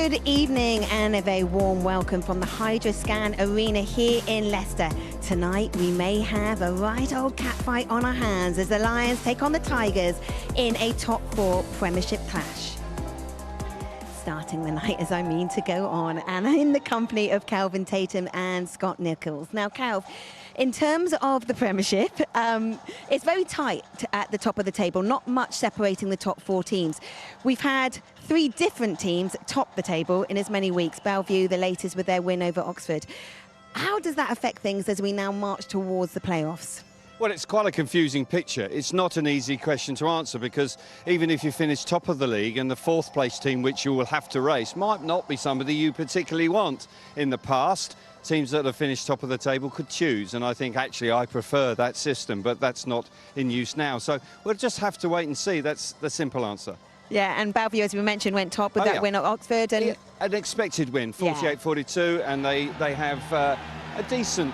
Good evening and a very warm welcome from the Hydroscand Arena here in Leicester. Tonight we may have a right old catfight on our hands as the Lions take on the Tigers in a top 4 Premiership clash. Starting the night as I mean to go on, and in the company of Kelvin Tatum and Scott Nichols. Now, Kelv, in terms of the Premiership, it's very tight at the top of the table, not much separating the top 4 teams. We've had 3 different teams top the table in as many weeks. Bellevue, the latest with their win over Oxford. How does that affect things as we now march towards the playoffs? Well, it's quite a confusing picture. It's not an easy question to answer because even if you finish top of the league and the 4th place team which you will have to race might not be somebody you particularly want. In the past, teams that have finished top of the table could choose, and I think actually I prefer that system, but that's not in use now. So we'll just have to wait and see. That's the simple answer. Yeah, and Bellevue, as we mentioned, went top with that win at Oxford. And an expected win, 48-42, and they have a decent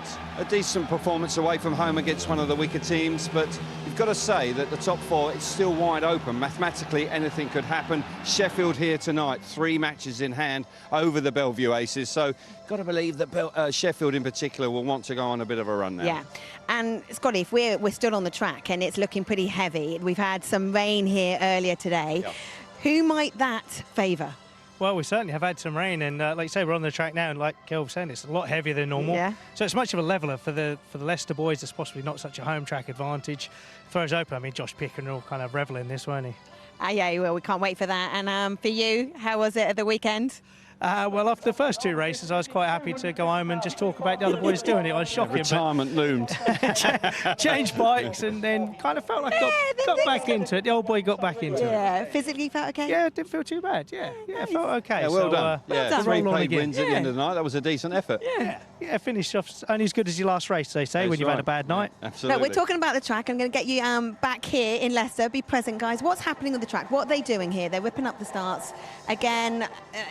performance away from home against one of the weaker teams, but you've got to say that the top 4, it's still wide open. Mathematically, anything could happen. Sheffield here tonight, 3 matches in hand over the Bellevue Aces, so got to believe that Sheffield in particular will want to go on a bit of a run now. Yeah, and Scotty, if we're still on the track and it's looking pretty heavy, we've had some rain here earlier today. Yep. Who might that favour? Well, we certainly have had some rain, and like you say, we're on the track now, and like Kel was saying, it's a lot heavier than normal. Yeah. So it's much of a leveller for the Leicester boys. It's possibly not such a home track advantage. Throws open. I mean, Josh Pickering all kind of revelling this, weren't he? Yeah, well, we can't wait for that. And for you, how was it at the weekend? Well, after the first 2 races, I was quite happy to go home and just talk about the other boys doing it. I was shocking. Retirement loomed. Changed bikes and then kind of felt like I got back into it. The old boy got back into it. Yeah, physically felt okay? Yeah, it didn't feel too bad. Yeah, nice. Felt okay. Yeah, well done. Well done. 3 paid wins at the end of the night. That was a decent effort. Yeah, finished off only as good as your last race, they say, when you've had a bad night. Absolutely. No, we're talking about the track. I'm going to get you back here in Leicester. Be present, guys. What's happening with the track? What are they doing here? They're whipping up the starts. Again,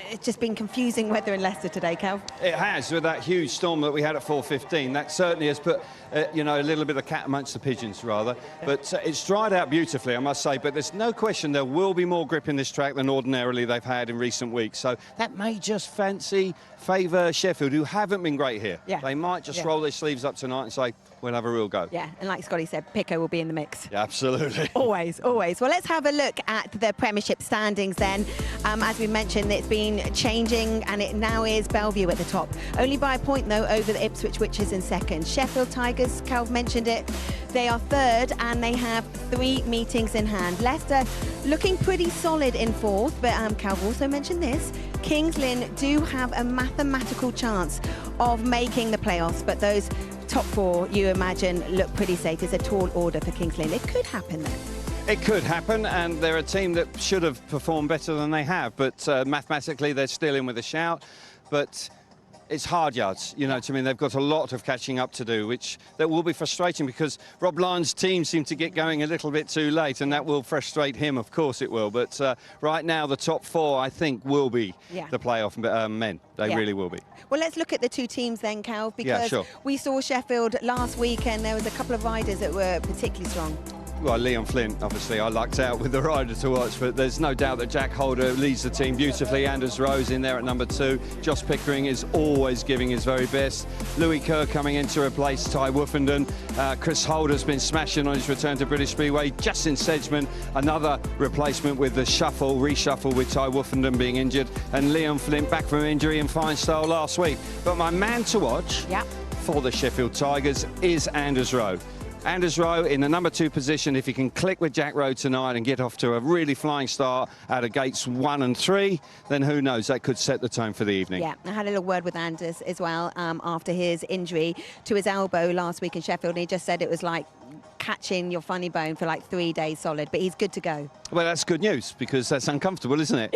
it's just been confusing weather in Leicester today, Cal. It has, with that huge storm that we had at 4:15. That certainly has put, a little bit of cat amongst the pigeons, rather. But it's dried out beautifully, I must say. But there's no question there will be more grip in this track than ordinarily they've had in recent weeks. So that may just favour Sheffield, who haven't been great here. Yeah. They might just roll their sleeves up tonight and say, we'll have a real go. Yeah, and like Scotty said, Picker will be in the mix. Yeah, absolutely. Always, always. Well, let's have a look at the Premiership standings then. As we mentioned, it's been changing, and it now is Bellevue at the top. Only by a point, though, over the Ipswich Witches in second. Sheffield Tigers, Cal mentioned it, they are third, and they have 3 meetings in hand. Leicester looking pretty solid in 4th, but Cal also mentioned this. Kings Lynn do have a mathematical chance of making the playoffs, but those top 4, you imagine, look pretty safe. It's a tall order for Kings Lynn. It could happen, though. It could happen, and they're a team that should have performed better than they have, but mathematically they're still in with a shout. But it's hard yards, what I mean. They've got a lot of catching up to do, that will be frustrating because Rob Lyon's team seemed to get going a little bit too late, and that will frustrate him, of course it will. But right now, the top 4, I think, will be the playoff men. They really will be. Well, let's look at the 2 teams then, Cal, because we saw Sheffield last week, and there was a couple of riders that were particularly strong. Well, Leon Flint, obviously, I lucked out with the rider to watch, but there's no doubt that Jack Holder leads the team beautifully. Anders Rowe's in there at number 2. Josh Pickering is always giving his very best. Louis Kerr coming in to replace Ty Woofenden. Chris Holder's been smashing on his return to British Speedway. Justin Sedgmen, another replacement with the reshuffle with Ty Woofenden being injured. And Leon Flint back from injury in fine style last week. But my man to watch for the Sheffield Tigers is Anders Rowe. Anders Rowe in the number 2 position. If he can click with Jack Rowe tonight and get off to a really flying start out of gates 1 and 3, then who knows, that could set the tone for the evening. Yeah, I had a little word with Anders as well after his injury to his elbow last week in Sheffield, and he just said it was like catching your funny bone for like 3 days solid, but he's good to go. Well, that's good news because that's uncomfortable, isn't it?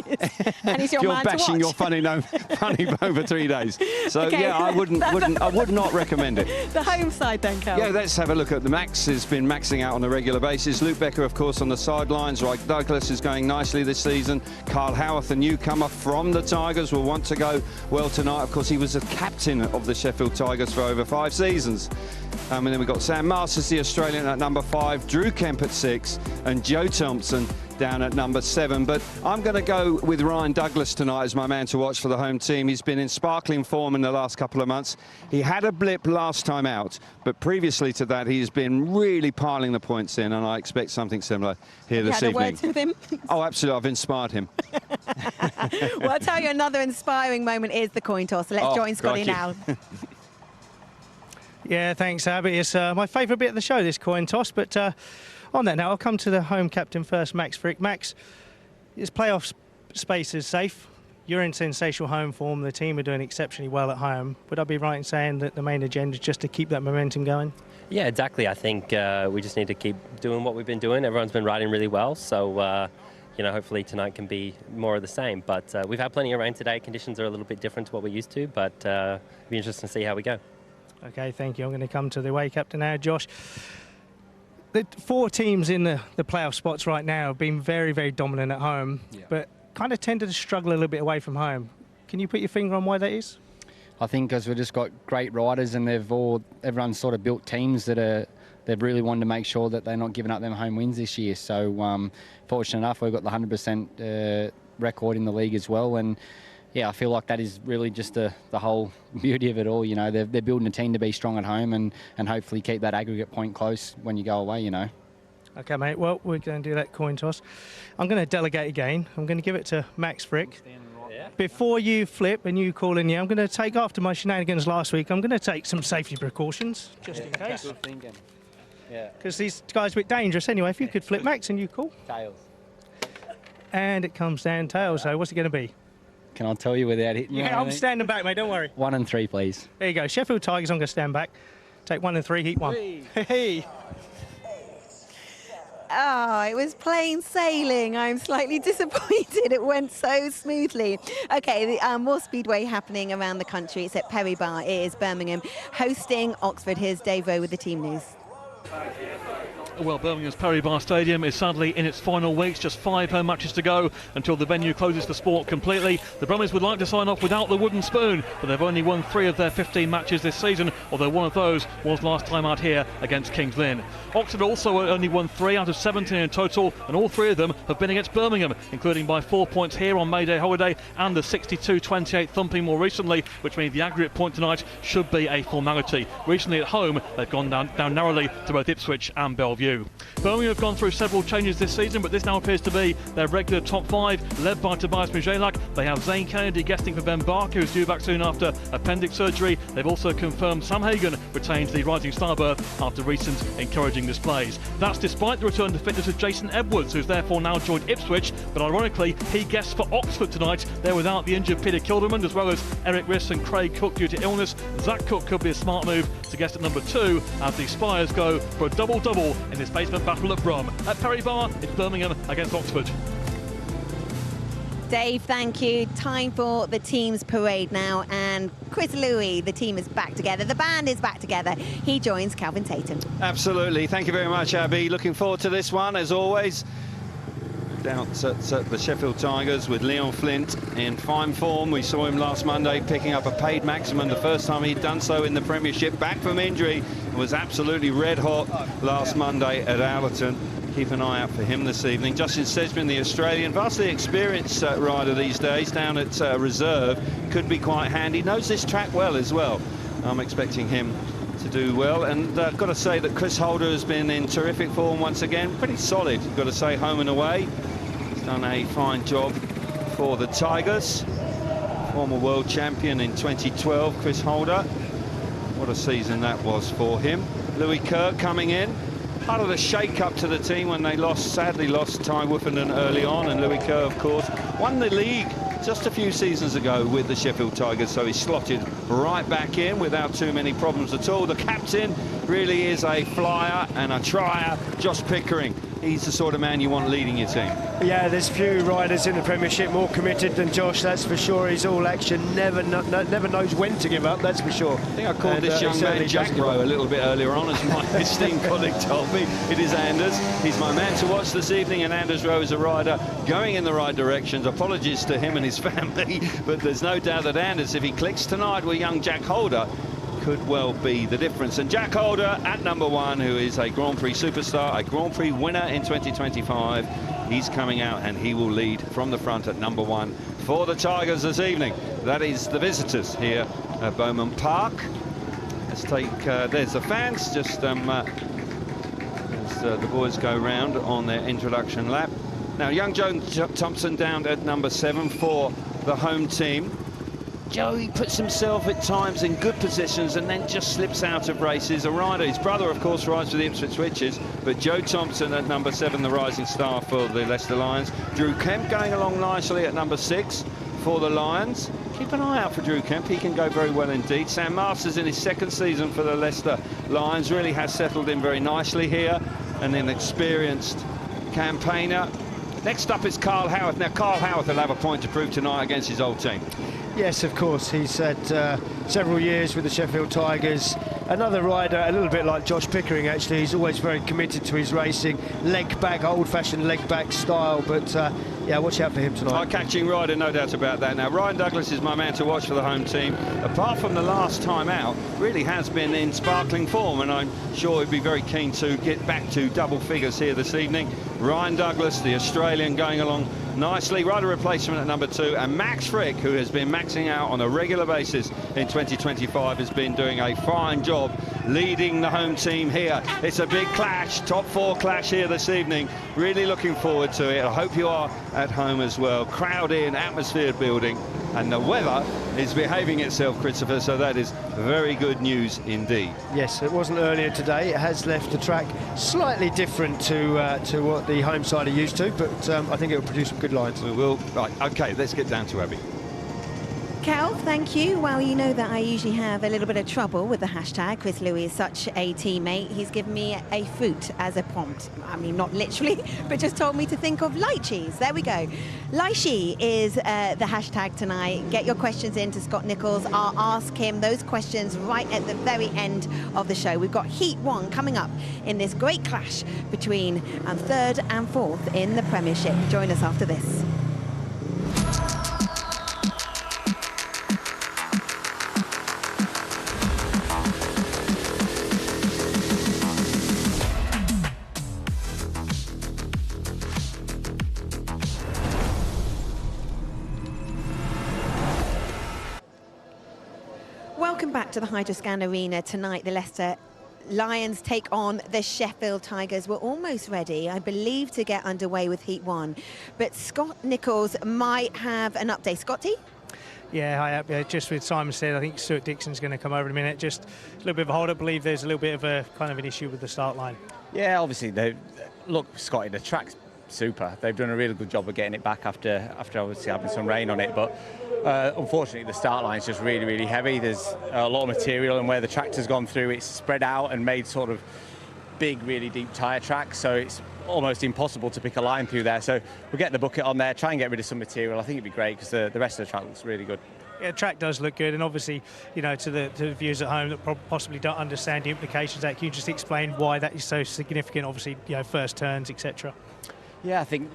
And he's your You're man to bashing watch. your funny bone for 3 days. So yeah, I would not recommend it. The home side then, Kerr. Yeah, let's have a look at the Max. Has been maxing out on a regular basis. Luke Becker, of course, on the sidelines. Right, Douglas is going nicely this season. Carl Howarth, a newcomer from the Tigers, will want to go well tonight. Of course, he was a captain of the Sheffield Tigers for over 5 seasons. And then we've got Sam Masters, the Australian, at number 5, Drew Kemp at 6, and Joe Thompson down at number 7. But I'm going to go with Ryan Douglas tonight as my man to watch for the home team. He's been in sparkling form in the last couple of months. He had a blip last time out, but previously to that, he's been really piling the points in, and I expect something similar here this evening. You had a word with him? Oh, absolutely. I've inspired him. Well, I'll tell you, another inspiring moment is the coin toss. So let's join Scotty now. Yeah, thanks, Abby. It's my favourite bit of the show, this coin toss. But on that now, I'll come to the home captain first, Max Fricke. Max, his playoff space is safe. You're in sensational home form. The team are doing exceptionally well at home. Would I be right in saying that the main agenda is just to keep that momentum going? Yeah, exactly. I think we just need to keep doing what we've been doing. Everyone's been riding really well. So, you know, hopefully tonight can be more of the same. But we've had plenty of rain today. Conditions are a little bit different to what we're used to. But it'll be interesting to see how we go. OK, thank you. I'm going to come to the away captain now, Josh. The 4 teams in the playoff spots right now have been very, very dominant at home, but kind of tended to struggle a little bit away from home. Can you put your finger on why that is? I think because we've just got great riders, and everyone's sort of built teams that they've really wanted to make sure that they're not giving up them home wins this year. So fortunate enough, we've got the 100% record in the league as well, and yeah, I feel like that is really just the whole beauty of it all. You know, they're building a team to be strong at home and hopefully keep that aggregate point close when you go away, you know. OK, mate. Well, we're going to do that coin toss. I'm going to delegate again. I'm going to give it to Max Fricke. Before you flip and you call in, I'm going to take, after my shenanigans last week, I'm going to take some safety precautions, just in case. Good thinking. Yeah. Because these guys are a bit dangerous anyway. If you could flip, Max, and you call. Tails. And it comes down tails. So what's it going to be? Can I tell you without hitting you? Yeah, I'm standing back, mate. Don't worry. 1 and 3, please. There you go. Sheffield Tigers, I'm going to stand back. Take 1 and 3, heat 1. Hey. Oh, it was plain sailing. I'm slightly disappointed. It went so smoothly. OK, more speedway happening around the country. It's at Perry Bar. It is Birmingham hosting Oxford. Here's Dave Rowe with the team news. Well, Birmingham's Perry Bar Stadium is sadly in its final weeks, just 5 home matches to go until the venue closes for sport completely. The Brummies would like to sign off without the wooden spoon, but they've only won 3 of their 15 matches this season, although one of those was last time out here against Kings Lynn. Oxford also only won 3 out of 17 in total, and all 3 of them have been against Birmingham, including by 4 points here on May Day holiday and the 62-28 thumping more recently, which means the aggregate point tonight should be a formality. Recently at home, they've gone down narrowly to both Ipswich and Bellevue. Birmingham have gone through several changes this season, but this now appears to be their regular top 5, led by Tobias Mijelak. They have Zane Kennedy guesting for Ben Barker, who's due back soon after appendix surgery. They've also confirmed Sam Hagan retains the Rising Star berth after recent encouraging displays. That's despite the return to fitness of Jason Edwards, who's therefore now joined Ipswich, but ironically he guests for Oxford tonight. They're without the injured Peter Kilderman, as well as Eric Riss and Craig Cook due to illness. Zach Cook could be a smart move to guest at number 2 as the Spires go for a double-double in this basement battle at Brum. At Perry Bar, it's Birmingham against Oxford. Dave, thank you. Time for the team's parade now, and Chris Louis, the team is back together. The band is back together. He joins Calvin Tatum. Absolutely. Thank you very much, Abby. Looking forward to this one, as always. Down at the Sheffield Tigers with Leon Flint in fine form. We saw him last Monday picking up a paid maximum, the first time he'd done so in the Premiership, back from injury, and was absolutely red hot last Monday at Owlerton. Keep an eye out for him this evening. Justin Sedgmen, the Australian, vastly experienced rider these days, down at reserve, could be quite handy. Knows this track well as well. I'm expecting him to do well, and I've got to say that Chris Holder has been in terrific form once again. Pretty solid, got to say, home and away. He's done a fine job for the Tigers. Former world champion in 2012, Chris Holder. What a season that was for him. Louis Kerr coming in. Part of the shake-up to the team when they sadly lost Ty Woofenden early on, and Louis Kerr, of course, won the league just a few seasons ago with the Sheffield Tigers, so he's slotted right back in without too many problems at all. The captain really is a flyer and a trier, Josh Pickering. He's the sort of man you want leading your team. Yeah, there's few riders in the Premiership more committed than Josh, that's for sure. He's all action, never knows when to give up, that's for sure. I think I called this young man Jack Rowe a little bit earlier on, as my esteemed colleague told me. It is Anders. He's my man to watch this evening, and Anders Rowe is a rider going in the right directions. Apologies to him and his family, but there's no doubt that Anders, if he clicks tonight with young Jack Holder, could well be the difference. And Jack Holder at number 1, who is a Grand Prix superstar, a Grand Prix winner in 2025. He's coming out and he will lead from the front at number 1 for the Tigers this evening. That is the visitors here at Bowman Park. Let's take, there's the fans, just as the boys go round on their introduction lap. Now, young Joe Thompson down at number 7 for the home team. Joey puts himself at times in good positions and then just slips out of races. A rider, his brother, of course, rides for the Ipswich Witches, but Joe Thompson at number 7, the rising star for the Leicester Lions. Drew Kemp going along nicely at number 6 for the Lions. Keep an eye out for Drew Kemp, he can go very well indeed. Sam Masters in his 2nd season for the Leicester Lions really has settled in very nicely here, and an experienced campaigner. Next up is Carl Howarth. Now, Carl Howarth will have a point to prove tonight against his old team. Yes, of course. He's had several years with the Sheffield Tigers. Another rider, a little bit like Josh Pickering, actually. He's always very committed to his racing. Leg back, old-fashioned leg back style. But, yeah, watch out for him tonight. Eye-catching rider, no doubt about that. Now, Ryan Douglas is my man to watch for the home team. Apart from the last time out, really has been in sparkling form, and I'm sure he'd be very keen to get back to double figures here this evening. Ryan Douglas, the Australian, going along nicely. Rider replacement at number 2, and Max Fricke, who has been maxing out on a regular basis in 2025, has been doing a fine job leading the home team here. It's a big clash, top 4 clash here this evening. Really looking forward to it. I hope you are at home as well. Crowd in, atmosphere building, and the weather is behaving itself, Christopher, so that is very good news indeed. Yes, it wasn't earlier today. It has left the track slightly different to what the home side are used to, but I think it will produce some good lines. We will. Right, OK, let's get down to Abby. Kel, thank you. Well, you know that I usually have a little bit of trouble with the hashtag. Chris Louis is such a teammate. He's given me a fruit as a prompt. I mean, not literally, but just told me to think of lychees. There we go. Lychee is the hashtag tonight. Get your questions in to Scott Nichols. I'll ask him those questions right at the very end of the show. We've got Heat 1 coming up in this great clash between 3rd and 4th in the Premiership. Join us after this. Welcome back to the Hydroscand Arena. Tonight, the Leicester Lions take on the Sheffield Tigers. We're almost ready, I believe, to get underway with Heat 1. But Scott Nichols might have an update. Scotty? Yeah, just with Simon said, I think Stuart Dixon's going to come over in a minute. Just a little bit of a hold. I believe there's a little bit of a kind of an issue with the start line. Yeah, obviously, look, Scotty, the track's super. They've done a really good job of getting it back after obviously having some rain on it, but unfortunately the start line's just really, really heavy. There's a lot of material, and where the tractor's gone through, it's spread out and made sort of big, really deep tyre tracks, so it's almost impossible to pick a line through there. So we'll get the bucket on there, try and get rid of some material. I think it'd be great because the rest of the track looks really good. Yeah, the track does look good, and obviously, you know, to the viewers at home that possibly don't understand the implications of that, can you just explain why that is so significant? Obviously, you know, first turns, etc. Yeah, I think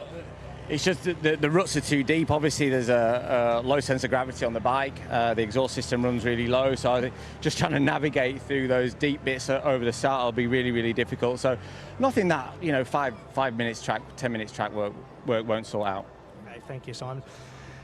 it's just the ruts are too deep. Obviously, there's a low sense of gravity on the bike. The exhaust system runs really low, so I think just trying to navigate through those deep bits over the start will be really, really difficult. So nothing that, you know, 5 minutes track, 10 minutes track work won't sort out. Okay, thank you, Simon.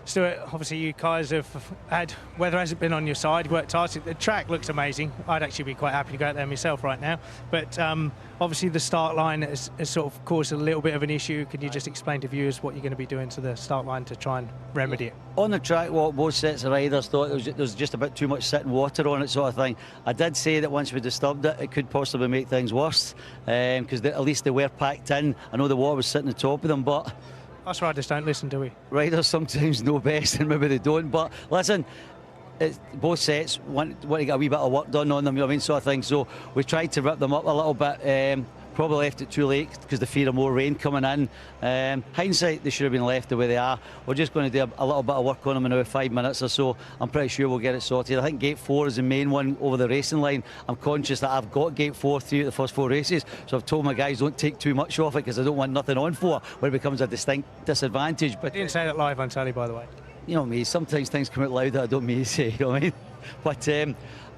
Stuart, obviously you guys have had, weather hasn't been on your side, worked hard. The track looks amazing. I'd actually be quite happy to go out there myself right now. But obviously the start line has sort of caused a little bit of an issue. Can you just explain to viewers what you're going to be doing to the start line to try and remedy it? On the track, what both sets of riders thought there was just about too much sitting water on it, sort of thing. I did say that once we disturbed it, it could possibly make things worse, because at least they were packed in. I know the water was sitting on top of them, but us riders don't listen, do we? Riders sometimes know best and maybe they don't, but listen, both sets want to get a wee bit of work done on them, you know what I mean, sort of thing. So we tried to rip them up a little bit, probably left it too late because they fear of more rain coming in. Hindsight, they should have been left the way they are. We're just going to do a little bit of work on them in about 5 minutes or so. I'm pretty sure we'll get it sorted. I think gate 4 is the main one over the racing line. I'm conscious that I've got gate 4 through the first 4 races, so I've told my guys don't take too much off it because I don't want nothing on 4 where it becomes a distinct disadvantage. But you didn't say that live on telly, by the way. You know me, sometimes things come out loud that I don't mean to say, you know what I mean? But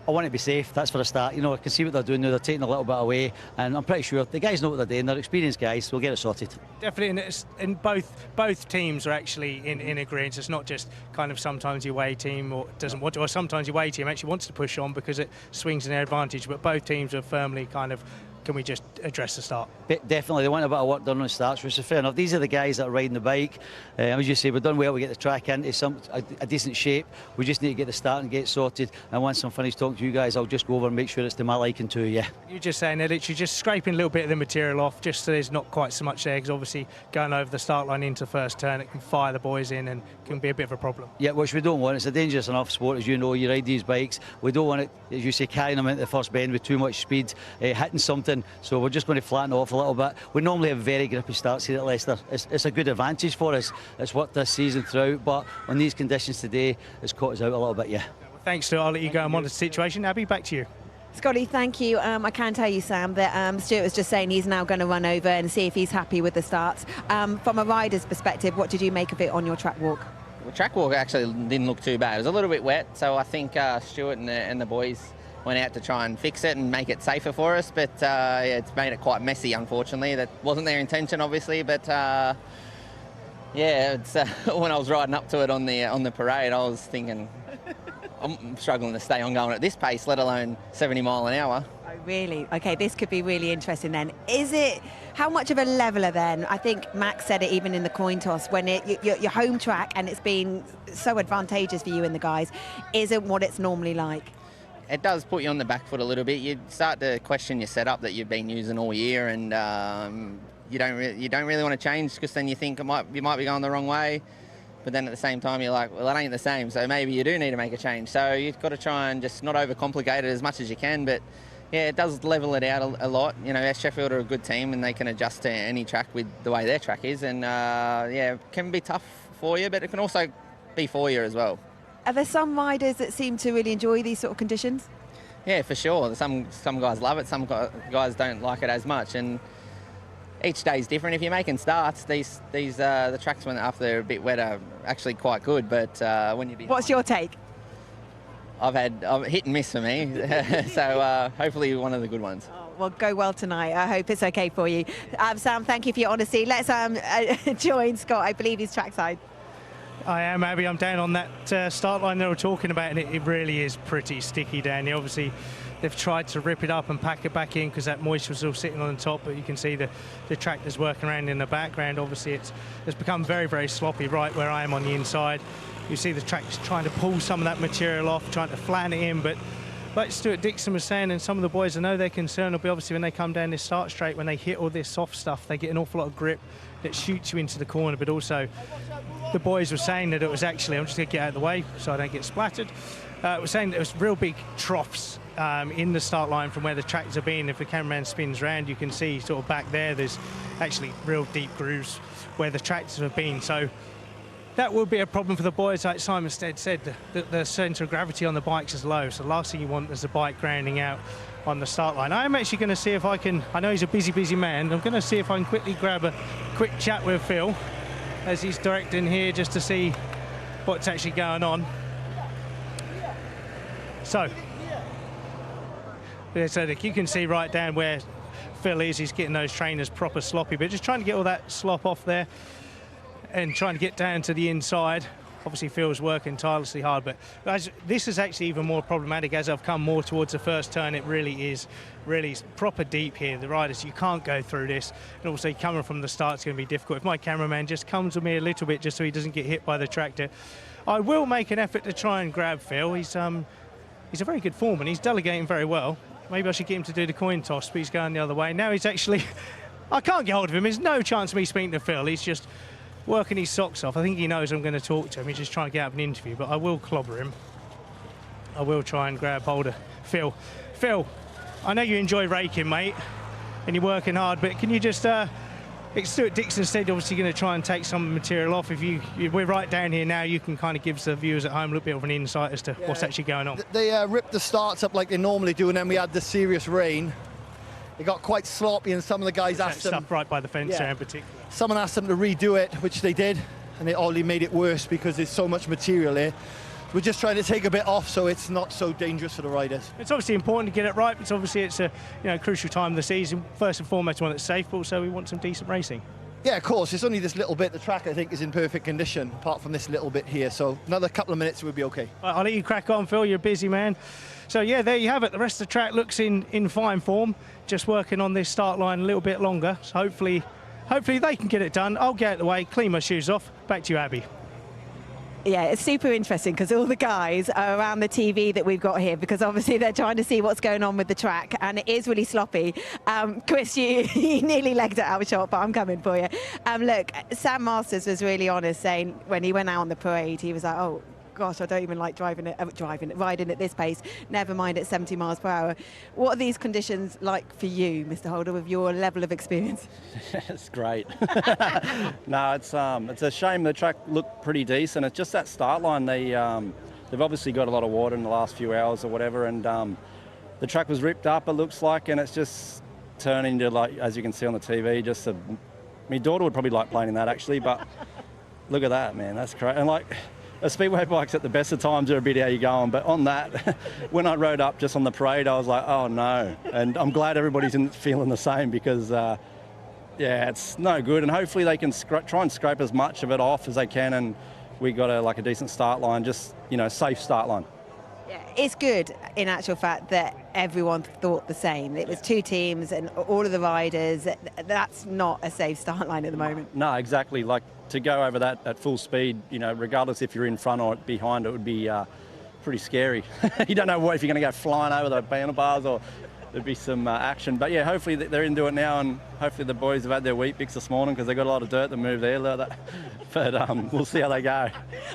I want to be safe, that's for a start. You know, I can see what they're doing now, they're taking a little bit away, and I'm pretty sure the guys know what they're doing, they're experienced guys, so we'll get it sorted. Definitely, and both teams are actually in agreement. It's not just kind of sometimes your away team or doesn't want to, or sometimes your away team actually wants to push on because it swings in their advantage, but both teams are firmly kind of, can we just address the start? Definitely, they want a bit of work done on the starts, which is fair enough. These are the guys that are riding the bike. As you say, we've done well to get the track into a decent shape. We just need to get the start and get it sorted. And once I'm finished talking to you guys, I'll just go over and make sure it's to my liking too, yeah. You're just saying they're literally just scraping a little bit of the material off, just so there's not quite so much there, because obviously going over the start line into first turn, it can fire the boys in and can be a bit of a problem. Yeah, which we don't want. It's a dangerous enough sport, as you know. You ride these bikes. We don't want it, as you say, carrying them into the first bend with too much speed, hitting something. So we're just going to flatten off a little bit. We normally have very grippy starts here at Leicester. It's a good advantage for us. It's worked this season throughout, but on these conditions today, it's caught us out a little bit, yeah. Well, thanks, Stuart. I'll let you go and monitor the situation. Abby, back to you. Scotty, thank you. I can tell you, Sam, that Stuart was just saying he's now going to run over and see if he's happy with the starts. From a rider's perspective, what did you make of it on your track walk? The track walk actually didn't look too bad. It was a little bit wet, so I think Stuart and the boys went out to try and fix it and make it safer for us, but yeah, it's made it quite messy, unfortunately. That wasn't their intention, obviously, but yeah, it's, when I was riding up to it on the parade, I was thinking, I'm struggling to stay on going at this pace, let alone 70 mile an hour. Oh, really? Okay, this could be really interesting then. Is it, how much of a leveler then? I think Max said it even in the coin toss, when your home track and it's been so advantageous for you and the guys, isn't what it's normally like. It does put you on the back foot a little bit. You start to question your setup that you've been using all year, and you don't really want to change, because then you think you might be going the wrong way. But then at the same time, you're like, well, it ain't the same, so maybe you do need to make a change. So you've got to try and just not overcomplicate it as much as you can. But yeah, it does level it out a lot. You know, Sheffield are a good team, and they can adjust to any track with the way their track is. And yeah, it can be tough for you, but it can also be for you as well. Are there some riders that seem to really enjoy these sort of conditions? Yeah, for sure. Some guys love it, some guys don't like it as much, and each day's different. If you're making starts, the tracks when after they're a bit wet are actually quite good, but when you What's your take? I've hit and miss for me, so hopefully one of the good ones. Oh, well, go well tonight. I hope it's okay for you. Sam, thank you for your honesty. Let's join Scott. I believe he's trackside. I am, Abby. I'm down on that start line they were talking about, and it really is pretty sticky down here. Obviously, they've tried to rip it up and pack it back in because that moisture was still sitting on the top, but you can see the tractor's working around in the background. Obviously, it's become very, very sloppy right where I am on the inside. You see the tractor's trying to pull some of that material off, trying to flatten it in, but like Stuart Dixon was saying, and some of the boys, I know their concern will be obviously when they come down this start straight, when they hit all this soft stuff, they get an awful lot of grip that shoots you into the corner, but also the boys were saying that it was actually, I'm just going to get out of the way so I don't get splattered, we're saying that it was real big troughs in the start line from where the tractors have been. If the cameraman spins round, you can see sort of back there's actually real deep grooves where the tractors have been. So that will be a problem for the boys. Like Simon Stead said, the centre of gravity on the bikes is low, so the last thing you want is the bike grounding out on the start line. I'm actually going to see if I can, I know he's a busy man, I'm going to see if I can quickly grab a quick chat with Phil as he's directing here, just to see what's actually going on. So you can see right down where Phil is, he's getting those trainers proper sloppy, but just trying to get all that slop off there and trying to get down to the inside. Obviously Phil's working tirelessly hard, but this is actually even more problematic as I've come more towards the first turn. It really is proper deep here. The riders, you can't go through this, and also coming from the start is going to be difficult. If my cameraman just comes with me a little bit just so he doesn't get hit by the tractor, I will make an effort to try and grab Phil. He's a very good foreman, he's delegating very well. Maybe I should get him to do the coin toss, but he's going the other way. Now he's actually, I can't get hold of him. There's no chance of me speaking to Phil. He's just working his socks off. I think he knows I'm going to talk to him. He's just trying to get out of an interview, but I will clobber him. I will try and grab hold of Phil. Phil, I know you enjoy raking, mate, and you're working hard, but can you just, Stuart Dixon said obviously going to try and take some material off. We're right down here now, you can kind of give the viewers at home a little bit of an insight as to what's actually going on. They ripped the starts up like they normally do, and then we had the serious rain. It got quite sloppy, and some of the guys asked them... stuff right by the fence there in particular. Someone asked them to redo it, which they did, and it only made it worse because there's so much material here. we're just trying to take a bit off so it's not so dangerous for the riders. It's obviously important to get it right, but it's a crucial time of the season. First and foremost, one that's safe, but also we want some decent racing. Yeah, of course, it's only this little bit. The track, I think, is in perfect condition, apart from this little bit here. So another couple of minutes we'll be okay. Right, I'll let you crack on, Phil. You're a busy man. So, yeah, there you have it. The rest of the track looks in fine form. Just working on this start line a little bit longer. So hopefully they can get it done. I'll get out of the way, clean my shoes off. Back to you, Abby. Yeah, it's super interesting because all the guys are around the TV that we've got here because obviously they're trying to see what's going on with the track and it is really sloppy. Chris, you nearly legged it out of shot, but I'm coming for you. Look, Sam Masters was really honest saying when he went out on the parade, he was like, oh, gosh, I don't even like riding at this pace, never mind at 70 miles per hour. What are these conditions like for you, Mr. Holder, with your level of experience? It's great. No, it's a shame the track looked pretty decent. It's just that start line. They've obviously got a lot of water in the last few hours or whatever, and the track was ripped up, it looks like, and it's just turned into, like, as you can see on the TV, just my daughter would probably like playing in that, actually, but look at that, man, that's great. And, like, a speedway bike's at the best of times are a bit how you going, but on that, when I rode up just on the parade, I was like, oh no. And I'm glad everybody's feeling the same because, yeah, it's no good. And hopefully they can try and scrape as much of it off as they can, and we got a decent start line, just, safe start line. Yeah, it's good, in actual fact, that everyone thought the same. It was two teams and all of the riders. That's not a safe start line at the moment. No, exactly. Like, to go over that at full speed, regardless if you're in front or behind, it would be pretty scary. You don't know if you're going to go flying over the handlebars or there'd be some action. But yeah, hopefully they're into it now, and hopefully the boys have had their wheat bix this morning because they've got a lot of dirt to move there. But we'll see how they go.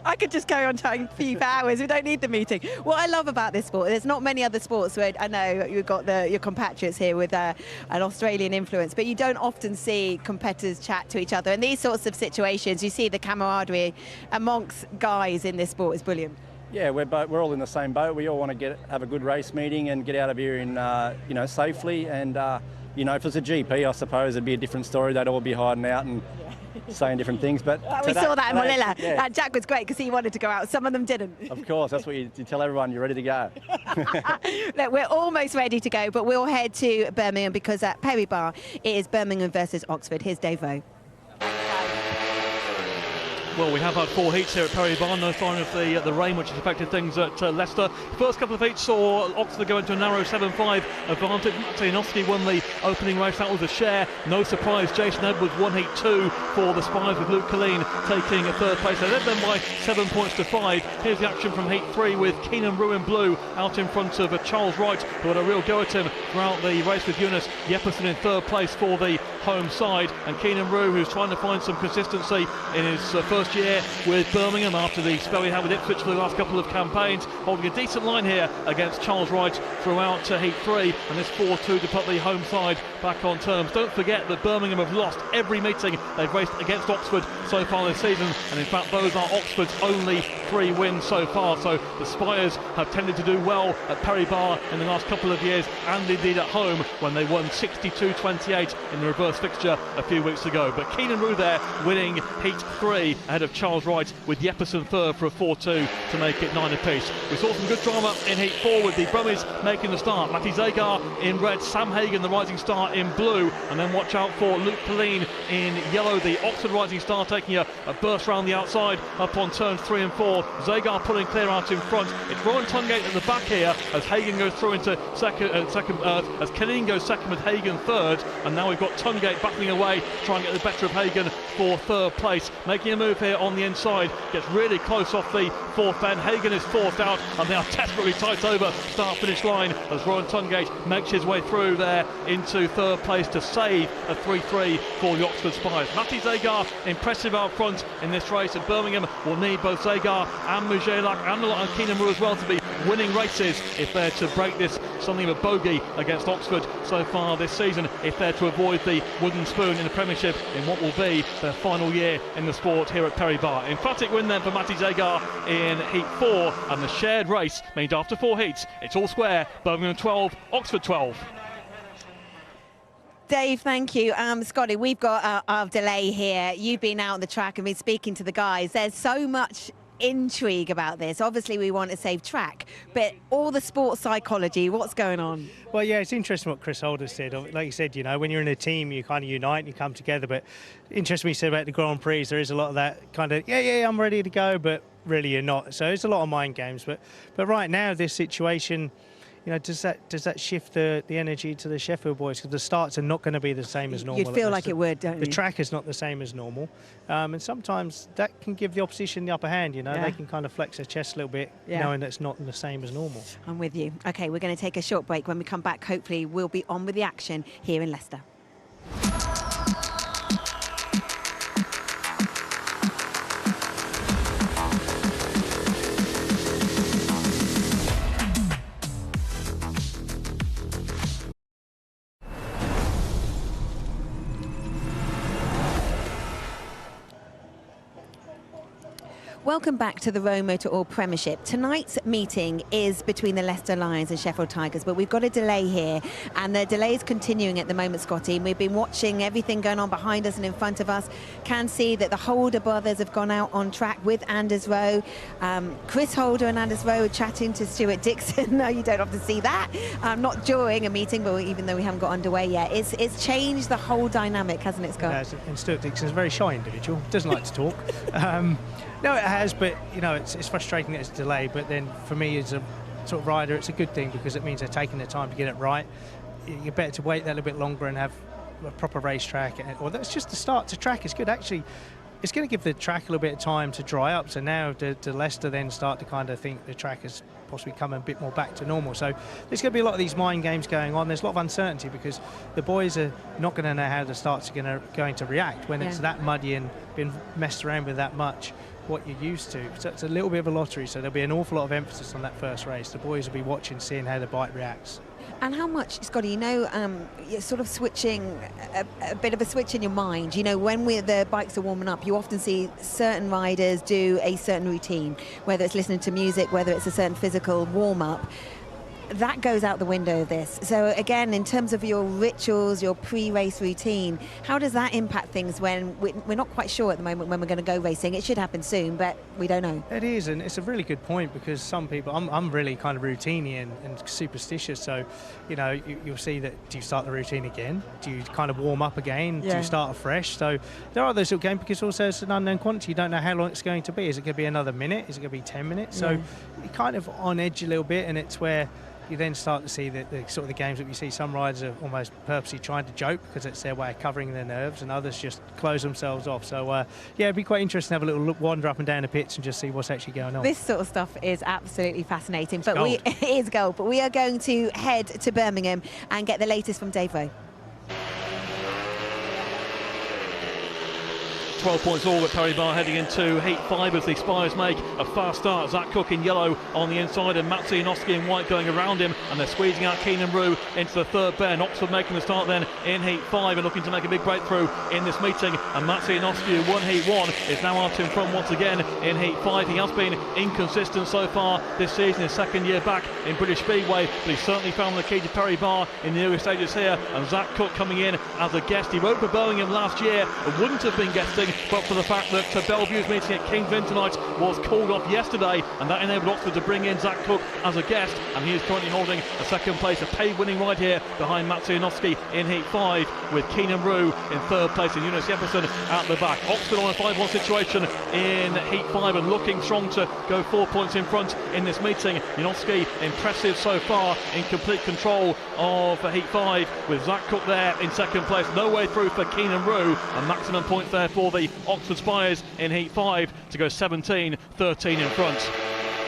I could just carry on chatting for you for hours. We don't need the meeting. What I love about this sport, there's not many other sports where I know you've got your compatriots here with an Australian influence, but you don't often see competitors chat to each other. In these sorts of situations, you see the camaraderie amongst guys in this sport is brilliant. Yeah, we're all in the same boat. We all want to have a good race meeting and get out of here in safely. And if it's a GP, I suppose it'd be a different story. They'd all be hiding out and saying different things. But we saw that in Molilla. Yeah. Jack was great because he wanted to go out. Some of them didn't. Of course, that's what you tell everyone. You're ready to go. Look, we're almost ready to go, but we'll head to Birmingham because at Perry Bar it is Birmingham versus Oxford. Here's Dave Rowe. Well, we have had 4 heats here at Perry Bar, no sign of the rain which has affected things at Leicester. First couple of heats saw Oxford go into a narrow 7-5 advantage. Martinovsky won the opening race, that was a share. No surprise, Jason Edwards won heat 2 for the Spies with Luke Colleen taking a third place. They led them by 7 points to 5. Here's the action from heat 3 with Keenan Rue in blue out in front of Charles Wright, who had a real go at him throughout the race with Eunice Jepperson in third place for the home side. And Keenan Rue, who's trying to find some consistency in his first year with Birmingham after the spell he had with Ipswich for the last couple of campaigns, holding a decent line here against Charles Wright throughout heat 3, and this 4-2 to put the home side back on terms. Don't forget that Birmingham have lost every meeting they've raced against Oxford so far this season, and in fact those are Oxford's only 3 wins so far. So the Spires have tended to do well at Perry Bar in the last couple of years, and indeed at home when they won 62-28 in the reverse fixture a few weeks ago. But Keenan Rue there winning heat 3 ahead of Charles Wright, with Jepperson third for a 4-2 to make it 9 apiece. We saw some good drama in heat 4 with the Brummies making the start. Matty Zagar in red, Sam Hagan the rising star in blue, and then watch out for Luke Colleen in yellow, the Oxford rising star taking a burst round the outside up on turns 3 and 4. Zagar pulling clear out in front. It's Rowan Tungate at the back here as Hagan goes through into second, as Colleen goes second with Hagan third, and now we've got Tungate battling away, trying to get the better of Hagan for third place. Making a move here on the inside, gets really close off the fourth bend. Hagan is forced out, and they are desperately tight over start-finish line as Rowan Tungate makes his way through there into third place to save a 3-3 for the Oxford Spires. Matty Zagar impressive out front in this race, and Birmingham will need both Zagar and Mujelak and Keenan Rue as well to be winning races if they're to break this something of a bogey against Oxford so far this season, if they're to avoid the wooden spoon in the Premiership in what will be their final year in the sport here at Perry Bar. Emphatic win then for Matty Zagar in heat 4, and the shared race means after 4 heats it's all square. Birmingham 12, Oxford 12. Dave, thank you. Scotty, we've got our delay here. You've been out on the track and been speaking to the guys. There's so much intrigue about this? Obviously, we want to save track, but all the sports psychology, what's going on? Well, yeah, it's interesting what Chris Holder said. Like you said, you know, when you're in a team, you kind of unite and you come together. But interesting what you said about the Grand Prix, there is a lot of that kind of, yeah, I'm ready to go, but really you're not. So it's a lot of mind games. But right now, this situation, you know, does that shift the energy to the Sheffield boys? Because the starts are not going to be the same as normal. You'd feel like it would, don't you? The track is not the same as normal. And sometimes that can give the opposition the upper hand, you know. They can kind of flex their chest a little bit, knowing that it's not the same as normal. I'm with you. OK, we're going to take a short break. When we come back, hopefully we'll be on with the action here in Leicester. Welcome back to the ROWE Motor Oil Premiership. Tonight's meeting is between the Leicester Lions and Sheffield Tigers, but we've got a delay here, and the delay is continuing at the moment, Scotty. We've been watching everything going on behind us and in front of us. Can see that the Holder brothers have gone out on track with Anders Rowe. Chris Holder and Anders Rowe are chatting to Stuart Dixon. No, you don't have to see that. Not during a meeting, but even though we haven't got underway yet. It's changed the whole dynamic, hasn't it, Scott? Yes, and Stuart Dixon's a very shy individual, doesn't like to talk. No, it has, but you know, it's frustrating that it's delayed. But then, for me as a sort of rider, it's a good thing because it means they're taking their time to get it right. You're better to wait that a little bit longer and have a proper racetrack, or that's just the start to track. It's good actually. It's going to give the track a little bit of time to dry up. So now the Leicester then start to kind of think the track has possibly come a bit more back to normal. So there's going to be a lot of these mind games going on. There's a lot of uncertainty because the boys are not going to know how the starts are going to react when it's that muddy and been messed around with that much. What you're used to. So it's a little bit of a lottery, so there'll be an awful lot of emphasis on that first race. The boys will be watching, seeing how the bike reacts. And how much, Scotty, you know, you're sort of switching, a bit of a switch in your mind. You know, when the bikes are warming up, you often see certain riders do a certain routine, whether it's listening to music, whether it's a certain physical warm-up. That goes out the window of this. So again, in terms of your rituals, your pre-race routine, how does that impact things when we're not quite sure at the moment when we're going to go racing? It should happen soon, but we don't know. It is, and it's a really good point because some people, I'm really kind of routine-y and superstitious. So, you know, you'll see that, do you start the routine again? Do you kind of warm up again? Do you start afresh? So there are those little games because also it's an unknown quantity. You don't know how long it's going to be. Is it going to be another minute? Is it going to be 10 minutes? So you're kind of on edge a little bit, and it's where you then start to see the sort of the games that we see. Some riders are almost purposely trying to joke because it's their way of covering their nerves, and others just close themselves off. So, yeah, it'd be quite interesting to have a little wander up and down the pits and just see what's actually going on. This sort of stuff is absolutely fascinating. But it is gold. But we are going to head to Birmingham and get the latest from Dave Rowe. 12 points all with Perry Barr heading into Heat 5 as the Spires make a fast start. Zach Cook in yellow on the inside and Matt Zianowski in white going around him, and they're squeezing out Keenan Rue into the third bend. Oxford making the start then in Heat 5 and looking to make a big breakthrough in this meeting, and Matt Zianowski, who won Heat 1, is now out in front once again in Heat 5. He has been inconsistent so far this season, his second year back in British Speedway, but he's certainly found the key to Perry Barr in the early stages here. And Zach Cook coming in as a guest. He rode for Birmingham last year and wouldn't have been guesting but for the fact that Bellevue's meeting at King's Lynn tonight was called off yesterday, and that enabled Oxford to bring in Zach Cook as a guest, and he is currently holding a second place, a paid winning ride here behind Matt Zianowski in Heat 5, with Keenan Rue in third place and Eunice Jefferson at the back. Oxford on a 5-1 situation in Heat 5 and looking strong to go 4 points in front in this meeting. Janowski impressive so far, in complete control of Heat 5, with Zach Cook there in second place. No way through for Keenan Rue, and maximum points there for the Oxford Spires in Heat 5 to go 17-13 in front.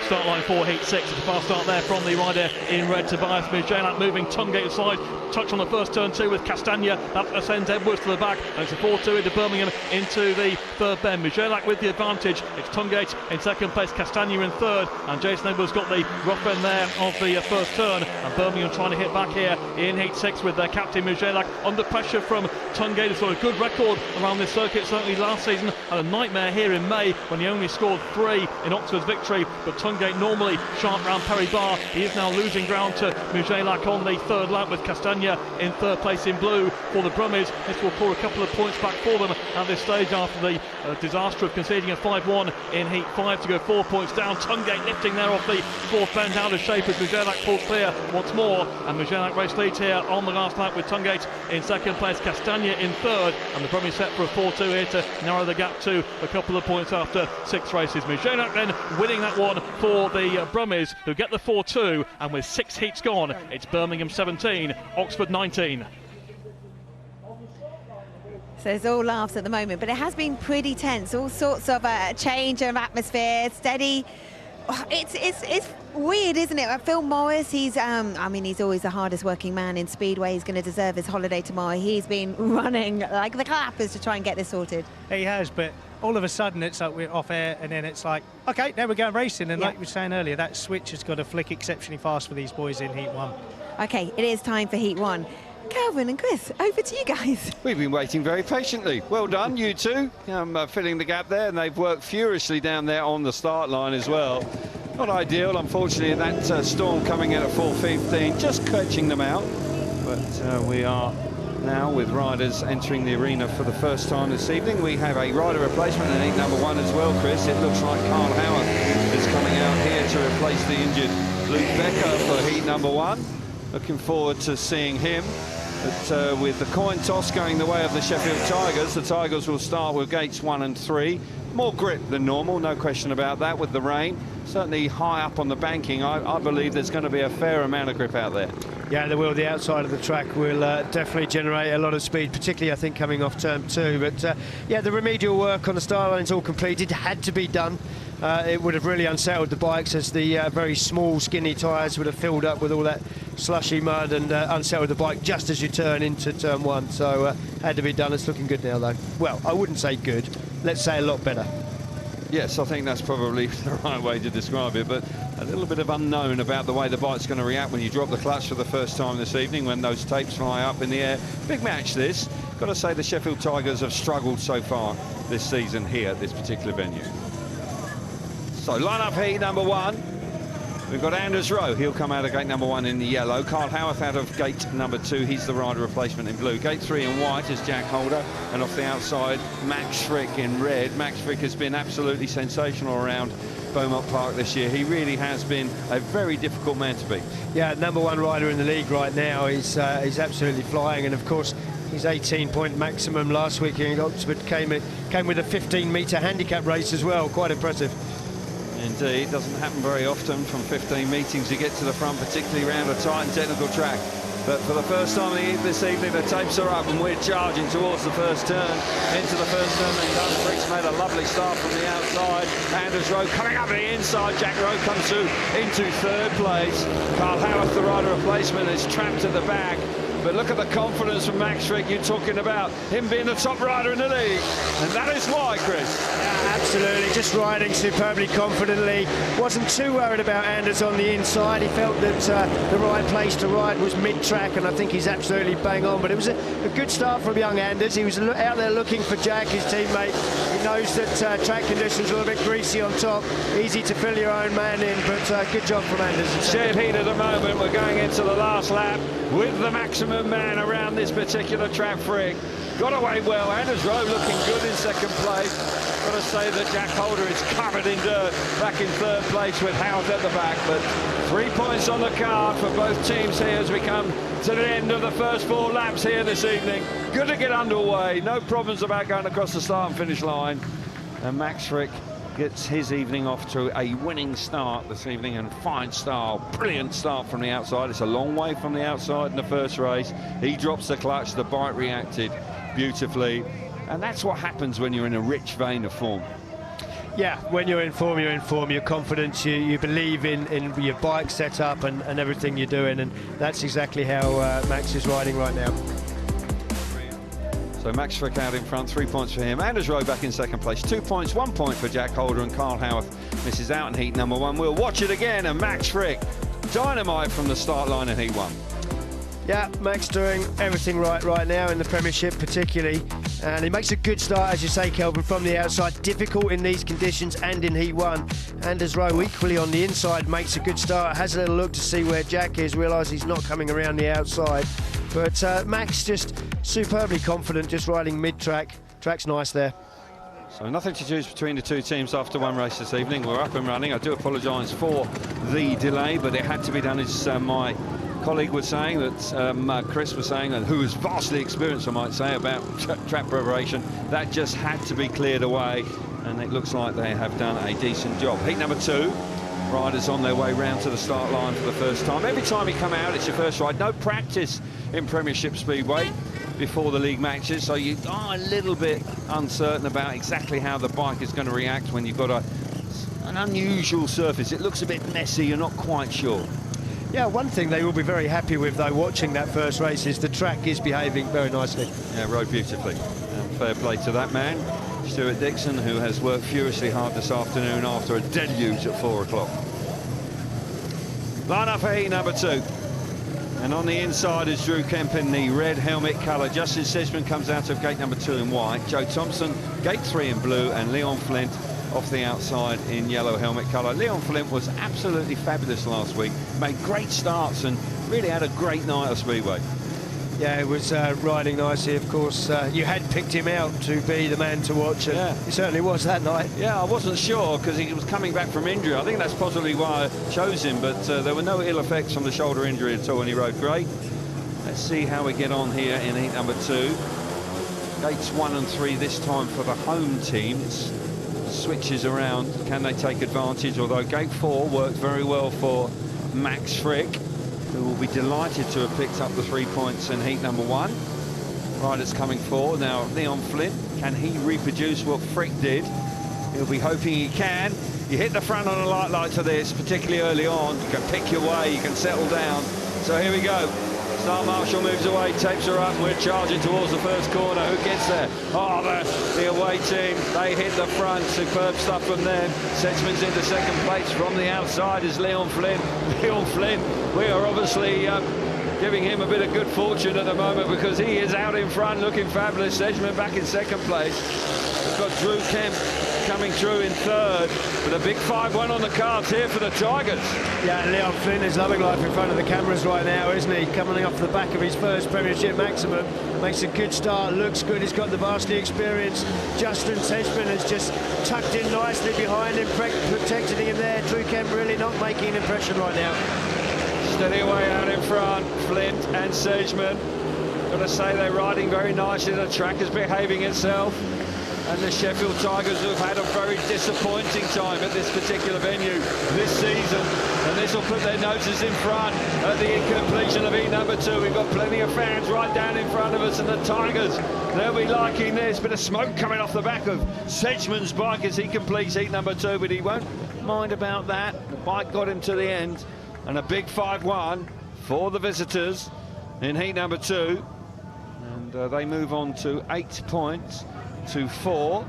Start line for Heat 6. It's a fast start there from the rider in red, Tobias Mijelak, moving Tungate aside. Touch on the first turn two with Castagna. That ascends Edwards to the back, and it's a 4-2 into Birmingham into the third bend. Mijelak with the advantage. It's Tungate in second place, Castagna in third, and Jason Edwards got the rough end there of the first turn, and Birmingham trying to hit back here in Heat 6 with their captain Mujelak under pressure from Tungate, who's got a good record around this circuit, certainly last season. Had a nightmare here in May when he only scored 3 in Oxford's victory, but Tungate normally sharp round Perry Barr. He is now losing ground to Mujelak on the third lap, with Castagna in third place in blue for the Brummies. This will pull a couple of points back for them at this stage after the disaster of conceding a 5-1 in Heat 5 to go 4 points down. Tungate lifting there off the fourth bend out of shape as Mujelak pulls clear once more, and Mujelak race leads here on the last lap with Tungate in second place, Castagna in third, and the Brummies set for a 4-2 here to narrow the gap to a couple of points after 6 races. Mujelak then winning that one for the Brummies, who get the 4-2, and with 6 heats gone, it's Birmingham 17, Oxford 19. So it's all laughs at the moment, but it has been pretty tense. All sorts of change of atmosphere, steady. It's weird, isn't it? Phil Morris, he's he's always the hardest working man in Speedway. He's going to deserve his holiday tomorrow. He's been running like the clappers to try and get this sorted. He has, but all of a sudden it's like we're off air, and then it's like, okay, now we're going racing. And like we were saying earlier, that switch has got to flick exceptionally fast for these boys in Heat 1. Okay, it is time for Heat 1. Calvin and Chris, over to you guys. We've been waiting very patiently. Well done, you two. Filling the gap there, and they've worked furiously down there on the start line as well. Not ideal, unfortunately, that storm coming in at 4:15, just catching them out. But we are now with riders entering the arena for the first time this evening. We have a rider replacement in Heat number 1 as well, Chris. It looks like Carl Howarth is coming out here to replace the injured Luke Becker for Heat number 1. Looking forward to seeing him. But with the coin toss going the way of the Sheffield Tigers, the Tigers will start with gates 1 and 3. More grip than normal, no question about that, with the rain. Certainly high up on the banking, I believe there's going to be a fair amount of grip out there. Yeah, there will. The outside of the track will definitely generate a lot of speed, particularly, I think, coming off turn 2. But, yeah, the remedial work on the start line's all completed. Had to be done. It would have really unsettled the bikes, as the very small, skinny tyres would have filled up with all that slushy mud and unsettled the bike just as you turn into turn 1. So had to be done. It's looking good now, though. Well, I wouldn't say good. Let's say a lot better. Yes, I think that's probably the right way to describe it, but a little bit of unknown about the way the bike's going to react when you drop the clutch for the first time this evening, when those tapes fly up in the air. Big match this. Got to say the Sheffield Tigers have struggled so far this season here at this particular venue. So line up Heat number 1. We've got Anders Rowe, he'll come out of gate number 1 in the yellow. Carl Howarth out of gate number 2, he's the rider replacement in blue. Gate 3 in white is Jack Holder, and off the outside, Max Fricke in red. Max Fricke has been absolutely sensational around Beaumont Park this year. He really has been a very difficult man to beat. Yeah, number 1 rider in the league right now. He's absolutely flying, and of course, his 18-point maximum last week in Oxford came with a 15-metre handicap race as well. Quite impressive. Indeed, it doesn't happen very often from 15 meetings you get to the front, particularly around a tight and technical track. But for the first time this evening, the tapes are up and we're charging towards the first turn. Into the first turn, and done. Fricke's made a lovely start from the outside. Anders Rowe coming up the inside. Jack Rowe comes into third place. Carl Howarth, the rider replacement, is trapped at the back. But look at the confidence from Max Fricke. You're talking about him being the top rider in the league. And that is why, Chris. Yeah, absolutely. Just riding superbly confidently. Wasn't too worried about Anders on the inside. He felt that the right place to ride was mid-track, and I think he's absolutely bang on. But it was a good start from young Anders. He was out there looking for Jack, his teammate. He knows that track conditions are a little bit greasy on top. Easy to fill your own man in, but good job from Anders. Shared heat at the moment. We're going into the last lap with the maximum man around this particular track. Fricke got away well. Anders Rowe looking good in second place. Got to say that Jack Holder is covered in dirt back in third place with Howarth at the back. But 3 points on the card for both teams here as we come to the end of the first 4 laps here this evening. Good to get underway. No problems about going across the start and finish line. And Max Fricke gets his evening off to a winning start this evening, and fine style, brilliant start from the outside. It's a long way from the outside in the first race. He drops the clutch, the bike reacted beautifully, and that's what happens when you're in a rich vein of form. Yeah, when you're in form, you're confident, you believe in your bike setup and everything you're doing, and that's exactly how Max is riding right now. So Max Fricke out in front, 3 points for him. Anders Rowe back in second place, 2 points, 1 point for Jack Holder, and Carl Howarth misses out in heat number 1. We'll watch it again, and Max Fricke, dynamite from the start line in heat 1. Yeah, Max doing everything right now in the Premiership particularly, and he makes a good start, as you say, Kelvin, from the outside. Difficult in these conditions and in Heat 1. Anders Rowe equally on the inside makes a good start, has a little look to see where Jack is, realises he's not coming around the outside. But Max just superbly confident, just riding mid-track. Track's nice there. So nothing to choose between the two teams after one race this evening. We're up and running. I do apologise for the delay, but it had to be done, as my colleague was saying, that Chris was saying, and who is vastly experienced, I might say, about track preparation. That just had to be cleared away, and it looks like they have done a decent job. Heat number 2, riders on their way round to the start line for the first time. Every time you come out, it's your first ride. No practice in Premiership Speedway before the league matches, so you are a little bit uncertain about exactly how the bike is going to react when you've got an unusual surface. It looks a bit messy, you're not quite sure. Yeah, one thing they will be very happy with, though, watching that first race, is the track is behaving very nicely. Yeah, rode beautifully. And fair play to that man, Stuart Dixon, who has worked furiously hard this afternoon after a deluge at 4 o'clock. Line up for heat number 2. And on the inside is Drew Kemp in the red helmet colour. Justin Sedgmen comes out of gate number 2 in white. Joe Thompson, gate 3 in blue, and Leon Flint off the outside in yellow helmet colour. Leon Flint was absolutely fabulous last week, made great starts and really had a great night of Speedway. Yeah, it was riding nicely, of course. You had picked him out to be the man to watch, and yeah, he certainly was that night. Yeah, I wasn't sure because he was coming back from injury. I think that's possibly why I chose him, but there were no ill effects from the shoulder injury at all, and he rode great. Let's see how we get on here in heat number 2. Gates 1 and 3 this time for the home teams. Switches around, can they take advantage? Although gate 4 worked very well for Max Fricke, who will be delighted to have picked up the 3 points in heat number 1. Riders coming forward now. Leon Flint, can he reproduce what Fricke did? He'll be hoping he can. You hit the front on a light to this, particularly early on. You can pick your way, you can settle down. So here we go. Start Marshall moves away, tapes her up, and we're charging towards the first corner. Who gets there? Oh, the away team, they hit the front. Superb stuff from them. Sedgmen's into second place. From the outside is Leon Flint. Leon Flint, we are obviously giving him a bit of good fortune at the moment because he is out in front looking fabulous. Sedgmen back in second place. We've got Drew Kemp coming through in third, with a big 5-1 on the cards here for the Tigers. Yeah, Leon Flint is loving life in front of the cameras right now, isn't he? Coming off the back of his first Premiership Maximum. Makes a good start, looks good, he's got the vastly experience. Justin Sedgmen has just tucked in nicely behind him, protecting him there. Drew Kemp really not making an impression right now. Steady away out in front, Flint and Sedgmen. Got to say they're riding very nicely, the track is behaving itself. And the Sheffield Tigers have had a very disappointing time at this particular venue this season. And this will put their noses in front at the completion of heat number 2. We've got plenty of fans right down in front of us, and the Tigers, they'll be liking this. Bit of smoke coming off the back of Sedgmen's bike as he completes heat number 2, but he won't mind about that. The bike got him to the end, and a big 5-1 for the visitors in heat number 2. And they move on to 8 points. To 4,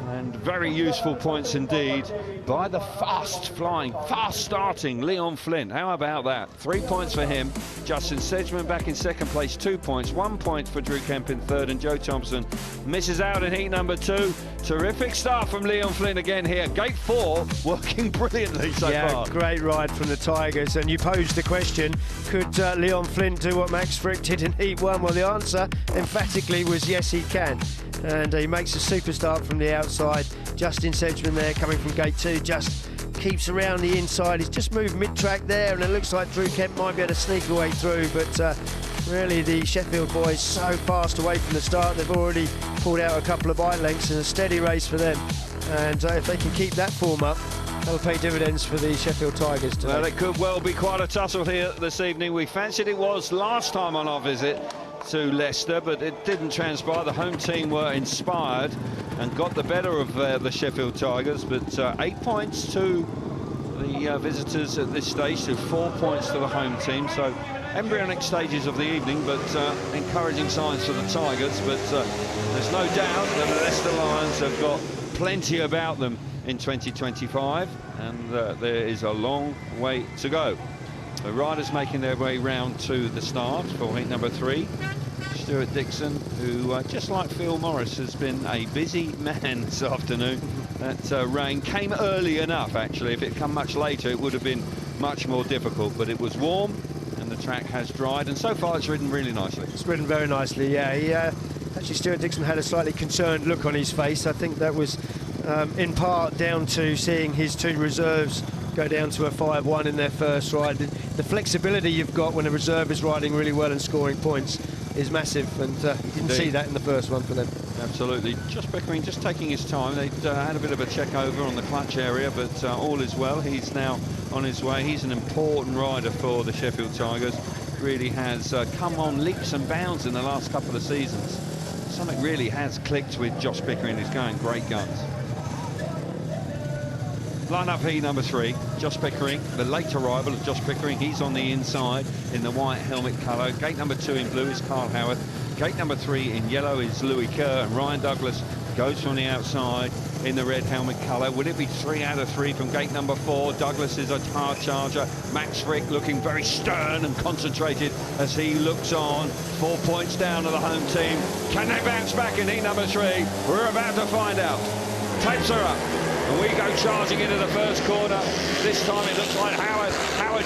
and very useful points indeed by the fast-flying, fast-starting Leon Flint. How about that? 3 points for him. Justin Sedgmen back in second place, 2 points. 1 point for Drew Kemp in third, and Joe Thompson misses out in heat number 2. Terrific start from Leon Flint again here. Gate 4 working brilliantly so far. Yeah, great ride from the Tigers. And you posed the question, could Leon Flint do what Max Fricke did in heat 1? Well, the answer emphatically was yes, he can. And he makes a super start from the outside. Justin Sedgmen there coming from gate 2 just keeps around the inside. He's just moved mid-track there, and it looks like Drew Kemp might be able to sneak away through, but really the Sheffield boys so fast away from the start. They've already pulled out a couple of bike lengths in a steady race for them, and if they can keep that form up, that'll pay dividends for the Sheffield Tigers today. Well, it could well be quite a tussle here this evening. We fancied it was last time on our visit to Leicester, but it didn't transpire. The home team were inspired and got the better of the Sheffield Tigers, but 8 points to the visitors at this stage, to 4 points to the home team. So embryonic stages of the evening, but encouraging signs for the Tigers. But there's no doubt that the Leicester Lions have got plenty about them in 2025, and there is a long way to go. The riders making their way round to the start for heat number 3. Stuart Dixon, who, just like Phil Morris, has been a busy man this afternoon. That rain came early enough, actually. If it had come much later, it would have been much more difficult. But it was warm, and the track has dried, and so far it's ridden really nicely. It's ridden very nicely, yeah. Actually, Stuart Dixon had a slightly concerned look on his face. I think that was in part down to seeing his 2 reserves go down to a 5-1 in their first ride. The flexibility you've got when a reserve is riding really well and scoring points is massive, and you didn't see that in the first one for them. Absolutely. Josh Pickering just taking his time. They'd had a bit of a check over on the clutch area, but all is well. He's now on his way. He's an important rider for the Sheffield Tigers. Really has come on leaps and bounds in the last couple of seasons. Something really has clicked with Josh Pickering. He's going great guns. Line up heat number 3, Josh Pickering, the late arrival of Josh Pickering. He's on the inside in the white helmet colour. Gate number 2 in blue is Carl Howarth. Gate number 3 in yellow is Louis Kerr, and Ryan Douglas goes from the outside in the red helmet colour. Will it be 3 out of 3 from gate number 4? Douglas is a hard charger. Max Fricke looking very stern and concentrated as he looks on. 4 points down to the home team. Can they bounce back in heat number 3? We're about to find out. Tapes are up. And we go charging into the first corner. This time it looks like Howard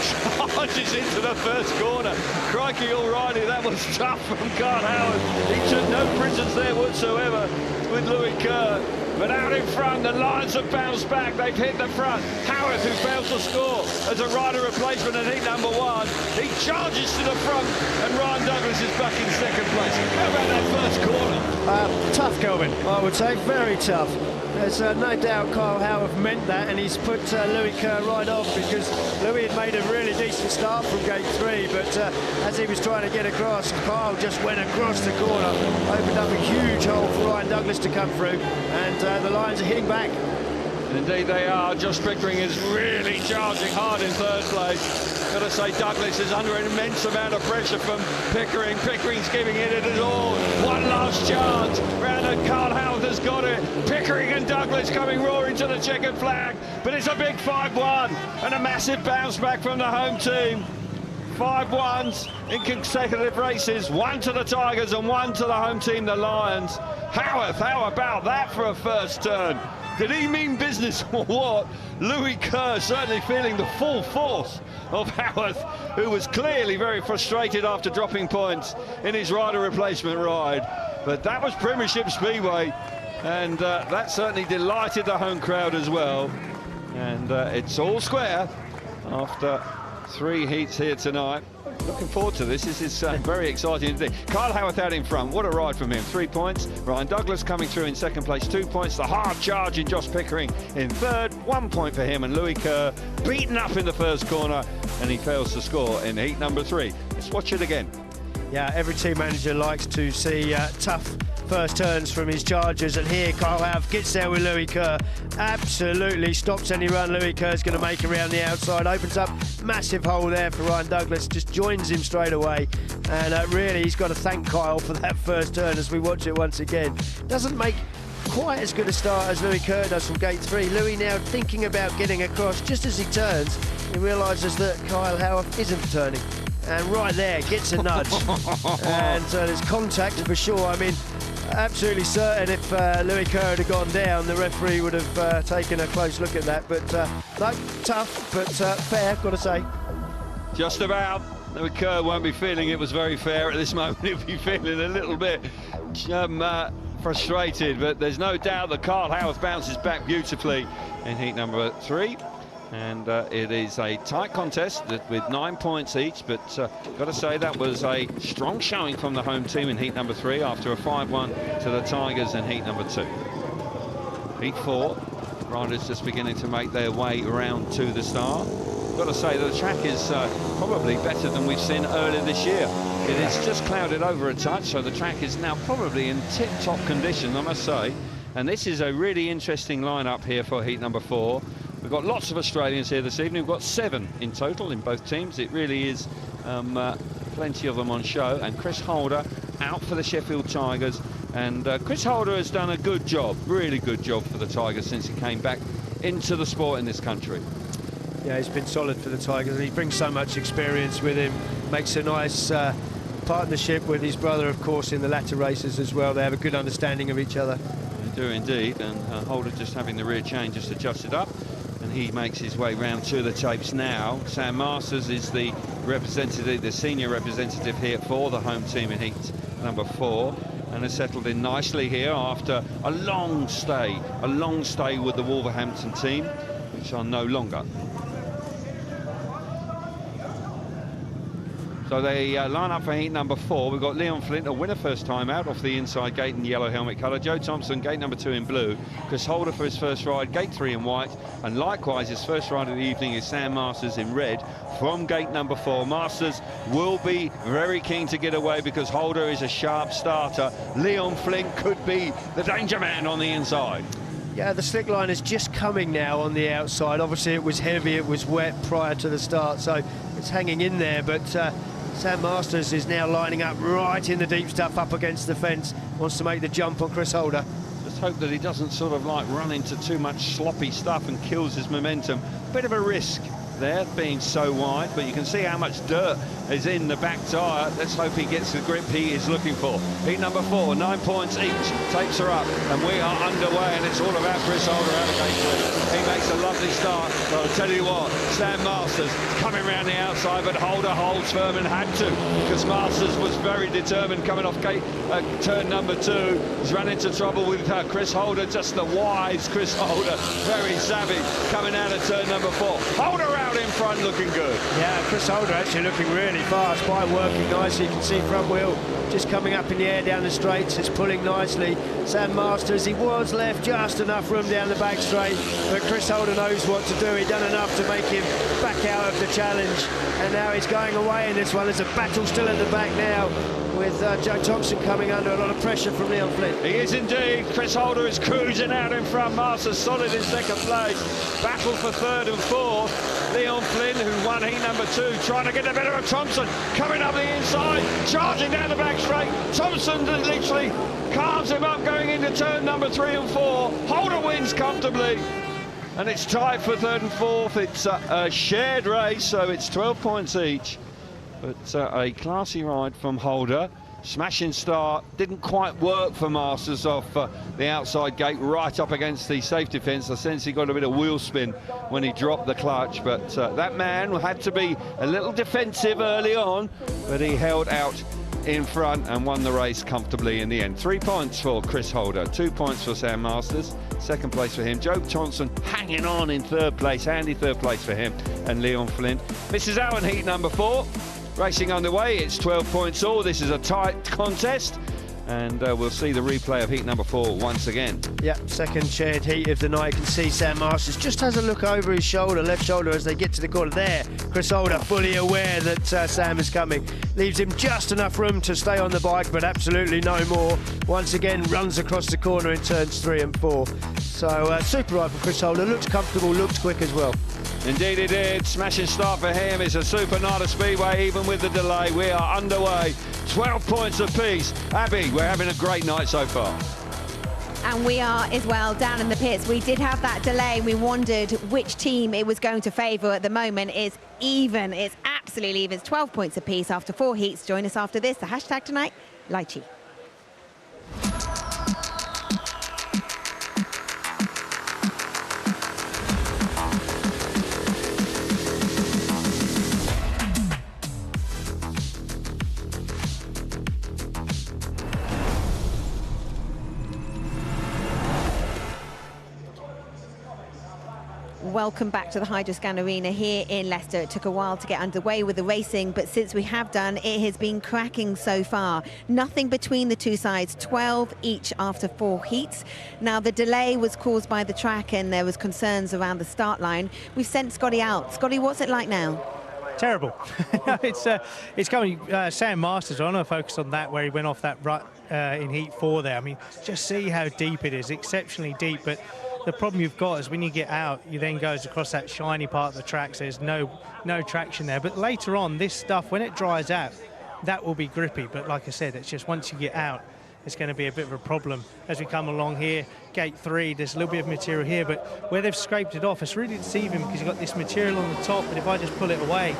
charges into the first corner. Crikey, alrighty, that was tough from Carl Howard. He took no prisoners there whatsoever with Louis Kerr. But out in front, the Lions have bounced back. They've hit the front. Howarth, who fails to score as a rider replacement in heat number 1. He charges to the front, and Ryan Douglas is back in second place. How about that first corner? Tough, Kelvin, I would say. Very tough. There's no doubt Carl Howarth meant that, and he's put Louis Kerr right off, because Louis had made a really decent start from gate 3, but as he was trying to get across, Carl just went across the corner, opened up a huge hole for Ryan Douglas to come through, and the Lions are hitting back. Indeed they are. Josh Pickering is really charging hard in third place. Got to say, Douglas is under an immense amount of pressure from Pickering. Pickering's giving it his all. One last chance. Round and Carl Howarth has got it. Pickering and Douglas coming roaring to the checkered flag. But it's a big 5-1 and a massive bounce back from the home team. 5-1s in consecutive races. 1 to the Tigers and 1 to the home team, the Lions. Howarth, how about that for a first turn? Did he mean business or what? Louis Kerr certainly feeling the full force of Howarth, who was clearly very frustrated after dropping points in his rider replacement ride. But that was Premiership Speedway, and that certainly delighted the home crowd as well. And it's all square after 3 heats here tonight. Looking forward to this. This is very exciting indeed. Carl Howarth out in front. What a ride from him. 3 points. Ryan Douglas coming through in second place. 2 points. The hard charge in Josh Pickering in third. 1 point for him. And Louis Kerr beaten up in the first corner, and he fails to score in heat number 3. Let's watch it again. Yeah, every team manager likes to see tough first turns from his chargers, and here Carl Howarth gets there with Louis Kerr, absolutely stops any run Louis Kerr's going to make around the outside, opens up massive hole there for Ryan Douglas, just joins him straight away, and really he's got to thank Kyle for that first turn as we watch it once again. Doesn't make quite as good a start as Louis Kerr does from gate 3. Louis now thinking about getting across. Just as he turns, he realises that Kyle Howarth isn't turning, and right there gets a nudge and there's contact for sure. I mean, absolutely certain if Louis Kerr had gone down, the referee would have taken a close look at that, but no, tough but fair, got to say. Just about. Louis Kerr won't be feeling it was very fair at this moment. He'll be feeling a little bit frustrated, but there's no doubt that Carl Howarth bounces back beautifully in heat number 3. And it is a tight contest with 9 points each, but got to say that was a strong showing from the home team in heat number 3 after a 5-1 to the Tigers in heat number 2. Heat 4, riders just beginning to make their way around to the start. Got to say that the track is probably better than we've seen earlier this year. It is just clouded over a touch, so the track is now probably in tip-top condition, I must say. And this is a really interesting lineup here for heat number 4. We've got lots of Australians here this evening. We've got 7 in total in both teams. It really is plenty of them on show. And Chris Holder out for the Sheffield Tigers. And Chris Holder has done a good job, really good job for the Tigers since he came back into the sport in this country. Yeah, he's been solid for the Tigers, and he brings so much experience with him. Makes a nice partnership with his brother, of course, in the latter races as well. They have a good understanding of each other. They do indeed, and Holder just having the rear chain just adjusted up, and he makes his way round to the tapes now. Sam Masters is the representative, the senior representative here for the home team in heat number 4, and has settled in nicely here after a long stay with the Wolverhampton team, which are no longer. So they line up for heat number 4. We've got Leon Flint, a winner first time out off the inside gate in yellow helmet colour. Joe Thompson, gate number 2 in blue. Chris Holder for his first ride, gate 3 in white. And likewise, his first ride of the evening is Sam Masters in red from gate number 4. Masters will be very keen to get away because Holder is a sharp starter. Leon Flint could be the danger man on the inside. Yeah, the slick line is just coming now on the outside. Obviously, it was heavy, it was wet prior to the start, so it's hanging in there, but Sam Masters is now lining up right in the deep stuff up against the fence, wants to make the jump on Chris Holder. Just hope that he doesn't sort of like run into too much sloppy stuff and kills his momentum. Bit of a risk there, being so wide, but you can see how much dirt is in the back tyre. Let's hope he gets the grip he is looking for. Heat number 4, 9 points each. Tapes are up, and we are underway, and it's all about Chris Holder out of gate 3. He makes a lovely start, but I'll tell you what, Sam Masters coming around the outside, but Holder holds firm and had to, because Masters was very determined coming off gate turn number 2. He's run into trouble with Chris Holder, just the wise Chris Holder, very savvy, coming out of turn number 4. Holder out in front, looking good. Yeah, Chris Holder actually looking really fast, quite working nicely. You can see front wheel just coming up in the air down the straights. It's pulling nicely. Sam Masters, he was left just enough room down the back straight, but Chris Holder knows what to do. He done enough to make him back out of the challenge, and now he's going away in this one. There's a battle still at the back now, with Joe Thompson coming under a lot of pressure from Leon Flint. He is indeed. Chris Holder is cruising out in front. Masters solid in second place. Battle for third and fourth. Leon Flynn, who won heat number 2, trying to get the better of Thompson. Coming up the inside, charging down the back straight. Thompson literally calms him up going into turn number 3 and 4. Holder wins comfortably. And it's tied for third and fourth. It's a shared race, so it's 12 points each. But a classy ride from Holder. Smashing start, didn't quite work for Masters off the outside gate, right up against the safety fence. I sense he got a bit of wheel spin when he dropped the clutch, but that man had to be a little defensive early on, but he held out in front and won the race comfortably in the end. 3 points for Chris Holder, 2 points for Sam Masters, second place for him. Joe Thompson hanging on in third place, handy third place for him, and Leon Flint misses out on heat number 4. Racing underway, it's 12 points all. This is a tight contest, and we'll see the replay of heat number 4 once again. Yeah, second shared heat of the night. You can see Sam Masters just has a look over his shoulder, left shoulder, as they get to the corner there. Chris Holder fully aware that Sam is coming. Leaves him just enough room to stay on the bike, but absolutely no more. Once again, runs across the corner in turns 3 and 4. So super ride for Chris Holder. Looks comfortable, looks quick as well. Indeed he did. Smashing start for him. It's a super night of speedway, even with the delay. We are underway. 12 points apiece. Abby, we're having a great night so far. And we are as well down in the pits. We did have that delay. We wondered which team it was going to favour. At the moment, it's even. It's absolutely even. It's 12 points apiece after 4 heats. Join us after this. The hashtag tonight, Lychee. Welcome back to the Hydroscand Arena here in Leicester. It took a while to get underway with the racing, but since we have done, it has been cracking so far. Nothing between the two sides, 12 each after 4 heats. Now, the delay was caused by the track and there was concerns around the start line. We've sent Scotty out. Scotty, what's it like now? Terrible. It's coming. Sam Masters on. I focused on that where he went off that rut in heat 4 there. I mean, just see how deep it is, exceptionally deep. But the problem you've got is when you get out, you then goes across that shiny part of the track, so there's no traction there. But later on, this stuff, when it dries out, that will be grippy. But like I said, it's just once you get out, it's going to be a bit of a problem as we come along here. Gate 3, there's a little bit of material here, but where they've scraped it off, it's really deceiving because you've got this material on the top, but if I just pull it away,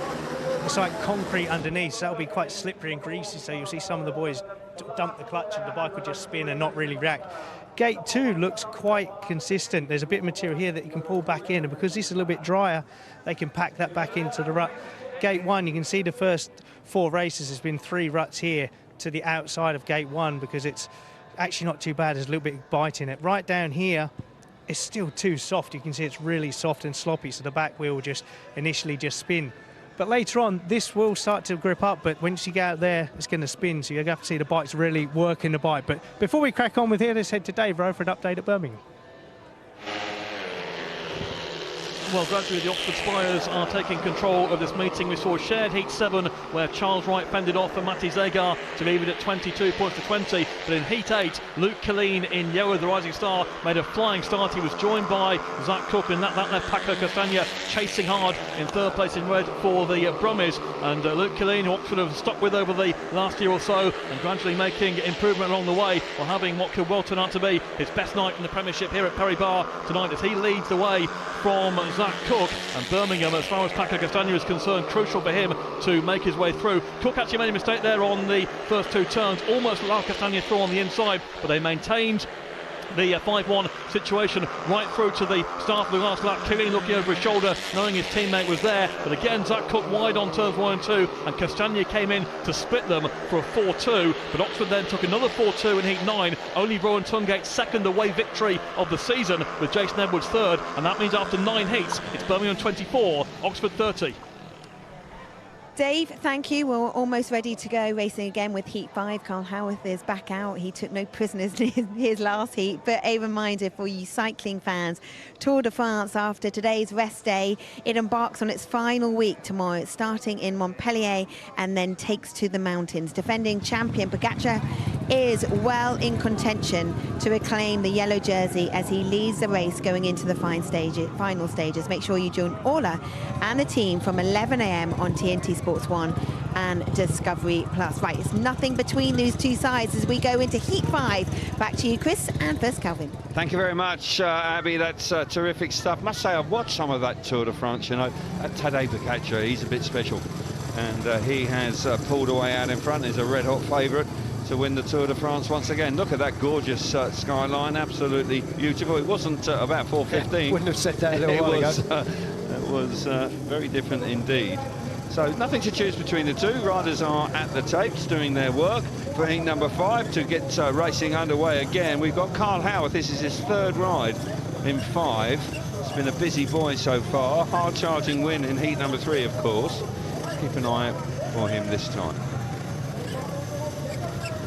it's like concrete underneath, so that'll be quite slippery and greasy, so you'll see some of the boys dump the clutch and the bike will just spin and not really react. Gate 2 looks quite consistent. There's a bit of material here that you can pull back in, and because this is a little bit drier, they can pack that back into the rut. Gate 1, you can see the first 4 races, there's been 3 ruts here to the outside of Gate 1 because it's actually not too bad. There's a little bit of bite in it. Right down here, it's still too soft. You can see it's really soft and sloppy, so the back wheel will just initially just spin. But later on, this will start to grip up, but once you get out there, it's going to spin, so you're going to have to see the bikes really working the bike. But before we crack on with here, let's head to Dave Rowe for an update at Birmingham. Well, gradually the Oxford Spires are taking control of this meeting. We saw shared heat 7 where Charles Wright fended off for Matty Zagar to leave it at 22 points to 20. But in heat 8, Luke Killeen in yellow, the rising star, made a flying start. He was joined by Zach Cook, and that left Paco Castagna chasing hard in 3rd place in red for the Brummies. And Luke Killeen, who Oxford have stuck with over the last year or so, and gradually making improvement along the way, while having what could well turn out to be his best night in the Premiership here at Perry Bar tonight, as he leads the way from Zach Cook. And Birmingham, as far as Paco Castagna is concerned, crucial for him to make his way through. Cook actually made a mistake there on the first 2 turns, almost allowed Castagna through on the inside, but they maintained the 5-1 situation right through to the start of the last lap. Killeen looking over his shoulder, knowing his teammate was there, but again Zach Cook wide on turns 1 and 2, and Castagna came in to split them for a 4-2, but Oxford then took another 4-2 in heat 9. Only Rowan Tungate's second away victory of the season, with Jason Edwards third, and that means after 9 heats it's Birmingham 24, Oxford 30. Dave, thank you. We're almost ready to go racing again with Heat 5. Carl Howarth is back out. He took no prisoners in his last heat. But a reminder for you cycling fans, Tour de France, after today's rest day, it embarks on its final week tomorrow. It's starting in Montpellier and then takes to the mountains. Defending champion Pogacar is well in contention to reclaim the yellow jersey as he leads the race going into the final stages. Make sure you join Ola and the team from 11 a.m. on TNT Sports 1 and Discovery Plus. Right, it's nothing between these two sides as we go into Heat 5. Back to you, Chris, and first Calvin. Thank you very much, Abby. That's terrific stuff. Must say, I've watched some of that Tour de France. You know, Tadej Pogacar, he's a bit special, and he has pulled away out in front. He's a red-hot favourite to win the Tour de France once again. Look at that gorgeous skyline, absolutely beautiful. It wasn't about 4:15. Yeah, wouldn't have said that a little while ago. It was very different indeed. So nothing to choose between the two. Riders are at the tapes doing their work for heat number 5 to get racing underway again. We've got Carl Howarth. This is his 3rd ride in 5. It's been a busy boy so far. Hard charging win in heat number 3, of course. Keep an eye out for him this time.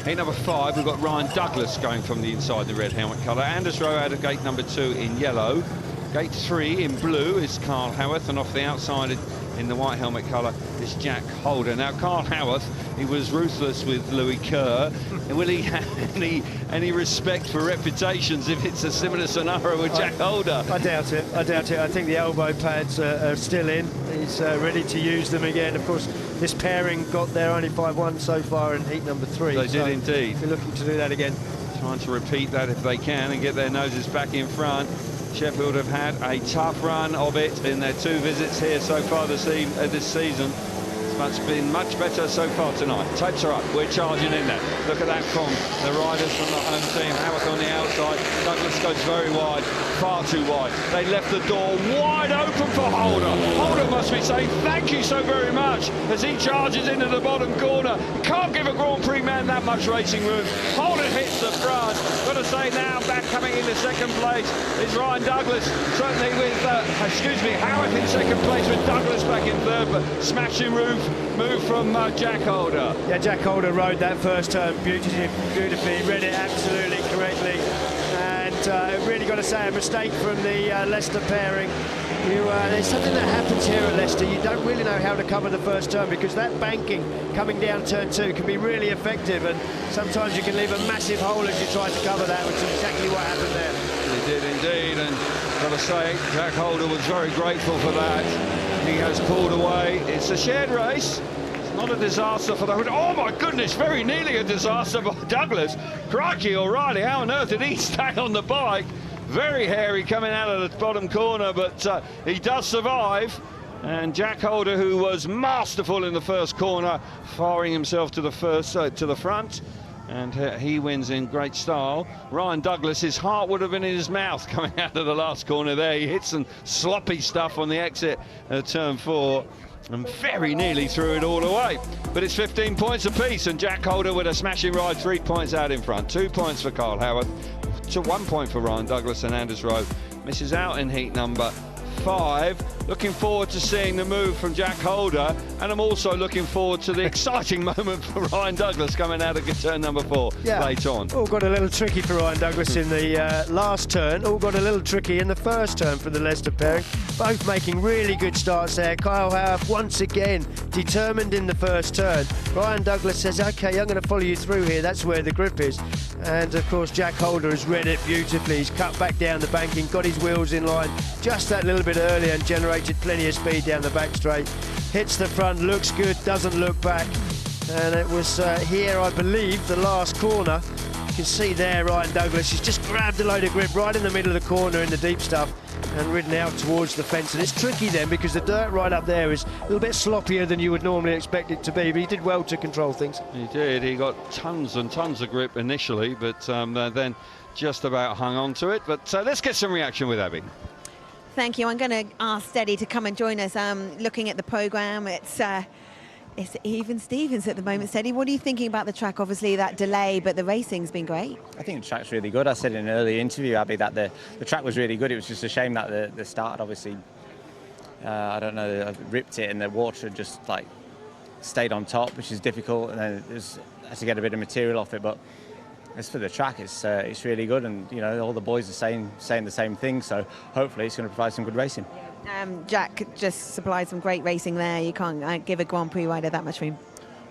Heat number 5, we've got Ryan Douglas going from the inside, the red helmet colour. Anders Rowe out of gate number 2 in yellow. Gate 3 in blue is Carl Howarth, and off the outside in the white helmet colour is Jack Holder. Now, Carl Howarth, he was ruthless with Louis Kerr. Will he have any respect for reputations if it's a similar scenario with Jack Holder? I doubt it. I doubt it. I think the elbow pads are still in. He's ready to use them again. Of course, this pairing got there only 5-1 so far in heat number 3. They did indeed. We're looking to do that again. Trying to repeat that if they can and get their noses back in front. Sheffield have had a tough run of it in their 2 visits here so far this season. It's been much better so far tonight. Tapes are up. We're charging in there. Look at that from the riders from the home team. Howarth on the outside. Douglas goes very wide, far too wide. They left the door wide open for Holder. Holder must be saying thank you so very much as he charges into the bottom corner. You can't give a Grand Prix man that much racing room. Holder hits the front. Got to say now, back coming into 2nd place is Ryan Douglas. Certainly with, Howarth in 2nd place with Douglas back in 3rd, but smashing roof. Move from Jack Holder. Yeah, Jack Holder rode that first turn beautifully, read it absolutely correctly, and really got to say a mistake from the Leicester pairing. There's something that happens here at Leicester. You don't really know how to cover the first turn because that banking coming down turn 2 can be really effective, and sometimes you can leave a massive hole as you try to cover that, which is exactly what happened there. He did indeed, and got to say, Jack Holder was very grateful for that. He has pulled away. It's a shared race. Not a disaster for the... Oh, my goodness, very nearly a disaster for Douglas. Crikey, O'Reilly, how on earth did he stay on the bike? Very hairy coming out of the bottom corner, but he does survive. And Jack Holder, who was masterful in the first corner, firing himself to the front. And he wins in great style. Ryan Douglas, his heart would have been in his mouth coming out of the last corner there. He hit some sloppy stuff on the exit at turn 4 and very nearly threw it all away. But it's 15 points apiece, and Jack Holder with a smashing ride, 3 points out in front. 2 points for Carl Howarth, 1 point for Ryan Douglas, and Anders Rowe misses out in heat number 5. Looking forward to seeing the move from Jack Holder, and I'm also looking forward to the exciting moment for Ryan Douglas coming out of turn number 4 late on. All got a little tricky for Ryan Douglas in the last turn, all got a little tricky in the first turn for the Leicester pairing. Both making really good starts there. Kyle Howarth once again determined in the first turn. Ryan Douglas says, OK, I'm going to follow you through here, that's where the grip is. And of course Jack Holder has read it beautifully. He's cut back down the banking, got his wheels in line just that little bit earlier and generated plenty of speed down the back straight. Hits the front, looks good, doesn't look back. And it was here, I believe, the last corner. You can see there Ryan Douglas has just grabbed a load of grip right in the middle of the corner in the deep stuff and ridden out towards the fence. And it's tricky then because the dirt right up there is a little bit sloppier than you would normally expect it to be, but he did well to control things. He did. He got tons and tons of grip initially, but then just about hung on to it. But let's get some reaction with Abby. Thank you. I'm going to ask Steady to come and join us. Looking at the programme, it's even Stevens at the moment. Steady, what are you thinking about the track? Obviously that delay, but the racing's been great. I think the track's really good. I said in an early interview, Abby, that the track was really good. It was just a shame that the start, obviously, I don't know, ripped it and the water just like stayed on top, which is difficult, and then had to get a bit of material off it. But as for the track, it's really good, and you know all the boys are saying the same thing. So hopefully it's going to provide some good racing. Jack just supplied some great racing there. You can't give a Grand Prix rider that much room.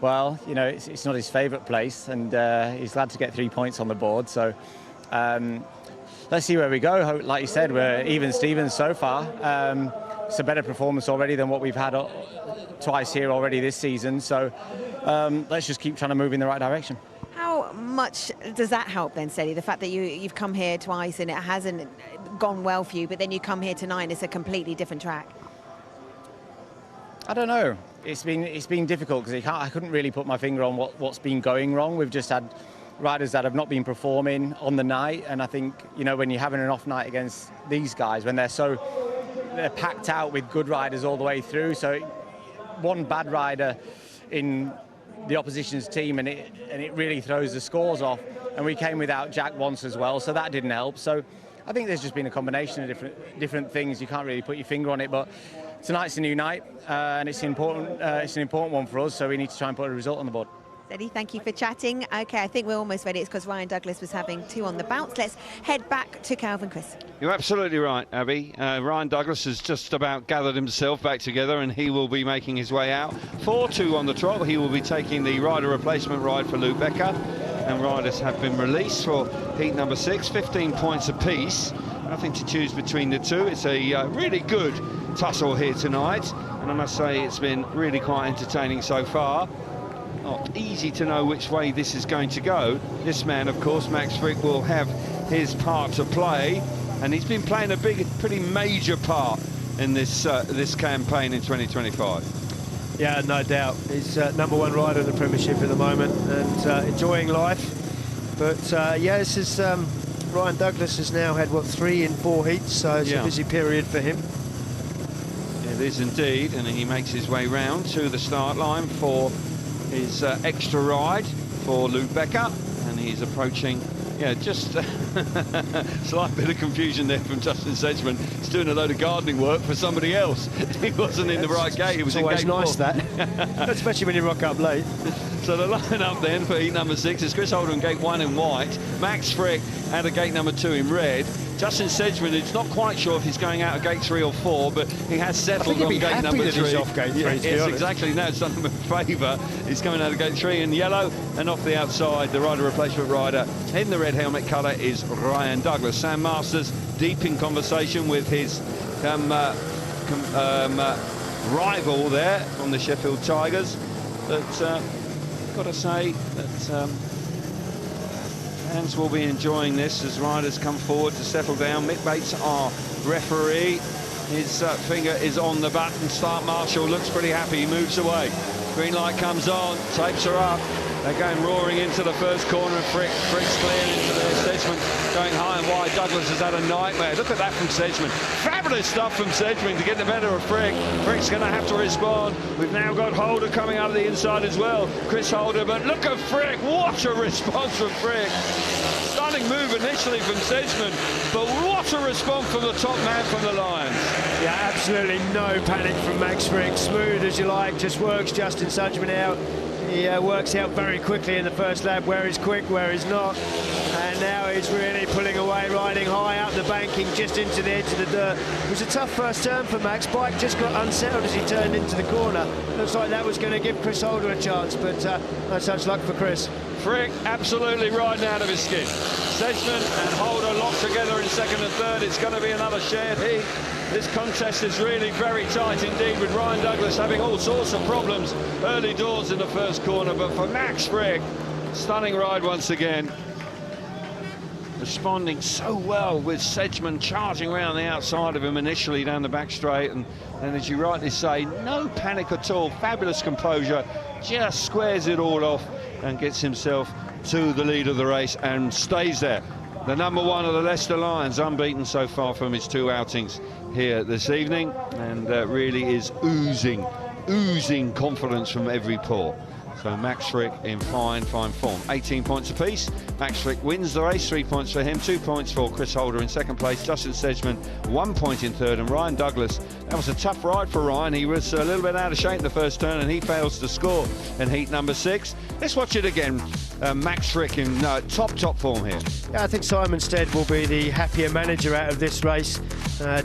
Well, you know it's not his favourite place, and he's glad to get 3 points on the board. So let's see where we go. Like you said, we're even Stevens so far. It's a better performance already than what we've had twice here already this season. So let's just keep trying to move in the right direction. How much does that help then, Steady? The fact that you've come here twice and it hasn't gone well for you, but then you come here tonight and it's a completely different track. I don't know. It's been difficult because I couldn't really put my finger on what's been going wrong. We've just had riders that have not been performing on the night, and I think you know when you're having an off night against these guys, when they're packed out with good riders all the way through. So one bad rider in the opposition's team and it really throws the scores off, and we came without Jack once as well, so that didn't help. So I think there's just been a combination of different things. You can't really put your finger on it, but tonight's a new night and it's an important one for us, so we need to try and put a result on the board. Steady, thank you for chatting. Okay, I think we're almost ready. It's because Ryan Douglas was having 2 on the bounce. Let's head back to Calvin Chris. You're absolutely right, Abby. Ryan Douglas has just about gathered himself back together and he will be making his way out. 4-2 on the trot. He will be taking the rider replacement ride for Lou Becker. And riders have been released for heat number 6, 15 points apiece. Nothing to choose between the two. It's a really good tussle here tonight. And I must say it's been really quite entertaining so far. Not easy to know which way this is going to go. This man, of course, Max Fricke, will have his part to play, and he's been playing a pretty major part in this campaign in 2025. Yeah, no doubt. He's #1 rider in the Premiership at the moment and enjoying life. But yeah, this is Ryan Douglas has now had 3 in 4 heats, so it's a busy period for him. It is indeed, and he makes his way round to the start line for his extra ride for Luke Becker, and he's approaching, just slight bit of confusion there from Justin Sedgmen. He's doing a load of gardening work for somebody else. He wasn't in the right gate, he was in gate 4. It's always nice that, especially when you rock up late. So the line-up then for heat number 6 is Chris Holder in gate 1 in white, Max Fricke out of gate number 2 in red. Justin Sedgmen, it's not quite sure if he's going out of gate 3 or 4, but he has settled on gate number 3. He's off gate 3, yes, exactly. Now it's done him a favour. He's coming out of gate 3 in yellow, and off the outside, the rider replacement rider in the red helmet colour is Ryan Douglas. Sam Masters deep in conversation with his rival there from the Sheffield Tigers. but got to say that fans will be enjoying this as riders come forward to settle down. Mick Bates, our referee, his finger is on the button. Start Marshall looks pretty happy, he moves away. Green light comes on, tapes are up. They're going roaring into the first corner, and Fricke's clear into there. Sedgmen going high and wide. Douglas has had a nightmare. Look at that from Sedgmen. Fabulous stuff from Sedgmen to get the better of Fricke. Fricke's going to have to respond. We've now got Holder coming out of the inside as well. Chris Holder, but look at Fricke. What a response from Fricke. Stunning move initially from Sedgmen, but what a response from the top man from the Lions. Yeah, absolutely no panic from Max Fricke. Smooth as you like, just works Justin Sedgmen out. He works out very quickly in the first lap where he's quick, where he's not. And now he's really pulling away, riding high up the banking, just into the edge of the dirt. It was a tough first turn for Max. Bike just got unsettled as he turned into the corner. Looks like that was going to give Chris Holder a chance, but no such luck for Chris. Fricke absolutely riding out of his skin. Sedgmen and Holder locked together in second and third. It's going to be another shared heat. This contest is really very tight indeed, with Ryan Douglas having all sorts of problems early doors in the first corner. But for Max Fricke, stunning ride once again. Responding so well with Sedgmen charging around the outside of him initially down the back straight, and as you rightly say, no panic at all, fabulous composure, just squares it all off and gets himself to the lead of the race and stays there. The number one of the Leicester Lions, unbeaten so far from his 2 outings here this evening, and really is oozing confidence from every pore. So Max Fricke in fine form. 18 points apiece. Max Fricke wins the race, 3 points for him, 2 points for Chris Holder in second place, Justin Sedgmen 1 point in third, and Ryan Douglas, that was a tough ride for Ryan. He was a little bit out of shape in the first turn and he fails to score in heat number 6. Let's watch it again. Max Fricke in top form here. Yeah, I think Simon Stead will be the happier manager out of this race.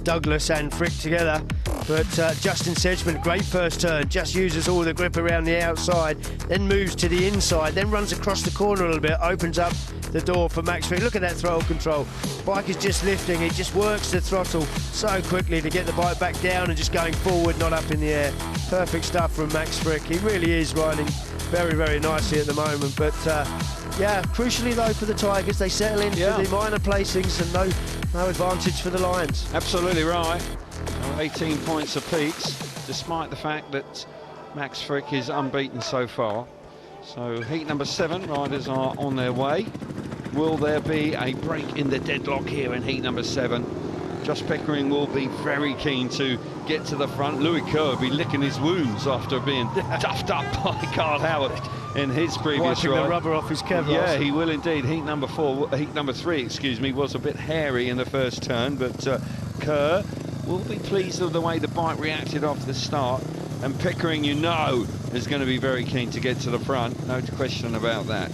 Douglas and Fricke together. But Justin Sedgmen, great first turn, just uses all the grip around the outside, then moves to the inside, then runs across the corner a little bit, opens up the door for Max Fricke. Look at that throttle control. Bike is just lifting, he just works the throttle so quickly to get the bike back down and just going forward, not up in the air. Perfect stuff from Max Fricke. He really is riding very, very nicely at the moment. But yeah, crucially though for the Tigers, they settle into the minor placings and no advantage for the Lions. Absolutely right. 18 points apiece, despite the fact that Max Fricke is unbeaten so far. So heat number 7, riders are on their way. Will there be a break in the deadlock here in heat number 7? Josh Pickering will be very keen to get to the front. Louis Kerr will be licking his wounds after being duffed up by Carl Howarth in his previous Wiping ride. the rubber off his Kevlar. Yeah, he will indeed. Heat number 3, excuse me, was a bit hairy in the first turn, but Kerr will be pleased with the way the bike reacted off the start, and Pickering, you know, is going to be very keen to get to the front, no question about that.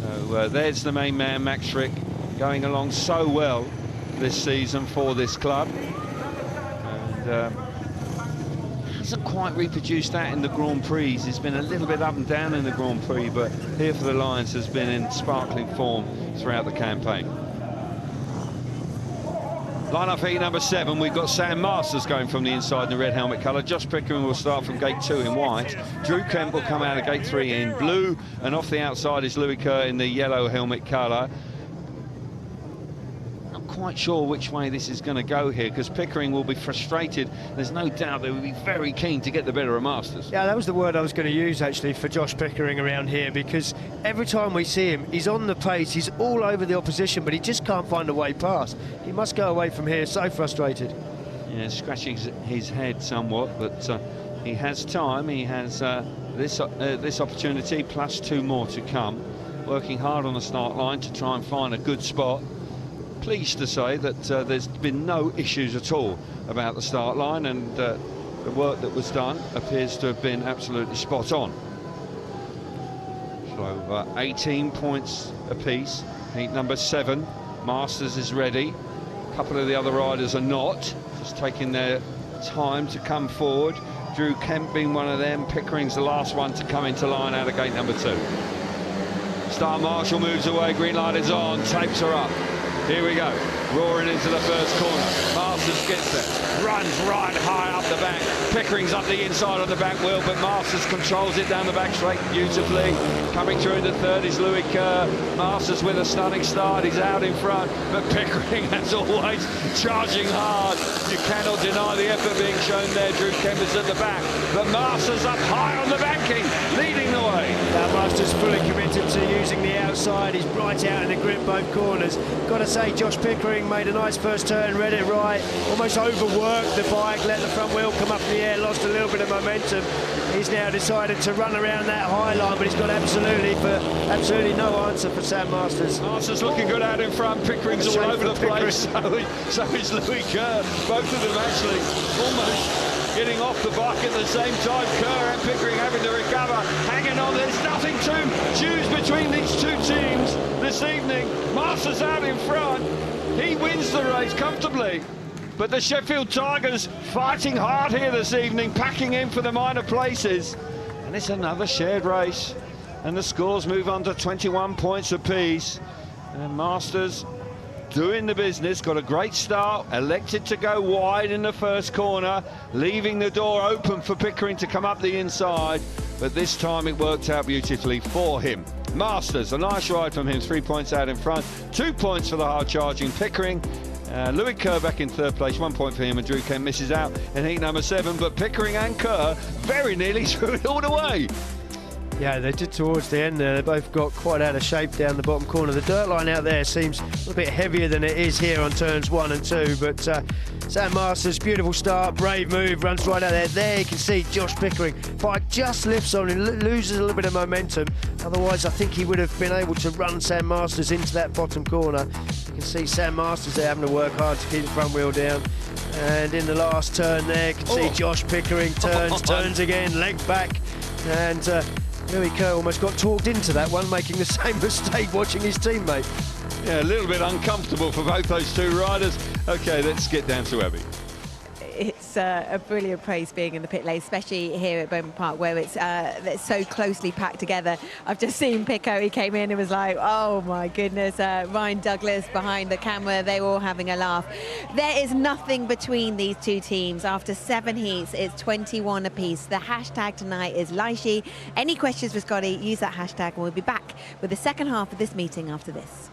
So there's the main man, Max Fricke, going along so well this season for this club, and hasn't quite reproduced that in the Grand Prix. He's been a little bit up and down in the Grand Prix, but here for the Lions has been in sparkling form throughout the campaign. Line up heat number 7, we've got Sam Masters going from the inside in the red helmet colour. Josh Pickering will start from gate 2 in white. Drew Kemp will come out of gate 3 in blue, and off the outside is Louis Kerr in the yellow helmet colour. Not quite sure which way this is going to go here, because Pickering will be frustrated. There's no doubt they will be very keen to get the better of Masters. Yeah, that was the word I was going to use actually for Josh Pickering around here, because every time we see him, he's on the pace, he's all over the opposition, but he just can't find a way past. He must go away from here, so frustrated. Yeah, scratching his head somewhat, but he has time. He has this opportunity plus 2 more to come. Working hard on the start line to try and find a good spot. Pleased to say that there's been no issues at all about the start line, and the work that was done appears to have been absolutely spot on. So 18 points apiece. Heat number 7, Masters is ready. A couple of the other riders are not, just taking their time to come forward. Drew Kemp being one of them. Pickering's the last one to come into line out of gate number 2. Star Marshall moves away, green light is on, tapes are up. Here we go, roaring into the first corner. Masters gets there, runs right high up the back. Pickering's up the inside of the back wheel, but Masters controls it down the back straight beautifully. Coming through in the third is Louis Kerr. Masters with a stunning start, he's out in front, but Pickering, as always, charging hard. You cannot deny the effort being shown there. Drew Kemp is at the back, but Masters up high on the banking, leading the way. Masters fully committed to using the outside. He's right out in the grip both corners. Got to say, Josh Pickering made a nice first turn, read it right, almost overworked the bike, let the front wheel come up in the air, lost a little bit of momentum. He's now decided to run around that high line, but he's got absolutely no answer for Sam Masters. Masters looking good out in front. Pickering's all over the place. So is Louis Kerr. Both of them actually almost getting off the bike at the same time. Kerr and Pickering having to recover, hanging on. There's nothing to choose between these two teams this evening. Masters out in front. He wins the race comfortably. But the Sheffield Tigers fighting hard here this evening, packing in for the minor places. And it's another shared race. And the scores move on to 21 points apiece. And Masters doing the business, got a great start, elected to go wide in the first corner, leaving the door open for Pickering to come up the inside, but this time it worked out beautifully for him. Masters, a nice ride from him, 3 points out in front, 2 points for the hard-charging Pickering. Louis Kerr back in third place, 1 point for him, and Drew Kemp misses out in heat number 7, but Pickering and Kerr very nearly threw it all the way. Yeah, they did towards the end there. They both got quite out of shape down the bottom corner. The dirt line out there seems a little bit heavier than it is here on turns 1 and 2. But Sam Masters, beautiful start, brave move, runs right out there. There you can see Josh Pickering. Bike just lifts on and loses a little bit of momentum. Otherwise, I think he would have been able to run Sam Masters into that bottom corner. You can see Sam Masters there having to work hard to keep the front wheel down. And in the last turn there, you can see Josh Pickering turns again, leg back. And Louis Kerr almost got talked into that one, making the same mistake watching his teammate. Yeah, a little bit uncomfortable for both those two riders. OK, let's get down to Abby. It's a brilliant place being in the pit lane, especially here at Bowman Park, where it's so closely packed together. I've just seen Pico. He came in and was like, oh my goodness. Ryan Douglas behind the camera, they were all having a laugh. There is nothing between these two teams. After 7 heats, it's 21 apiece. The hashtag tonight is Lychee. Any questions for Scotty, use that hashtag, and we'll be back with the second half of this meeting after this.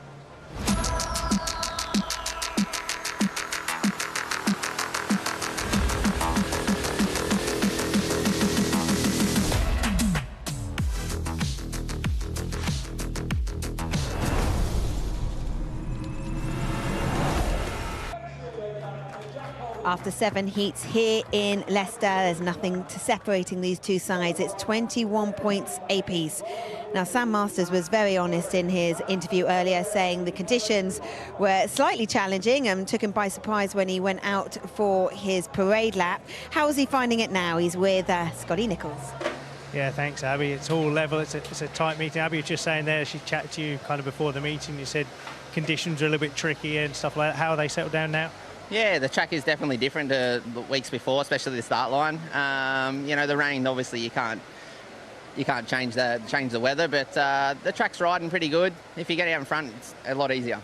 After 7 heats here in Leicester, there's nothing to separating these two sides. It's 21 points apiece. Now, Sam Masters was very honest in his interview earlier, saying the conditions were slightly challenging and took him by surprise when he went out for his parade lap. How is he finding it now? He's with Scotty Nichols. Yeah, thanks, Abby. It's all level. It's a tight meeting. Abby was just saying there, she chatted to you kind of before the meeting. You said conditions are a little bit tricky and stuff like that. How are they settled down now? Yeah, the track is definitely different to the weeks before, especially the start line. You know, the rain, obviously you can't change the weather, but the track's riding pretty good. If you get out in front, it's a lot easier.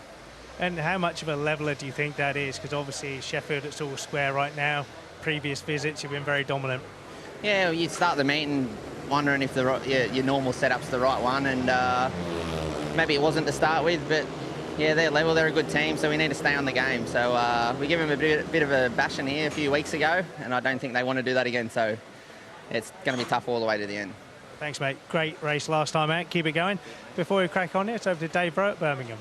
And how much of a leveller do you think that is? Because obviously Sheffield, it's all square right now. Previous visits, you've been very dominant. Yeah, well, you start the meeting wondering if your normal setup's the right one, and maybe it wasn't to start with, but yeah, they're level, they're a good team, so we need to stay on the game. So we gave them a bit of a bashing here a few weeks ago, and I don't think they want to do that again, so it's going to be tough all the way to the end. Thanks, mate. Great race last time out. Keep it going. Before we crack on, it's over to Dave Rowe at Birmingham.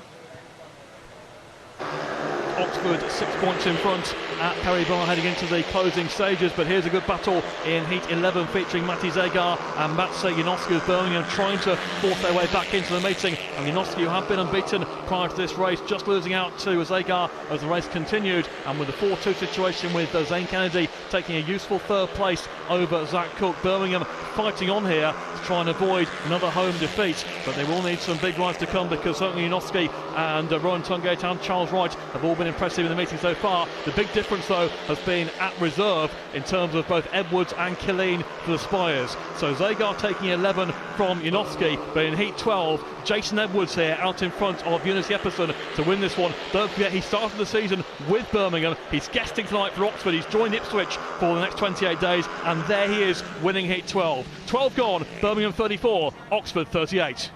Oxford 6 points in front at Perry Barr heading into the closing stages, but here's a good battle in Heat 11 featuring Matti Zegar and Matze Janowski of Birmingham trying to force their way back into the meeting, and Janowski, who have been unbeaten prior to this race, just losing out to Zegar as the race continued, and with the 4-2 situation with Zane Kennedy taking a useful third place over Zach Cook. Birmingham fighting on here to try and avoid another home defeat, but they will need some big rides to come, because certainly Janowski and Rowan Tungate and Charles Wright have all been been impressive in the meeting so far. The big difference, though, has been at reserve in terms of both Edwards and Killeen for the Spires. So Zagar taking 11 from Janowski, but in Heat 12, Jason Edwards here out in front of Jonas Jeppersen to win this one. Don't forget, he started the season with Birmingham. He's guesting tonight for Oxford. He's joined Ipswich for the next 28 days, and there he is winning Heat 12. 12 gone, Birmingham 34, Oxford 38.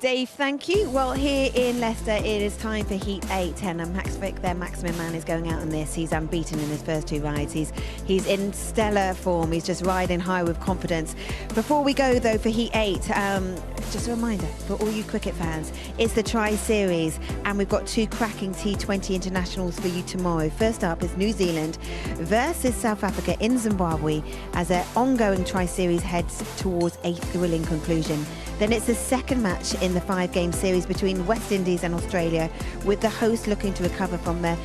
Dave, thank you. Well, here in Leicester, it is time for Heat 8, and Max Fricke, their maximum man, is going out on this. He's unbeaten in his first 2 rides. He's in stellar form. He's just riding high with confidence. Before we go, though, for Heat 8, just a reminder for all you cricket fans, it's the Tri-Series, and we've got 2 cracking T20 internationals for you tomorrow. First up is New Zealand versus South Africa in Zimbabwe, as their ongoing Tri-Series heads towards a thrilling conclusion. Then it's the second match in the 5-game series between West Indies and Australia, with the host looking to recover from their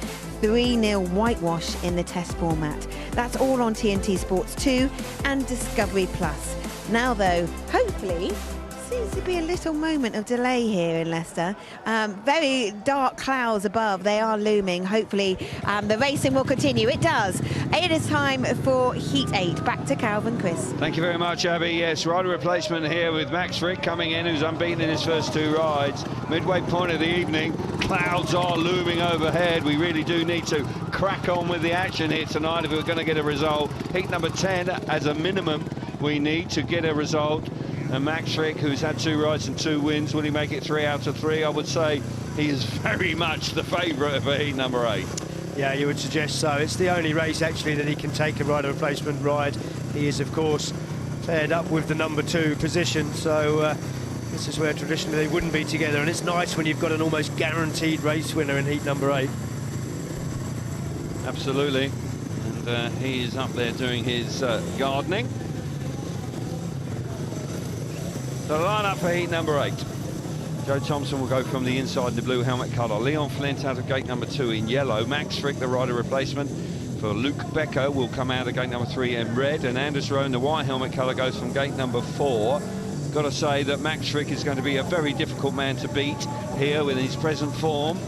3-0 whitewash in the Test format. That's all on TNT Sports 2 and Discovery Plus. Now, though, hopefully, seems to be a little moment of delay here in Leicester. Very dark clouds above, they are looming. Hopefully the racing will continue. It does. It is time for Heat 8. Back to Calvin, Chris. Thank you very much, Abby. Yes, rider replacement here with Max Fricke coming in, who's unbeaten in his first 2 rides. Midway point of the evening, clouds are looming overhead. We really do need to crack on with the action here tonight if we're going to get a result. Heat number 10 as a minimum we need to get a result. And Max Fricke, who's had 2 rides and 2 wins, will he make it 3 out of 3? I would say he is very much the favourite for Heat number 8. Yeah, you would suggest so. It's the only race, actually, that he can take a rider replacement ride. He is, of course, paired up with the number 2 position, so this is where traditionally they wouldn't be together, and it's nice when you've got an almost guaranteed race winner in Heat number 8. Absolutely. And he is up there doing his gardening. The lineup for Heat number 8. Joe Thompson will go from the inside in the blue helmet colour. Leon Flint out of gate number 2 in yellow. Max Fricke, the rider replacement for Luke Becker, will come out of gate number 3 in red. And Anders Rowe in the white helmet colour goes from gate number 4. Got to say that Max Fricke is going to be a very difficult man to beat here with his present form.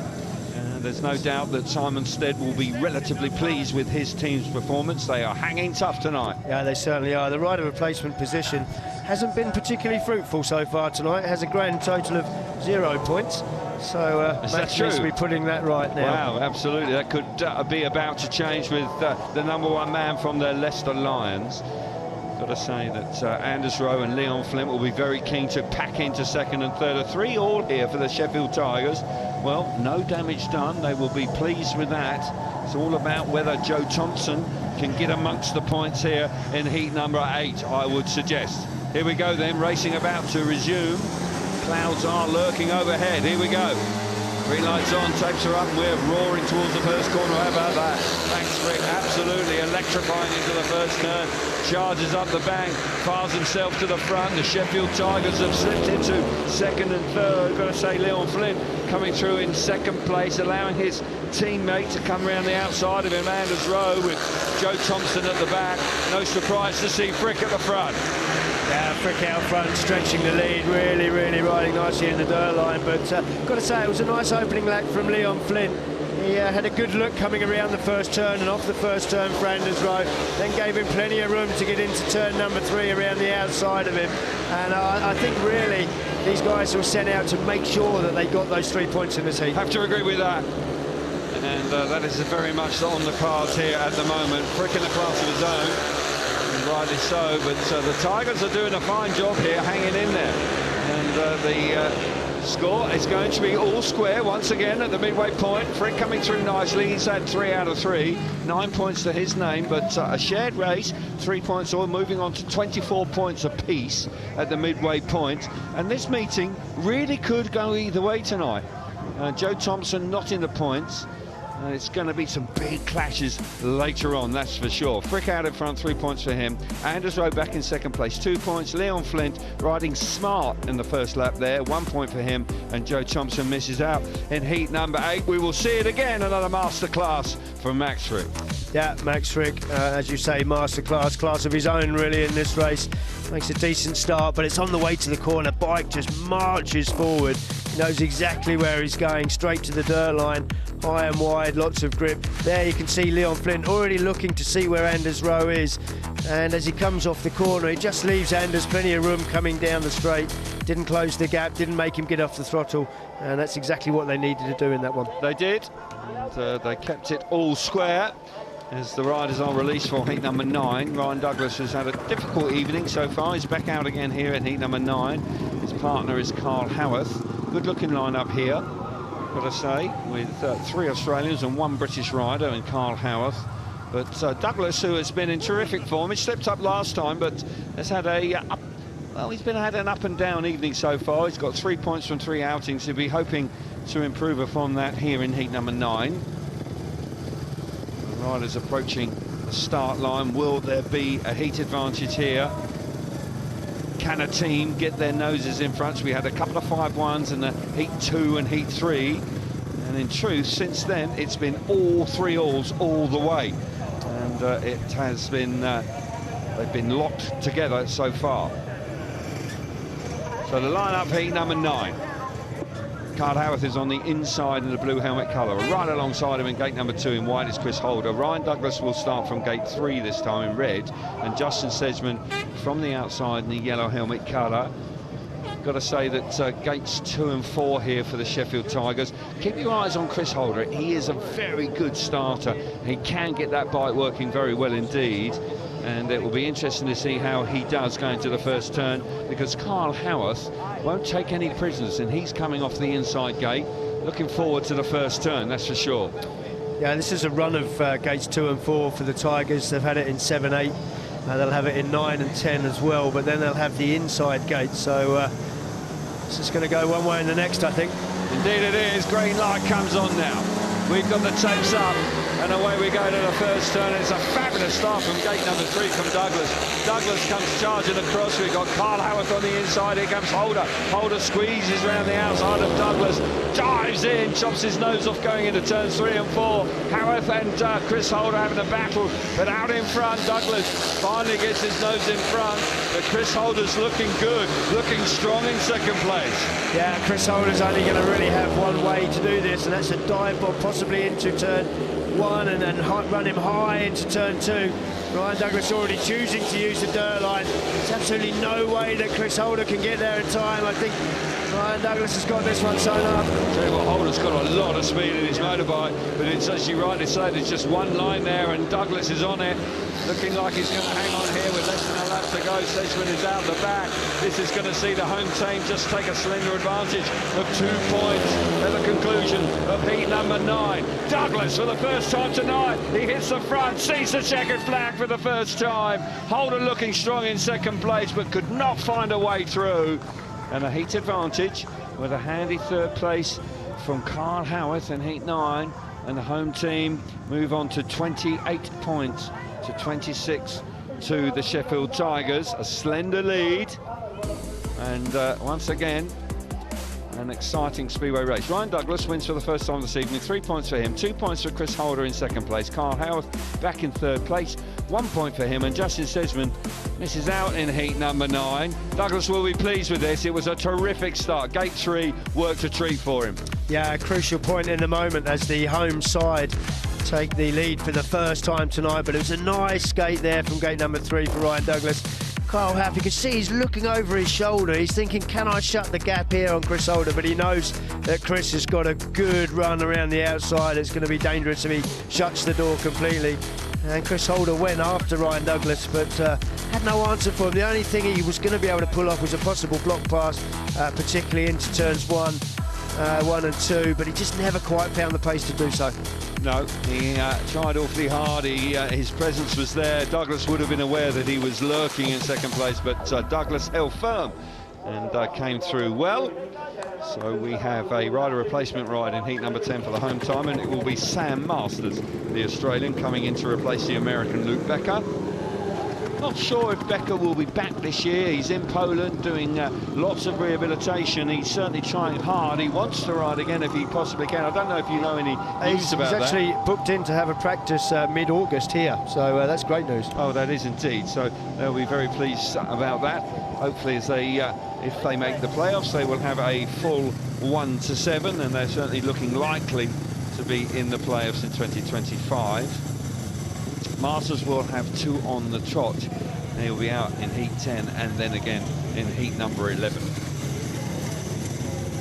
There's no doubt that Simon Stead will be relatively pleased with his team's performance. They are hanging tough tonight. Yeah, they certainly are. The rider replacement position hasn't been particularly fruitful so far tonight. It has a grand total of 0 points. So Max needs to be putting that right now. Wow, absolutely. That could be about to change with the number 1 man from the Leicester Lions. Got to say that Anders Rowe and Leon Flint will be very keen to pack into 2nd and 3rd. 3 all here for the Sheffield Tigers. Well, no damage done. They will be pleased with that. It's all about whether Joe Thompson can get amongst the points here in Heat number 8, I would suggest. Here we go then, racing about to resume. Clouds are lurking overhead. Here we go. Green lights on, tapes are up, and we're roaring towards the first corner. How about that? Max Fricke absolutely electrifying into the first turn. Charges up the bank, fires himself to the front. The Sheffield Tigers have slipped into 2nd and 3rd. Got to say, Leon Flint coming through in 2nd place, allowing his teammate to come around the outside of him, Anders Rowe, with Joe Thompson at the back. No surprise to see Fricke at the front. Yeah, Fricke out front, stretching the lead, really riding nicely in the dirt line. But got to say, it was a nice opening lap from Leon Flint. He had a good look coming around the first turn and off the first turn for Anders Rowe, then gave him plenty of room to get into turn number 3 around the outside of him. And I think really these guys were sent out to make sure that they got those 3 points in this heat. Have to agree with that. And that is very much on the cards here at the moment. Fricke in a class of his own. Rightly so, but the Tigers are doing a fine job here, hanging in there. And the score is going to be all square once again at the midway point. Fricke coming through nicely. He's had 3 out of 3, 9 points to his name, but a shared race, 3 points all, moving on to 24 points apiece at the midway point. And this meeting really could go either way tonight. Joe Thompson not in the points. It's going to be some big clashes later on, that's for sure. Fricke out in front, 3 points for him. Anders Rowe back in 2nd place, 2 points. Leon Flint riding smart in the first lap there, 1 point for him. And Joe Thompson misses out in Heat number 8. We will see it again, another masterclass from Max Fricke. Yeah, Max Fricke, as you say, masterclass, class of his own really in this race. Makes a decent start, but it's on the way to the corner. Bike just marches forward. Knows exactly where he's going, straight to the dirt line, high and wide, lots of grip. There you can see Leon Flint already looking to see where Anders Rowe is. And as he comes off the corner, it just leaves Anders plenty of room coming down the straight. Didn't close the gap, didn't make him get off the throttle. And that's exactly what they needed to do in that one. They did, and they kept it all square as the riders are released for heat number 9. Ryan Douglas has had a difficult evening so far. He's back out again here at heat number 9. His partner is Carl Howarth. Good looking lineup here, got to say, with 3 Australians and 1 British rider in Carl Howarth. But Douglas, who has been in terrific form, he slipped up last time, but has had a he's had an up and down evening so far. He's got 3 points from 3 outings. He'll be hoping to improve upon that here in heat number 9. The riders approaching the start line. Will there be a heat advantage here? Can a team get their noses in front? So we had a couple of 5-1s in the heat 2 and heat 3. And in truth, since then, it's been all 3 alls all the way. And it has been, they've been locked together so far. So the line-up heat number 9. Carl Howarth is on the inside in the blue helmet colour. Right alongside him in gate number 2 in white is Chris Holder. Ryan Douglas will start from gate 3 this time in red. And Sedgmen from the outside in the yellow helmet colour. Got to say that gates 2 and 4 here for the Sheffield Tigers. Keep your eyes on Chris Holder. He is a very good starter. He can get that bike working very well indeed. And it will be interesting to see how he does going to the first turn, because Carl Howarth won't take any prisoners, and he's coming off the inside gate. Looking forward to the first turn, that's for sure. Yeah, this is a run of gates 2 and 4 for the Tigers. They've had it in 7, 8. They'll have it in 9 and 10 as well, but then they'll have the inside gate. So this is going to go one way and the next, I think. Indeed it is. Green light comes on now. We've got the tapes up, and away we go to the first turn. It's a fabulous start from gate number 3 from Douglas. Douglas comes charging across. We've got Carl Howarth on the inside. Here comes Holder. Holder squeezes round the outside of Douglas, dives in, chops his nose off going into turns 3 and 4. Howarth and Chris Holder having a battle, but out in front, Douglas finally gets his nose in front. But Chris Holder's looking good, looking strong in second place. Yeah, Chris Holder's only going to really have one way to do this, and that's a dive bomb, possibly into turn 1 and then run him high into turn 2. Ryan Douglas already choosing to use the dirt line. There's absolutely no way that Chris Holder can get there in time. I think Ryan Douglas has got this one sewn up. Tell you what, Holder's got a lot of speed in his motorbike, but it's, as you rightly say, there's just one line there, and Douglas is on it, looking like he's going to hang on here with less than a lap to go. Sedgmen is out the back. This is going to see the home team just take a slender advantage of 2 points at the conclusion of heat number 9. Douglas, for the first time tonight, he hits the front, sees the checkered flag for the first time. Holder looking strong in second place, but could not find a way through. And a heat advantage with a handy 3rd place from Carl Howarth in heat 9, and the home team move on to 28 points to 26 to the Sheffield Tigers. A slender lead, and once again an exciting speedway race. Ryan Douglas wins for the first time this evening. 3 points for him, 2 points for Chris Holder in second place. Carl Howarth back in 3rd place, 1 point for him, and Sedgmen misses out in heat number 9. Douglas will be pleased with this. It was a terrific start. Gate 3 worked a treat for him. Yeah, a crucial point in the moment as the home side take the lead for the first time tonight, but it was a nice gate there from gate number 3 for Ryan Douglas. Carl Howarth, you can see he's looking over his shoulder. He's thinking, can I shut the gap here on Chris Holder? But he knows that Chris has got a good run around the outside. It's going to be dangerous if he shuts the door completely. And Chris Holder went after Ryan Douglas, but had no answer for him. The only thing he was going to be able to pull off was a possible block pass, particularly into turns 1 and 2, but he just never quite found the pace to do so. No, he tried awfully hard. His presence was there. Douglas would have been aware that he was lurking in second place, but Douglas held firm and came through well. So we have a rider replacement ride in heat number 10 for the home time, and it will be Sam Masters, the Australian, coming in to replace the American Luke Becker. Not sure if Becker will be back this year. He's in Poland doing lots of rehabilitation. He's certainly trying hard. He wants to ride again if he possibly can. I don't know if you know any news about that. He's actually booked in to have a practice mid-August here, so that's great news. Oh, that is indeed. So they'll be very pleased about that. Hopefully, as they, if they make the playoffs, they will have a full 1-7, and they're certainly looking likely to be in the playoffs in 2025. Masters will have 2 on the trot. He'll be out in heat 10 and then again in heat number 11.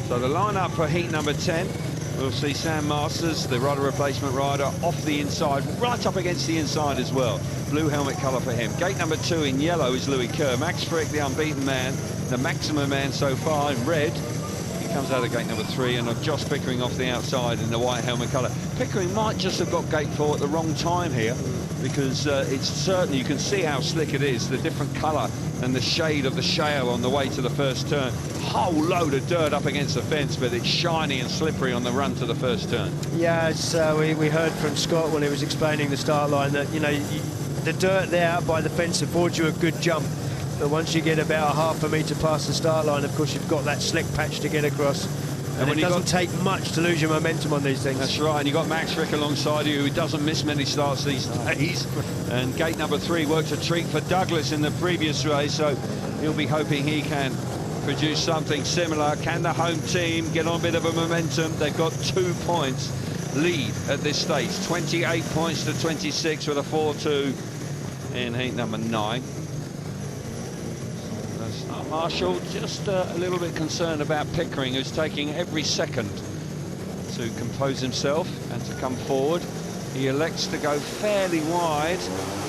So the lineup for heat number 10, we'll see Sam Masters, the rider replacement rider, off the inside, right up against the inside as well. Blue helmet colour for him. Gate number 2 in yellow is Louis Kerr. Max Fricke, the unbeaten man, the maximum man so far in red. He comes out of gate number 3, and Josh Pickering off the outside in the white helmet colour. Pickering might just have got gate 4 at the wrong time here, because it's certainly, you can see how slick it is, the different colour and the shade of the shale on the way to the first turn. Whole load of dirt up against the fence, but it's shiny and slippery on the run to the first turn. Yeah, it's, we heard from Scott when he was explaining the start line that, you know, the dirt there out by the fence affords you a good jump. But once you get about half a metre past the start line, of course, you've got that slick patch to get across. And it doesn't take much to lose your momentum on these things. That's right, and you've got Max Fricke alongside you, who doesn't miss many starts these days. And gate number 3 worked a treat for Douglas in the previous race, so he'll be hoping he can produce something similar. Can the home team get on a bit of a momentum? They've got 2 points lead at this stage, 28 points to 26 with a 4-2 in heat number 9. Marshall just a little bit concerned about Pickering, who's taking every second to compose himself and to come forward. He elects to go fairly wide,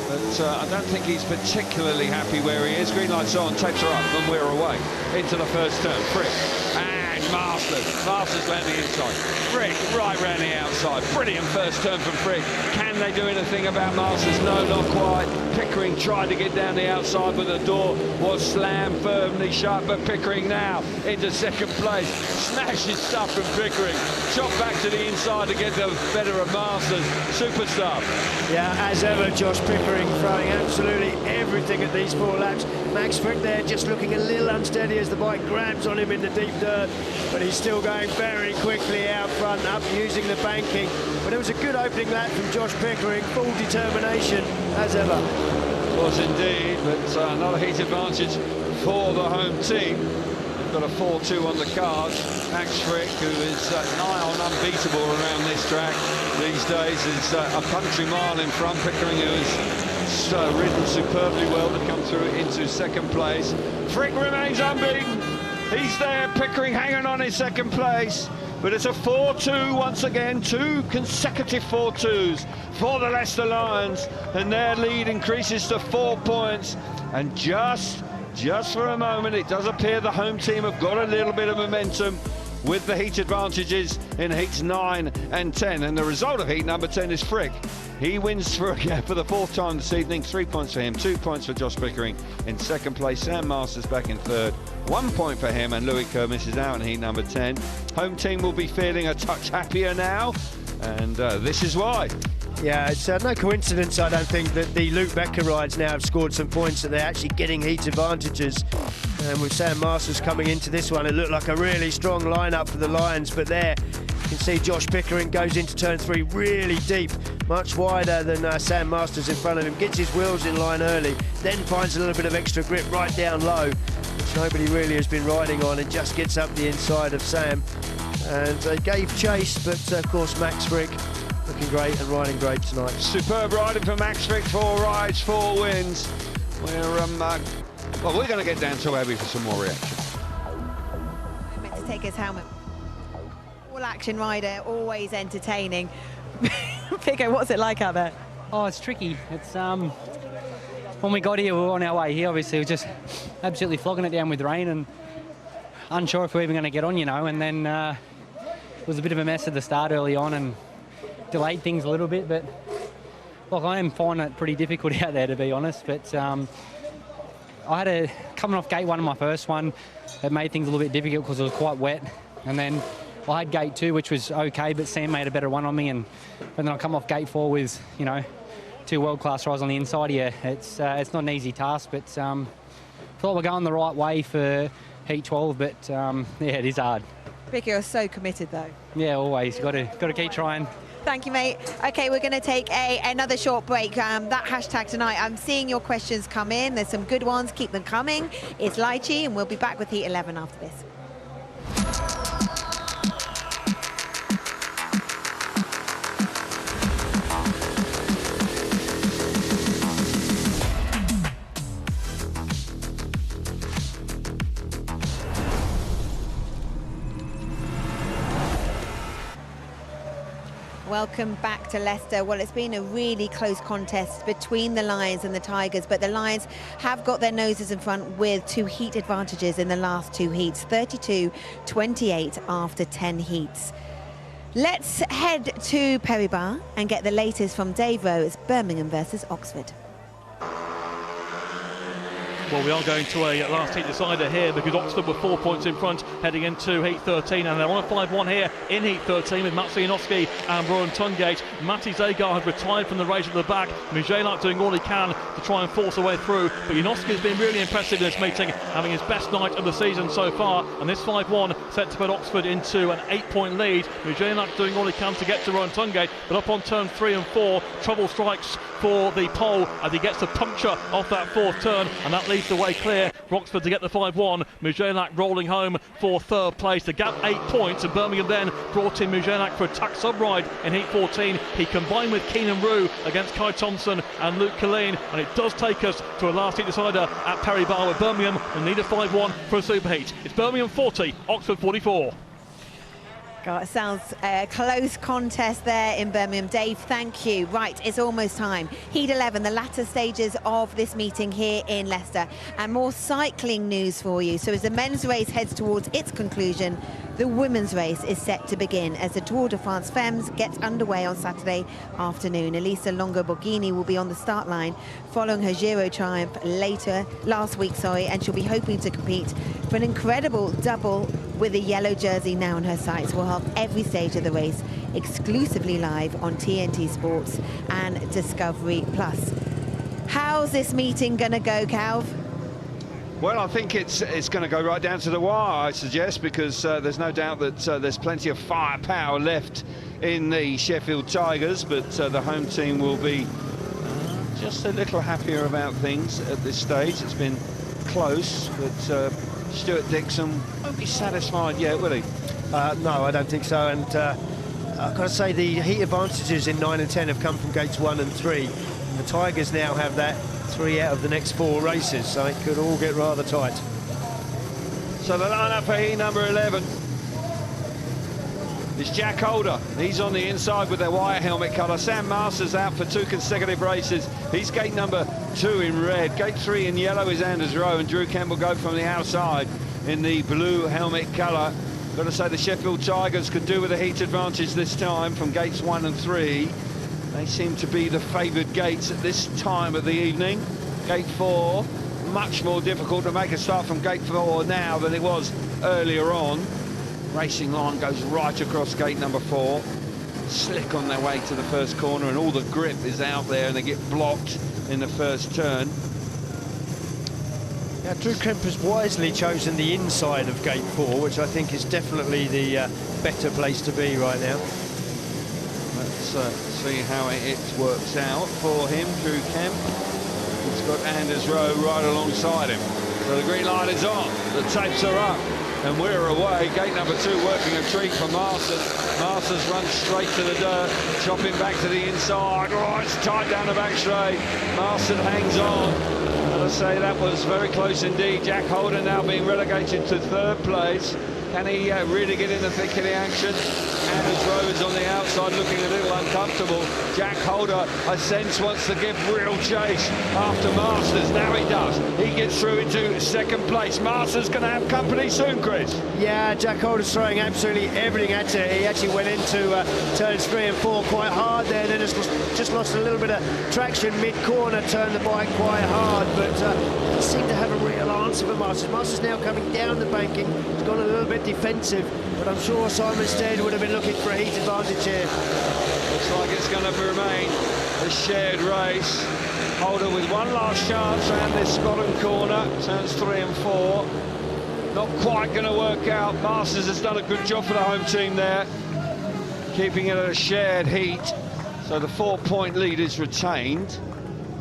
but I don't think he's particularly happy where he is. Green light's on, tapes are up, and we're away into the first turn. Fricke and Masters round the inside. Fricke right round the outside. Brilliant first turn from Fricke. Can they do anything about Masters? No, not quite. Pickering tried to get down the outside, but the door was slammed firmly shut. But Pickering now into second place. Smashes stuff from Pickering. Shot back to the inside to get the better of Masters. Superstar. Yeah, as ever, Josh Pickering throwing absolutely everything at these 4 laps. Max Fricke there just looking a little unsteady as the bike grabs on him in the deep dirt, but he's still going very quickly out front, up using the banking. But it was a good opening lap from Josh Pickering, full determination as ever. It was indeed, but another heat advantage for the home team. They've got a 4-2 on the cards. Max Fricke, who is nigh on unbeatable around this track these days, is a country mile in front. Pickering, who has ridden superbly well to come through into second place. Fricke remains unbeaten. He's there, Pickering hanging on in second place. But it's a 4-2 once again, 2 consecutive 4-2s for the Leicester Lions, and their lead increases to 4 points. And just for a moment, it does appear the home team have got a little bit of momentum with the heat advantages in heats 9 and 10. And the result of heat number 10 is Fricke. He wins for the 4th time this evening. 3 points for him, 2 points for Josh Pickering in second place. Sam Masters back in third, 1 point for him, and Louis Kerr misses out in heat number 10. Home team will be feeling a touch happier now, and this is why. Yeah, it's no coincidence, I don't think, that the Luke Becker rides now have scored some points, that they're actually getting heat advantages. And with Sam Masters coming into this one, it looked like a really strong lineup for the Lions, but there you can see Josh Pickering goes into turn 3 really deep, much wider than Sam Masters in front of him, gets his wheels in line early, then finds a little bit of extra grip right down low, which nobody really has been riding on, and just gets up the inside of Sam. And gave chase, but of course Max Fricke looking great and riding great tonight. Superb riding for Max Fricke, 4 rides, 4 wins. Well, we're going to get down to Abbey for some more reaction. Meant to take his helmet. All action rider, always entertaining. Pico, what's it like out there? Oh, it's tricky. It's when we got here, we were on our way here. Obviously, we were just absolutely flogging it down with rain and unsure if we were even going to get on, you know. And then it was a bit of a mess at the start early on and delayed things a little bit. But look, I am finding it pretty difficult out there, to be honest. But I had coming off gate 1 of my first one, it made things a little bit difficult because it was quite wet. And then I had gate 2, which was okay, but Sam made a better one on me. And then I come off gate 4 with, you know, two world-class riders on the inside here. It's not an easy task, but thought we're going the right way for Heat 12, but yeah, it is hard. Fricke, you're so committed though. Yeah, always. Got to keep trying. Thank you, mate. Okay, we're going to take another short break. That hashtag tonight, I'm seeing your questions come in. There's some good ones. Keep them coming. It's Lychee, and we'll be back with Heat 11 after this. Welcome back to Leicester. Well, it's been a really close contest between the Lions and the Tigers, but the Lions have got their noses in front with 2 heat advantages in the last 2 heats, 32-28 after 10 heats. Let's head to Perry Barr and get the latest from Dave Rowe. It's Birmingham versus Oxford. Well, we are going to a last heat decider here because Oxford were 4 points in front heading into Heat 13, and they're on a 5-1 here in Heat 13 with Matsi Janoski and Rowan Tungate. Matty Zagar has retired from the race at the back. Mujelak doing all he can to try and force a way through, but Janoski has been really impressive in this meeting, having his best night of the season so far, and this 5-1 set to put Oxford into an 8-point lead. Mujelak doing all he can to get to Rowan Tungate, but up on turn 3 and 4, trouble strikes for the pole as he gets a puncture off that 4th turn, and that leaves the way clear for Oxford to get the 5-1. Mujelak rolling home for 3rd place. The gap 8 points, and Birmingham then brought in Mujelak for a tack sub-ride in Heat 14. He combined with Keenan Rue against Kai Thompson and Luke Killeen, and it does take us to a last heat decider at Perry Barr, with Birmingham will need a 5-1 for a superheat. It's Birmingham 40, Oxford 44. God, it sounds a close contest there in Birmingham. Dave, thank you. Right, it's almost time. Heat 11, the latter stages of this meeting here in Leicester. And more cycling news for you. So as the men's race heads towards its conclusion, the women's race is set to begin as the Tour de France Femmes gets underway on Saturday afternoon. Elisa Longo-Borghini will be on the start line following her Giro triumph last week, and she'll be hoping to compete for an incredible double with a yellow jersey now on her sights. We'll have every stage of the race exclusively live on TNT Sports and Discovery Plus. How's this meeting going to go, Calv? Well, I think it's going to go right down to the wire, I suggest, because there's no doubt that there's plenty of firepower left in the Sheffield Tigers, but the home team will be just a little happier about things at this stage. It's been close, but Stuart Dixon won't be satisfied yet, will he? No, I don't think so, and I've got to say the heat advantages in 9 and 10 have come from gates 1 and 3. The Tigers now have that 3 out of the next 4 races, so it could all get rather tight. So the lineup for heat number 11 is Jack Holder. He's on the inside with their wire helmet colour. Sam Masters out for 2 consecutive races. He's gate number 2 in red. Gate 3 in yellow is Anders Rowe, and Drew Kemp will go from the outside in the blue helmet colour. Got to say the Sheffield Tigers could do with a heat advantage this time from gates 1 and 3. They seem to be the favoured gates at this time of the evening. Gate 4, much more difficult to make a start from gate 4 now than it was earlier on. Racing line goes right across gate number 4. Slick on their way to the first corner, and all the grip is out there, and they get blocked in the first turn. Now, Drew Kemp has wisely chosen the inside of gate 4, which I think is definitely the better place to be right now. Let's see how it works out for him, Drew Kemp. He's got Anders Rowe right alongside him. So the green light is on, the tapes are up, and we're away. Gate number 2 working a treat for Masters. Masters runs straight to the dirt, chopping back to the inside. Oh, it's tight down the back straight. Masters hangs on. And I say that was very close indeed. Jack Holder now being relegated to 3rd place. Can he really get in the thick of the action? Anders Rowe is on the outside looking a little uncomfortable. Jack Holder, I sense, wants to give real chase after Masters. Now he does. He gets through into 2nd place. Masters going to have company soon, Chris. Yeah, Jack Holder's throwing absolutely everything at it. He actually went into turns 3 and 4 quite hard there, then just lost a little bit of traction mid-corner, turned the bike quite hard, but doesn't seem to have a real answer for Masters. Masters now coming down the banking. He's gone a little bit defensive, but I'm sure Simon Stead would have been looking for a heat advantage here. Looks like it's going to remain a shared race. Holder with one last chance around this bottom corner. Turns 3 and 4. Not quite going to work out. Masters has done a good job for the home team there, keeping it at a shared heat. So the 4-point lead is retained.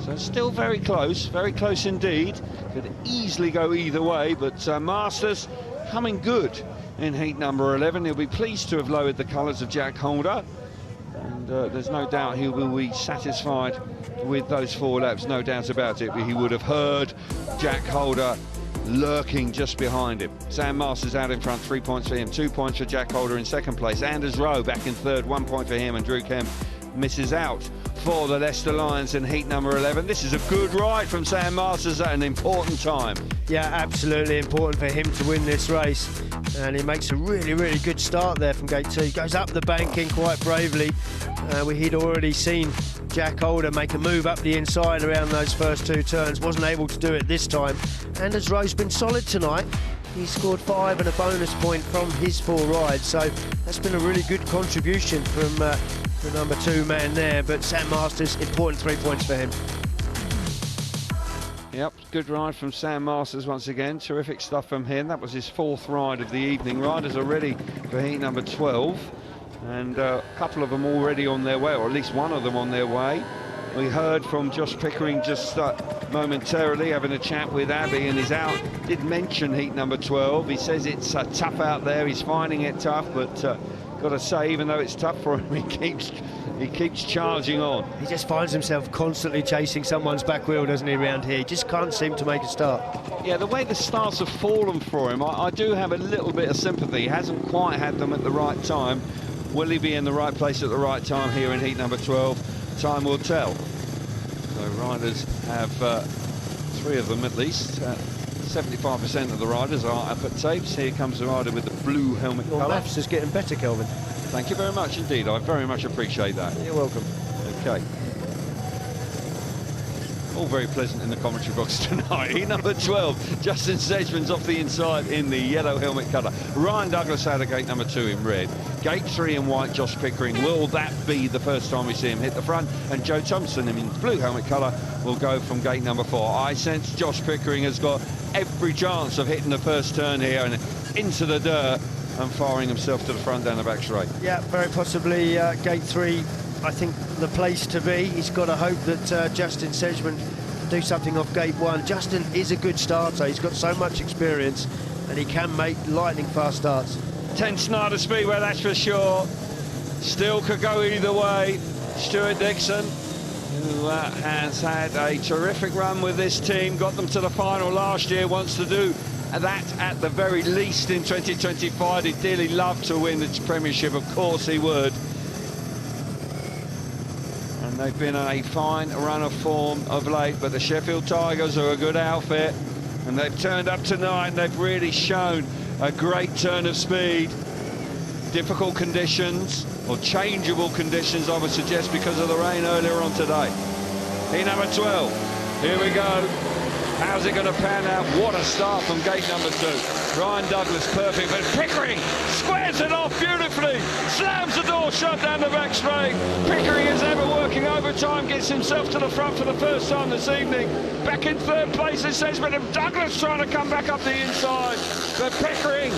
So still very close indeed. Could easily go either way, but Masters coming good in heat number 11. He'll be pleased to have lowered the colours of Jack Holder, and there's no doubt he will be satisfied with those 4 laps, no doubt about it. He would have heard Jack Holder lurking just behind him. Sam Masters out in front, 3 points for him, 2 points for Jack Holder in second place. Anders Rowe back in third, 1 point for him, and Drew Kemp misses out for the Leicester Lions in heat number 11. This is a good ride from Sam Masters at an important time. Yeah, absolutely important for him to win this race, and he makes a really good start there from gate 2. He goes up the banking quite bravely. He'd already seen Jack Holder make a move up the inside around those first 2 turns, wasn't able to do it this time. Anders Rowe's been solid tonight. He scored 5 and a bonus point from his 4 rides, so that's been a really good contribution from the number 2 man there. But Sam Masters, important 3 points for him. Yep, good ride from Sam Masters once again. Terrific stuff from him. That was his 4th ride of the evening. Riders are ready for heat number 12, and a couple of them already on their way, or at least one of them on their way. We heard from Josh Pickering just momentarily, having a chat with Abby, and he's out. Did mention heat number 12. He says it's tough out there. He's finding it tough, but got to say, even though it's tough for him, he keeps charging on. He just finds himself constantly chasing someone's back wheel, doesn't he, around here? He just can't seem to make a start. Yeah, the way the starts have fallen for him, I do have a little bit of sympathy. He hasn't quite had them at the right time. Will he be in the right place at the right time here in heat number 12? Time will tell. So riders have 3 of them at least. 75% of the riders are up at tapes. Here comes the rider with the blue helmet colour. Maths is getting better, Kelvin. Thank you very much indeed. I very much appreciate that. You're welcome. Okay. All very pleasant in the commentary box tonight. Heat number 12, Justin Sedgmen's off the inside in the yellow helmet colour. Ryan Douglas out of gate number 2 in red. Gate 3 in white, Josh Pickering. Will that be the first time we see him hit the front? And Joe Thompson in blue helmet colour will go from gate number 4. I sense Josh Pickering has got every chance of hitting the first turn here and into the dirt and firing himself to the front down the back straight. Yeah, very possibly gate 3, I think, the place to be. He's got to hope that Justin Sedgmen can do something off gate 1. Justin is a good starter. He's got so much experience and he can make lightning fast starts. 10 Snyder Speedway, that's for sure. Still could go either way. Stuart Dixon, who has had a terrific run with this team, got them to the final last year, wants to do that at the very least in 2025. He'd dearly love to win the Premiership, of course he would. And they've been a fine run of form of late, but the Sheffield Tigers are a good outfit, and they've turned up tonight and they've really shown a great turn of speed. Difficult conditions, or changeable conditions, I would suggest, because of the rain earlier on today. Heat number 12, here we go. How's it going to pan out? What a start from gate number 2. Ryan Douglas perfect, but Pickering squares it off beautifully, slams the door shut down the back straight. Pickering is ever working overtime, gets himself to the front for the first time this evening. Back in third place is Sedgmen, and Douglas trying to come back up the inside. But Pickering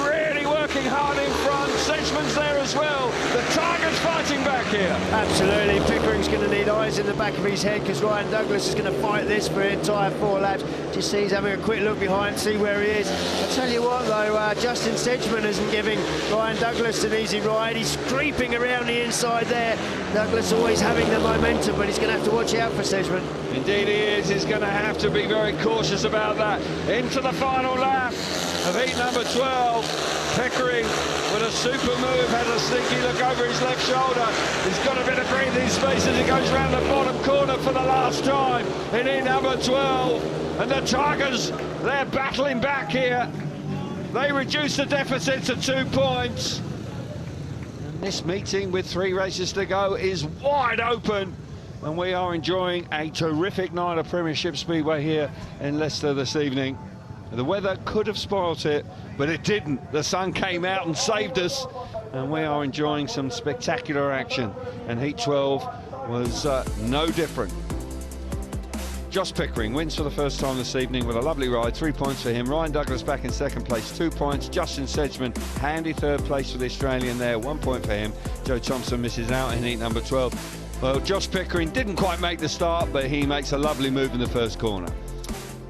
really working hard in front. Sedgmen's there as well. The Tigers fighting back here. Absolutely, Pickering's going to need eyes in the back of his head, because Ryan Douglas is going to fight this for the entire 4 laps. Just see he's having a quick look behind, see where he is. I'll tell you what though, Justin Sedgmen isn't giving Ryan Douglas an easy ride. He's creeping around the inside there. Douglas always having the momentum, but he's going to have to watch out for Sedgmen. Indeed he is. He's going to have to be very cautious about that. Into the final lap of heat number 12. Pickering with a super move, had a sneaky look over his left shoulder. He's got a bit of breathing space as he goes round the bottom corner for the last time in heat number 12. And the Tigers, they're battling back here. They reduce the deficit to 2 points. And this meeting with 3 races to go is wide open. And we are enjoying a terrific night of Premiership Speedway here in Leicester this evening. The weather could have spoilt it, but it didn't. The sun came out and saved us, and we are enjoying some spectacular action. And heat 12 was no different. Josh Pickering wins for the first time this evening with a lovely ride, 3 points for him. Ryan Douglas back in second place, 2 points. Justin Sedgmen, handy third place for the Australian there, 1 point for him. Joe Thompson misses out in heat number 12. Well, Josh Pickering didn't quite make the start, but he makes a lovely move in the first corner.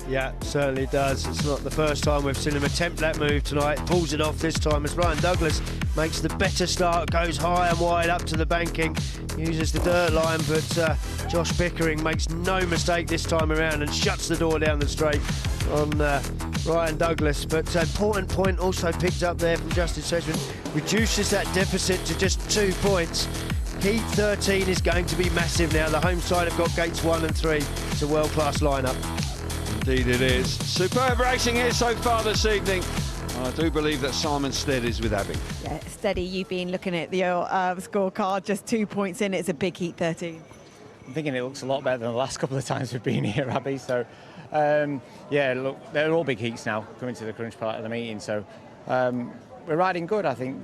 Yeah, certainly does. It's not the first time we've seen him attempt that move tonight. Pulls it off this time as Ryan Douglas makes the better start, goes high and wide up to the banking, uses the dirt line, but Josh Pickering makes no mistake this time around and shuts the door down the straight on Ryan Douglas. But important point also picked up there from Justin Sedgmen, reduces that deficit to just 2 points. Heat 13 is going to be massive now. The home side have got gates 1 and 3. It's a world-class lineup. Indeed it is. Superb racing here so far this evening. I do believe that Simon Stead is with Abby. Yeah, Steady, you've been looking at the scorecard, just 2 points in. It's a big Heat 13. I'm thinking it looks a lot better than the last couple of times we've been here, Abby. So, yeah, look, they're all big heats now coming to the crunch part of the meeting. So, we're riding good. I think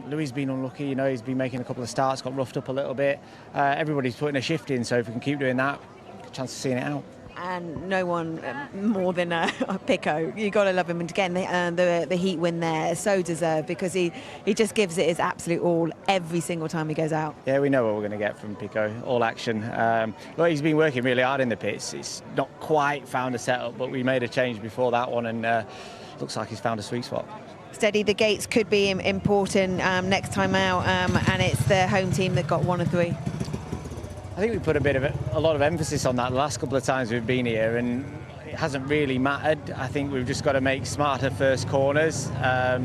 Louis has been unlucky. You know, he's been making a couple of starts, got roughed up a little bit. Everybody's putting a shift in. So if we can keep doing that, a chance of seeing it out. And no one more than Pico. You've got to love him. And again, the Heat win there, so deserved, because he just gives it his absolute all every single time he goes out. Yeah, we know what we're going to get from Pico, all action. Look, he's been working really hard in the pits. It's not quite found a setup, but we made a change before that one, and looks like he's found a sweet spot. Steady, the gates could be important next time out, and it's the home team that got 1 of 3. I think we put a lot of emphasis on that the last couple of times we've been here, and it hasn't really mattered. I think we've just got to make smarter first corners. A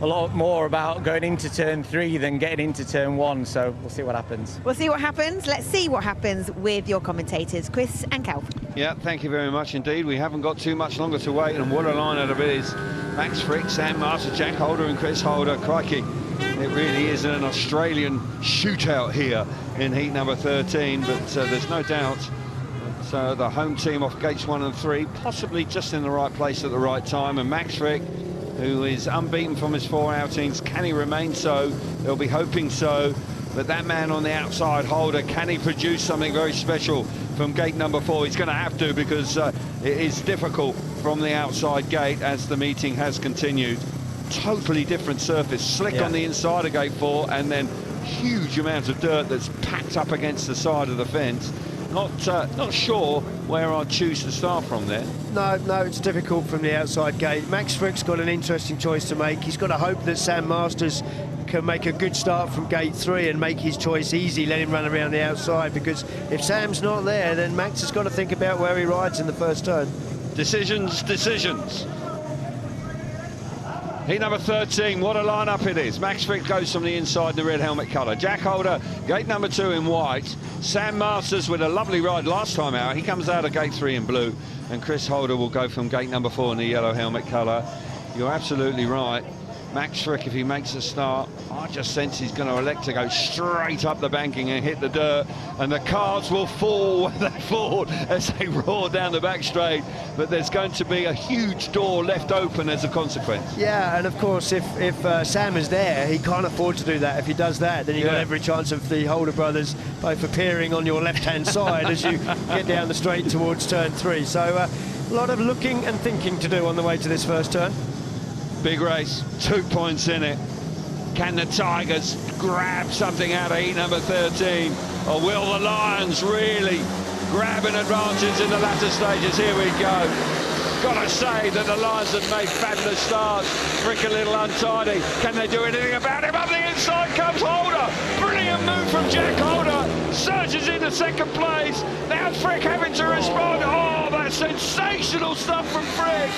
lot more about going into turn 3 than getting into turn 1, so we'll see what happens. We'll see what happens. Let's see what happens with your commentators, Chris and Cal. Yeah, thank you very much indeed. We haven't got too much longer to wait, and what a lineup it is. Max Fricke, Sam Martin, Jack Holder and Chris Holder. Crikey, it really is an Australian shootout here in heat number 13, but there's no doubt that the home team off gates 1 and 3, possibly just in the right place at the right time, and Max Fricke, who is unbeaten from his 4 outings, can he remain so? They'll be hoping so, but that man on the outside, Holder, can he produce something very special from gate number 4? He's going to have to, because it is difficult from the outside gate as the meeting has continued. Totally different surface, slick on the inside of gate 4, and then huge amounts of dirt that's packed up against the side of the fence. Not sure where I'd choose to start from there. No, it's difficult from the outside gate. Max Fricke's got an interesting choice to make. He's got to hope that Sam Masters can make a good start from gate 3 and make his choice easy, let him run around the outside, because if Sam's not there, then Max has got to think about where he rides in the first turn. Decisions. Heat number 13, what a lineup it is. Max Fricke goes from the inside in the red helmet colour. Jack Holder, gate number 2 in white. Sam Masters with a lovely ride last time out. He comes out of gate 3 in blue. And Chris Holder will go from gate number 4 in the yellow helmet colour. You're absolutely right. Max Fricke, if he makes a start, I just sense he's going to elect to go straight up the banking and hit the dirt, and the cars will fall when they fall as they roar down the back straight, but there's going to be a huge door left open as a consequence. Yeah, and of course if Sam is there, he can't afford to do that. If he does that, then you've got every chance of the Holder brothers both appearing on your left-hand side as you get down the straight towards turn 3. So a lot of looking and thinking to do on the way to this first turn. Big race, 2 points in it. Can the Tigers grab something out of heat number 13? Or will the Lions really grab an advantage in the latter stages? Here we go. Got to say that the Lions have made fabulous starts. Fricke a little untidy. Can they do anything about him? Up the inside comes Holder. Brilliant move from Jack Holder. Surges into second place. Now Fricke having to respond. Oh, that's sensational stuff from Fricke.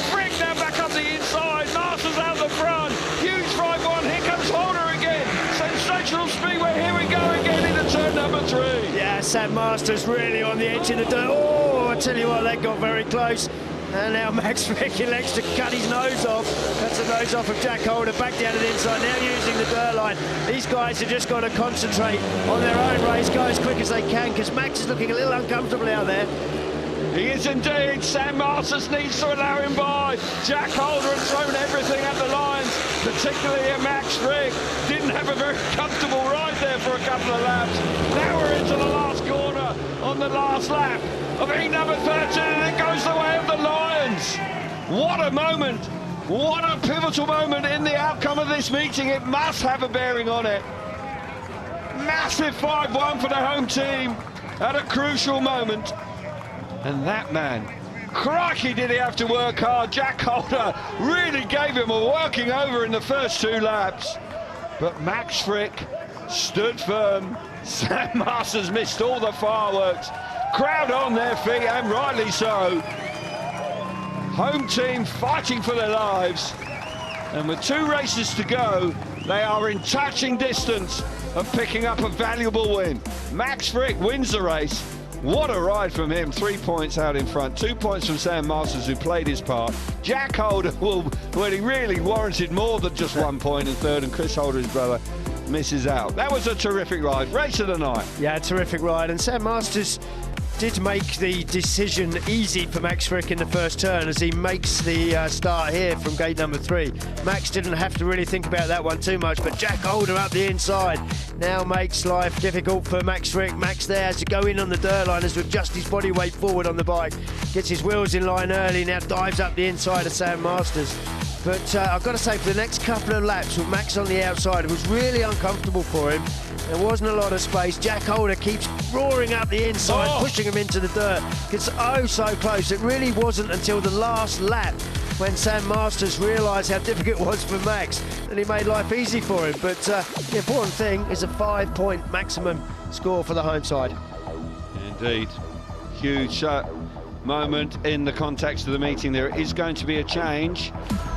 Fricke now back up the inside. Masters out the front. Huge right one. Here comes Holder again. Sensational speedway. Here we go again into turn number 3. Yeah, Sam Masters really on the edge of the dirt. Oh, I tell you what, that got very close. And now Max Fricke elects to cut his nose off. That's the nose off of Jack Holder, back down to the inside, now using the dirt line. These guys have just got to concentrate on their own race, go as quick as they can, because Max is looking a little uncomfortable out there. He is indeed. Sam Masters needs to allow him by. Jack Holder has thrown everything at the Lions, particularly at Max Fricke. Didn't have a very comfortable ride there for a couple of laps. Now we're into the last corner on the last lap of heat number 13, and it goes the way of the Lions. What a moment. What a pivotal moment in the outcome of this meeting. It must have a bearing on it. Massive 5-1 for the home team at a crucial moment. And that man, crikey, did he have to work hard. Jack Holder really gave him a working over in the first 2 laps. But Max Fricke stood firm. Sam Masters missed all the fireworks. Crowd on their feet, and rightly so. Home team fighting for their lives. And with 2 races to go, they are in touching distance of picking up a valuable win. Max Fricke wins the race. What a ride from him. 3 points out in front, 2 points from Sam Masters, who played his part. Jack Holder, well, he really warranted more than just 1 point in third, and Chris Holder, his brother, misses out. That was a terrific ride. Race of the night. Yeah, terrific ride. And Sam Masters did make the decision easy for Max Fricke in the first turn as he makes the start here from gate number 3. Max didn't have to really think about that one too much, but Jack Holder up the inside now makes life difficult for Max Fricke. Max there has to go in on the dirt line, has to adjust his body weight forward on the bike, gets his wheels in line early, now dives up the inside of Sam Masters. But I've got to say, for the next couple of laps with Max on the outside, it was really uncomfortable for him. There wasn't a lot of space. Jack Holder keeps roaring up the inside, pushing him into the dirt. Gets oh so close. It really wasn't until the last lap when Sam Masters realised how difficult it was for Max that he made life easy for him. But the important thing is a 5-point maximum score for the home side. Indeed. Huge moment in the context of the meeting. There is going to be a change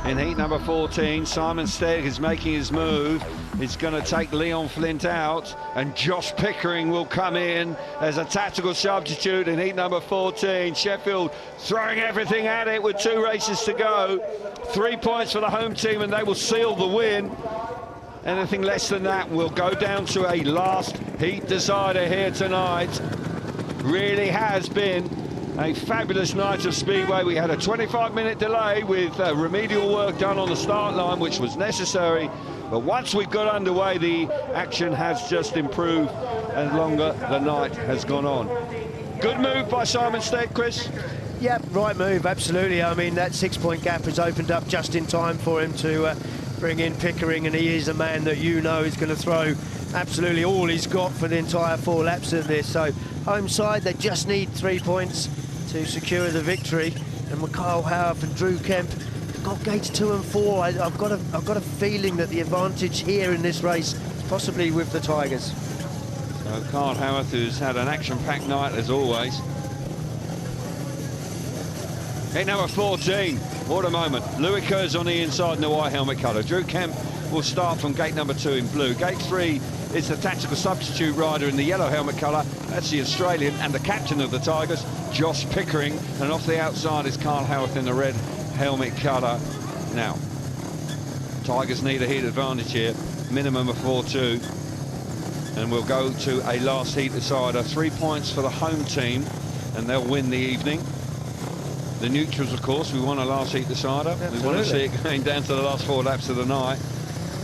in heat number 14. Simon Stegg is making his move. It's going to take Leon Flint out, and Josh Pickering will come in as a tactical substitute in heat number 14. Sheffield throwing everything at it with 2 races to go. 3 points for the home team, and they will seal the win. Anything less than that will go down to a last heat decider here tonight. Really has been a fabulous night of speedway. We had a 25-minute delay with remedial work done on the start line, which was necessary. But once we got underway, the action has just improved and longer the night has gone on. Good move by Simon Stegg, Chris. Yep, right move, absolutely. I mean, that 6-point gap has opened up just in time for him to bring in Pickering, and he is a man that you know is going to throw absolutely all he's got for the entire 4 laps of this. So home side, they just need 3 points to secure the victory. And Kyle Howarth and Drew Kemp got gates 2 and 4. I've got a feeling that the advantage here in this race is possibly with the Tigers. So Kyle Howarth, who's had an action-packed night as always. Hit number 14. What a moment. Louis Kerr's on the inside in the white helmet colour. Drew Kemp will start from gate number 2 in blue. Gate 3 is the tactical substitute rider in the yellow helmet colour. That's the Australian and the captain of the Tigers, Josh Pickering. And off the outside is Kyle Howarth in the red helmet colour. Now, Tigers need a heat advantage here, minimum of 4-2. And we'll go to a last heat decider. 3 points for the home team, and they'll win the evening. The neutrals, of course, we want a last heat decider. Absolutely. We want to see it going down to the last 4 laps of the night.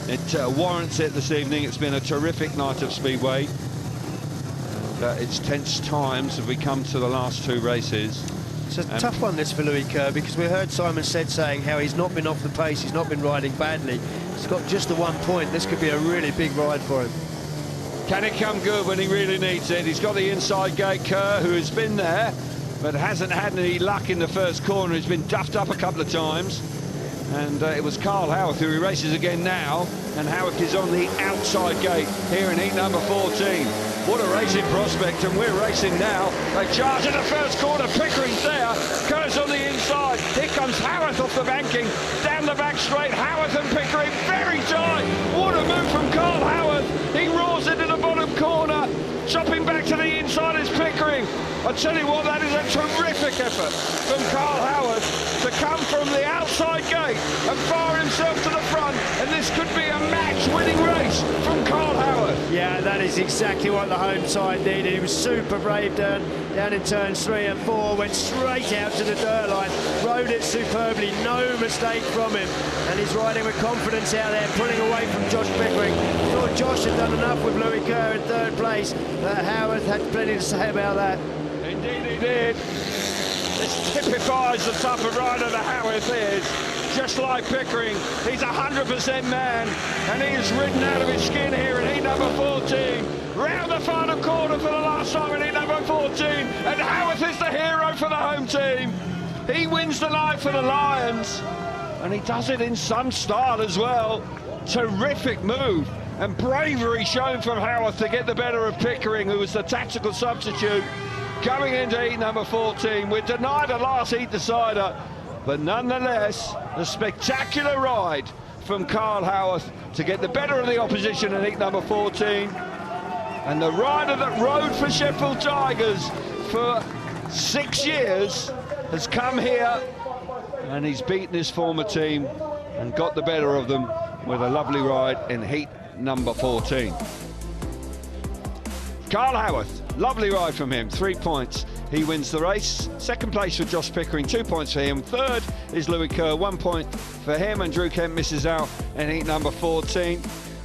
It warrants it this evening. It's been a terrific night of speedway. And, it's tense times as we come to the last 2 races. It's a tough one, this, for Louis Kerr, because we heard Simon Stegg saying how he's not been off the pace, he's not been riding badly. He's got just the 1 point. This could be a really big ride for him. Can it come good when he really needs it? He's got the inside gate, Kerr, who has been there, but hasn't had any luck in the first corner. He's been duffed up a couple of times. And it was Kyle Howarth who races again now, and Howarth is on the outside gate here in heat number 14. What a racing prospect, and we're racing now. They charge in the first corner. Pickering's there. Kerr's on the inside. Here comes Howarth off the banking. Down the back straight. Howarth and Pickering very tight. What a move from Kyle Howarth. He roars into the bottom corner. Chopping back to the inside is Pickering. I tell you what, that is a terrific effort from Kyle Howarth to come from the outside gate and fire himself to the front, and this could be a match-winning race from Kyle Howarth. Yeah, that is exactly what the home side needed. He was super brave down in turns 3 and 4, went straight out to the dirt line, rode it superbly, no mistake from him, and And he's riding with confidence out there, pulling away from Josh Pickering. Thought Josh had done enough with Louis Kerr in third place, but Howarth had plenty to say about that. Indeed he did. This typifies the type of rider that Howarth is. Just like Pickering, he's 100% man, and he is ridden out of his skin here in heat number 14. Round the final corner for the last time in heat number 14, and Howarth is the hero for the home team. He wins the night for the Lions, and he does it in some style as well. Terrific move and bravery shown from Howarth to get the better of Pickering, who was the tactical substitute. Coming into heat number 14, we're denied a last heat decider, but nonetheless, the spectacular ride from Carl Howarth to get the better of the opposition in heat number 14. And the rider that rode for Sheffield Tigers for 6 years has come here, and he's beaten his former team and got the better of them with a lovely ride in heat number 14. Carl Howarth, lovely ride from him, 3 points. He wins the race. Second place for Josh Pickering, 2 points for him. Third is Louis Kerr, 1 point for him, and Drew Kemp misses out in heat number 14.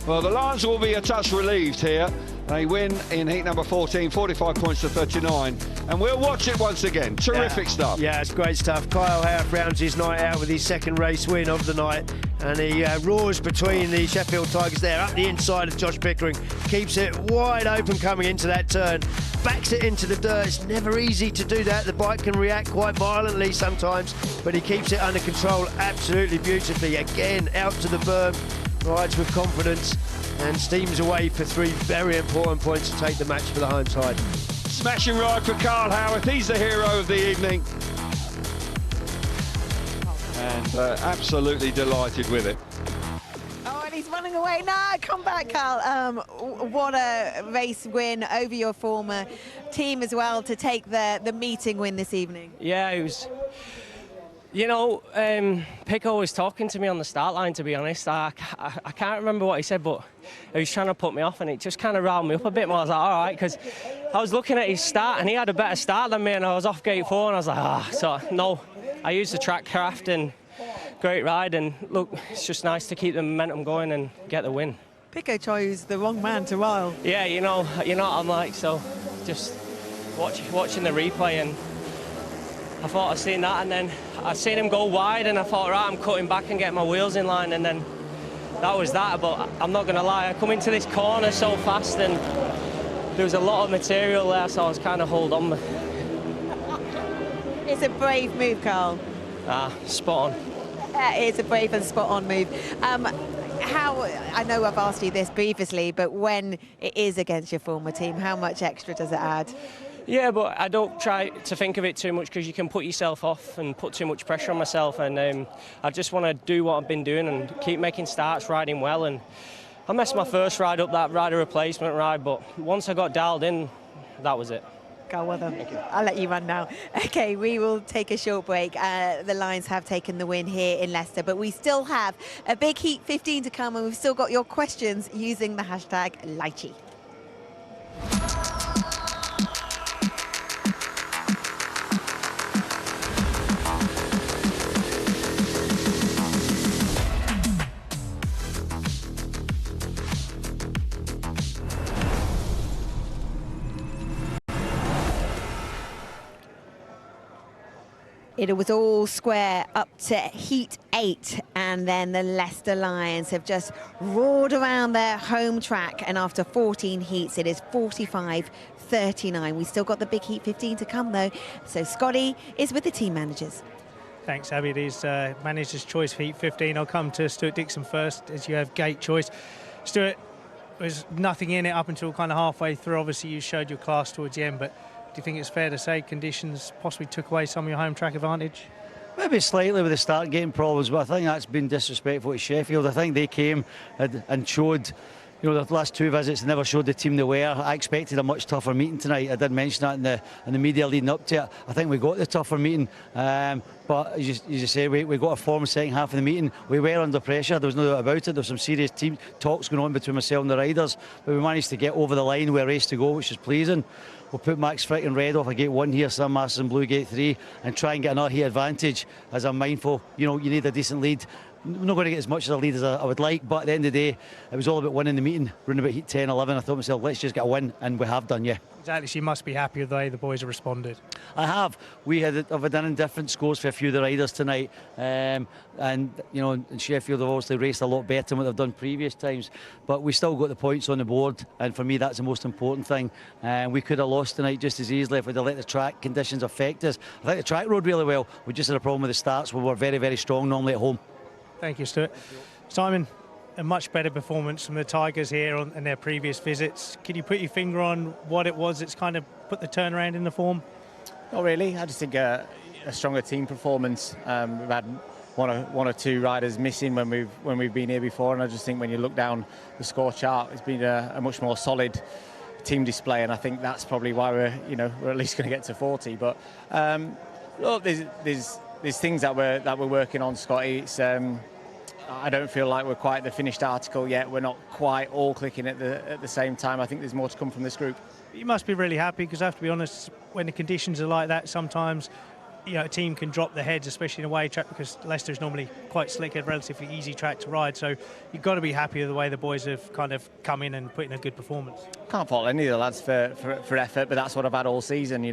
Well, the Lions will be a touch relieved here. They win in heat number 14, 45 points to 39. And we'll watch it once again. Terrific stuff. Yeah, it's great stuff. Kyle Howarth rounds his night out with his second race win of the night. And he roars between the Sheffield Tigers there, up the inside of Josh Pickering. Keeps it wide open coming into that turn. Backs it into the dirt. It's never easy to do that. The bike can react quite violently sometimes, but he keeps it under control absolutely beautifully. Again, out to the berm, rides with confidence, and steams away for 3 very important points to take the match for the home side. Smashing ride for Carl Howarth. He's the hero of the evening. And absolutely delighted with it. Oh, and he's running away. No, come back, Carl. What a race win over your former team as well to take the meeting win this evening. Yeah, it was... You know, Pickle was talking to me on the start line, to be honest. I can't remember what he said, but he was trying to put me off, and it just kind of riled me up a bit more. I was like, all right, because I was looking at his start, and he had a better start than me, and I was off gate 4, and I was like, So, no, I used the track craft, and great ride, and look, it's just nice to keep the momentum going and get the win. Pico chose the wrong man to rile. Yeah, you know what I'm like, so just watching the replay, and I thought I'd seen that, and then I seen him go wide, and I thought, right, I'm cutting back and getting my wheels in line, and then that was that. But I'm not going to lie, I come into this corner so fast, and there was a lot of material there, so I was kind of hold on. It's a brave move, Carl. Spot on. It's a brave and spot-on move. I know I've asked you this previously, but when it is against your former team, how much extra does it add? Yeah, but I don't try to think of it too much, because you can put yourself off and put too much pressure on myself, and I just want to do what I've been doing and keep making starts, riding well. And I messed my first ride up, that rider replacement ride, but once I got dialed in, that was it. Go well done. I'll let you run now. Okay, we will take a short break. The Lions have taken the win here in Leicester, but we still have a big Heat 15 to come, and we've still got your questions using the hashtag Lychee. It was all square up to Heat 8, and then the Leicester Lions have just roared around their home track, and after 14 heats, it is 45-39. We still got the big Heat 15 to come, though, so Scotty is with the team managers. Thanks, Abby. It is manager's choice for Heat 15. I'll come to Stuart Dixon first, as you have gate choice. Stuart, there's nothing in it up until kind of halfway through. Obviously, you showed your class towards the end, but do you think it's fair to say conditions possibly took away some of your home track advantage? Maybe slightly with the start getting problems, but I think that's been disrespectful to Sheffield. I think they came and showed, the last 2 visits never showed the team they were. I expected a much tougher meeting tonight. I did mention that in the media leading up to it. I think we got the tougher meeting, but as you say, we got a form second half of the meeting. We were under pressure, there was no doubt about it. There was some serious team talks going on between myself and the riders, but we managed to get over the line with a race to go, which is pleasing. We'll put Max Fricke in red off at gate 1 here, Sam Masters in blue gate 3, and try and get another heat advantage, as I'm mindful, you need a decent lead not going to get as much as a lead as I would like, but at the end of the day, it was all about winning the meeting. Running about heat 10, 11, I thought to myself, let's just get a win, and we have done, yeah. Exactly, so you must be happy with the way the boys have responded. I have. I've done indifferent scores for a few of the riders tonight, and you know, in Sheffield they've obviously raced a lot better than what they've done previous times, but we still got the points on the board, and for me that's the most important thing. We could have lost tonight just as easily if we'd have let the track conditions affect us. I think the track rode really well. We just had a problem with the starts. We were very, very strong normally at home. Thank you, Stuart. Simon, a much better performance from the Tigers here in their previous visits. Can you put your finger on what it was that's kind of put the turnaround in the form? Not really. I just think a stronger team performance. We've had one or two riders missing when we've been here before, and I just think when you look down the score chart, it's been a much more solid team display, and I think that's probably why we're at least going to get to 40. But look, there's things that we're working on, Scotty. It's I don't feel like we're quite the finished article yet. We're not quite all clicking at the same time. I think there's more to come from this group. You must be really happy, because I have to be honest, when the conditions are like that, sometimes a team can drop their heads, especially in a away track, because Leicester is normally quite slick, a relatively easy track to ride. So you've got to be happy with the way the boys have kind of come in and put in a good performance. Can't fault any of the lads for effort, but that's what I've had all season.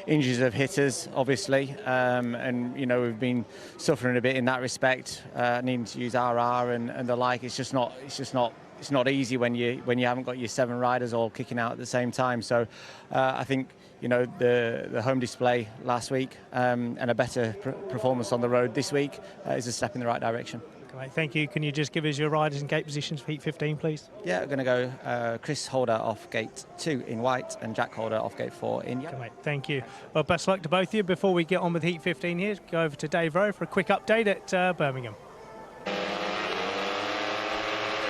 Injuries have hit us, obviously, and we've been suffering a bit in that respect, needing to use RR and the like. It's not easy when you haven't got your 7 riders all kicking out at the same time. So I think the home display last week and a better performance on the road this week is a step in the right direction. Great, thank you. Can you just give us your riders and gate positions for heat 15, please? Yeah, we're going to go Chris Holder off gate 2 in white and Jack Holder off gate 4 in yellow. Great, thank you. Well, best luck to both of you. Before we get on with heat 15 here, go over to Dave Rowe for a quick update at Birmingham.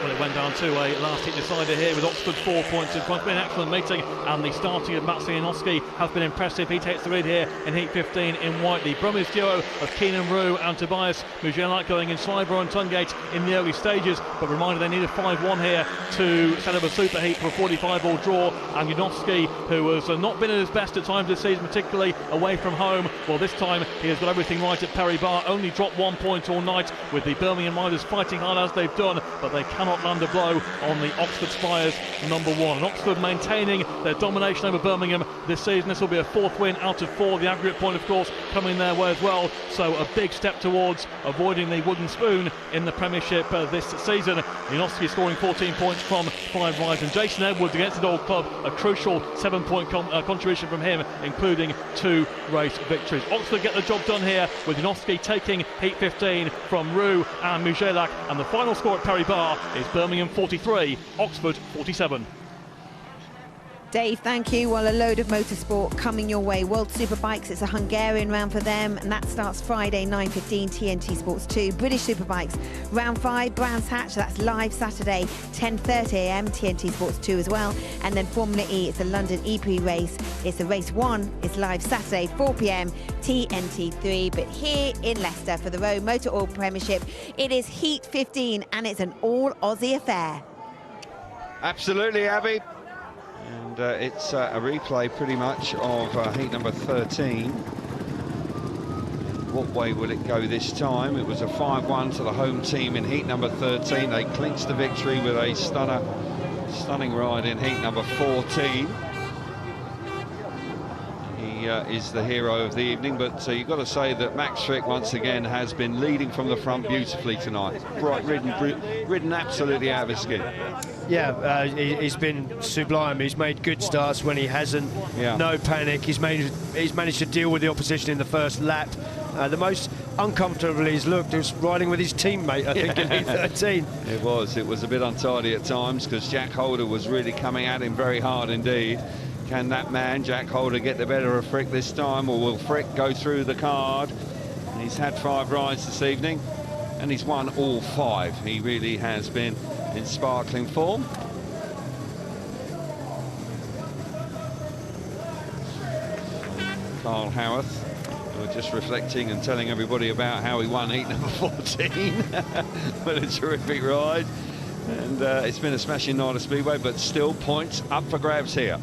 Well, it went down to a last hit decider here with Oxford 4 points in front. It's been an excellent meeting, and the starting of Matt Sianowski has been impressive. He takes the lead here in heat 15 in white. The Brummies duo of Keenan Rowe and Tobias Mugelak going in Slideborough and Tungate in the early stages, but reminder they need a 5-1 here to set up a super heat for a 45-all draw. And Janowski, who has not been at his best at times this season, particularly away from home, well, this time he has got everything right at Perry Bar. Only dropped 1 point all night, with the Birmingham riders fighting hard as they've done, but they cannot land a blow on the Oxford Spires number 1. And Oxford maintaining their domination over Birmingham this season. This will be a 4th win out of 4. The aggregate point, of course, coming their way as well. So a big step towards avoiding the wooden spoon in the Premiership this season. Janowski scoring 14 points from 5 rides, and Jason Edwards against the Old Club, a crucial 7-point contribution from him, including 2 race victories. Oxford get the job done here, with Janowski taking heat 15 from Roux and Mugelak, and the final score at Perry Bar is Birmingham 43, Oxford 47. Dave, thank you. Well, a load of motorsport coming your way. World Superbikes, it's a Hungarian round for them, and that starts Friday, 9:15, TNT Sports 2. British Superbikes, round 5, Brands Hatch, that's live Saturday, 10:30 a.m, TNT Sports 2 as well. And then Formula E, it's a London EP race. It's a race 1, it's live Saturday, 4 p.m, TNT 3. But here in Leicester for the ROWE Motor Oil Premiership, it is Heat 15, and it's an all-Aussie affair. Absolutely, Abby. And it's a replay pretty much of heat number 13. What way will it go this time? It was a 5-1 to the home team in heat number 13. They clinched the victory with a stunning ride in heat number 14. He is the hero of the evening, but you've got to say that Max Fricke once again has been leading from the front beautifully tonight. Bright ridden absolutely out of his skin. Yeah, he's been sublime. He's made good starts when he hasn't. Yeah. No panic. He's managed to deal with the opposition in the first lap. The most uncomfortable he's looked was riding with his teammate, I think, in E13. It was a bit untidy at times, because Jack Holder was really coming at him very hard indeed. Can that man, Jack Holder, get the better of Fricke this time, or will Fricke go through the card? And he's had 5 rides this evening, and he's won all 5. He really has been in sparkling form. Carl Howarth, we're just reflecting and telling everybody about how he won heat number 14. What a terrific ride. And it's been a smashing night of Speedway, but still points up for grabs here.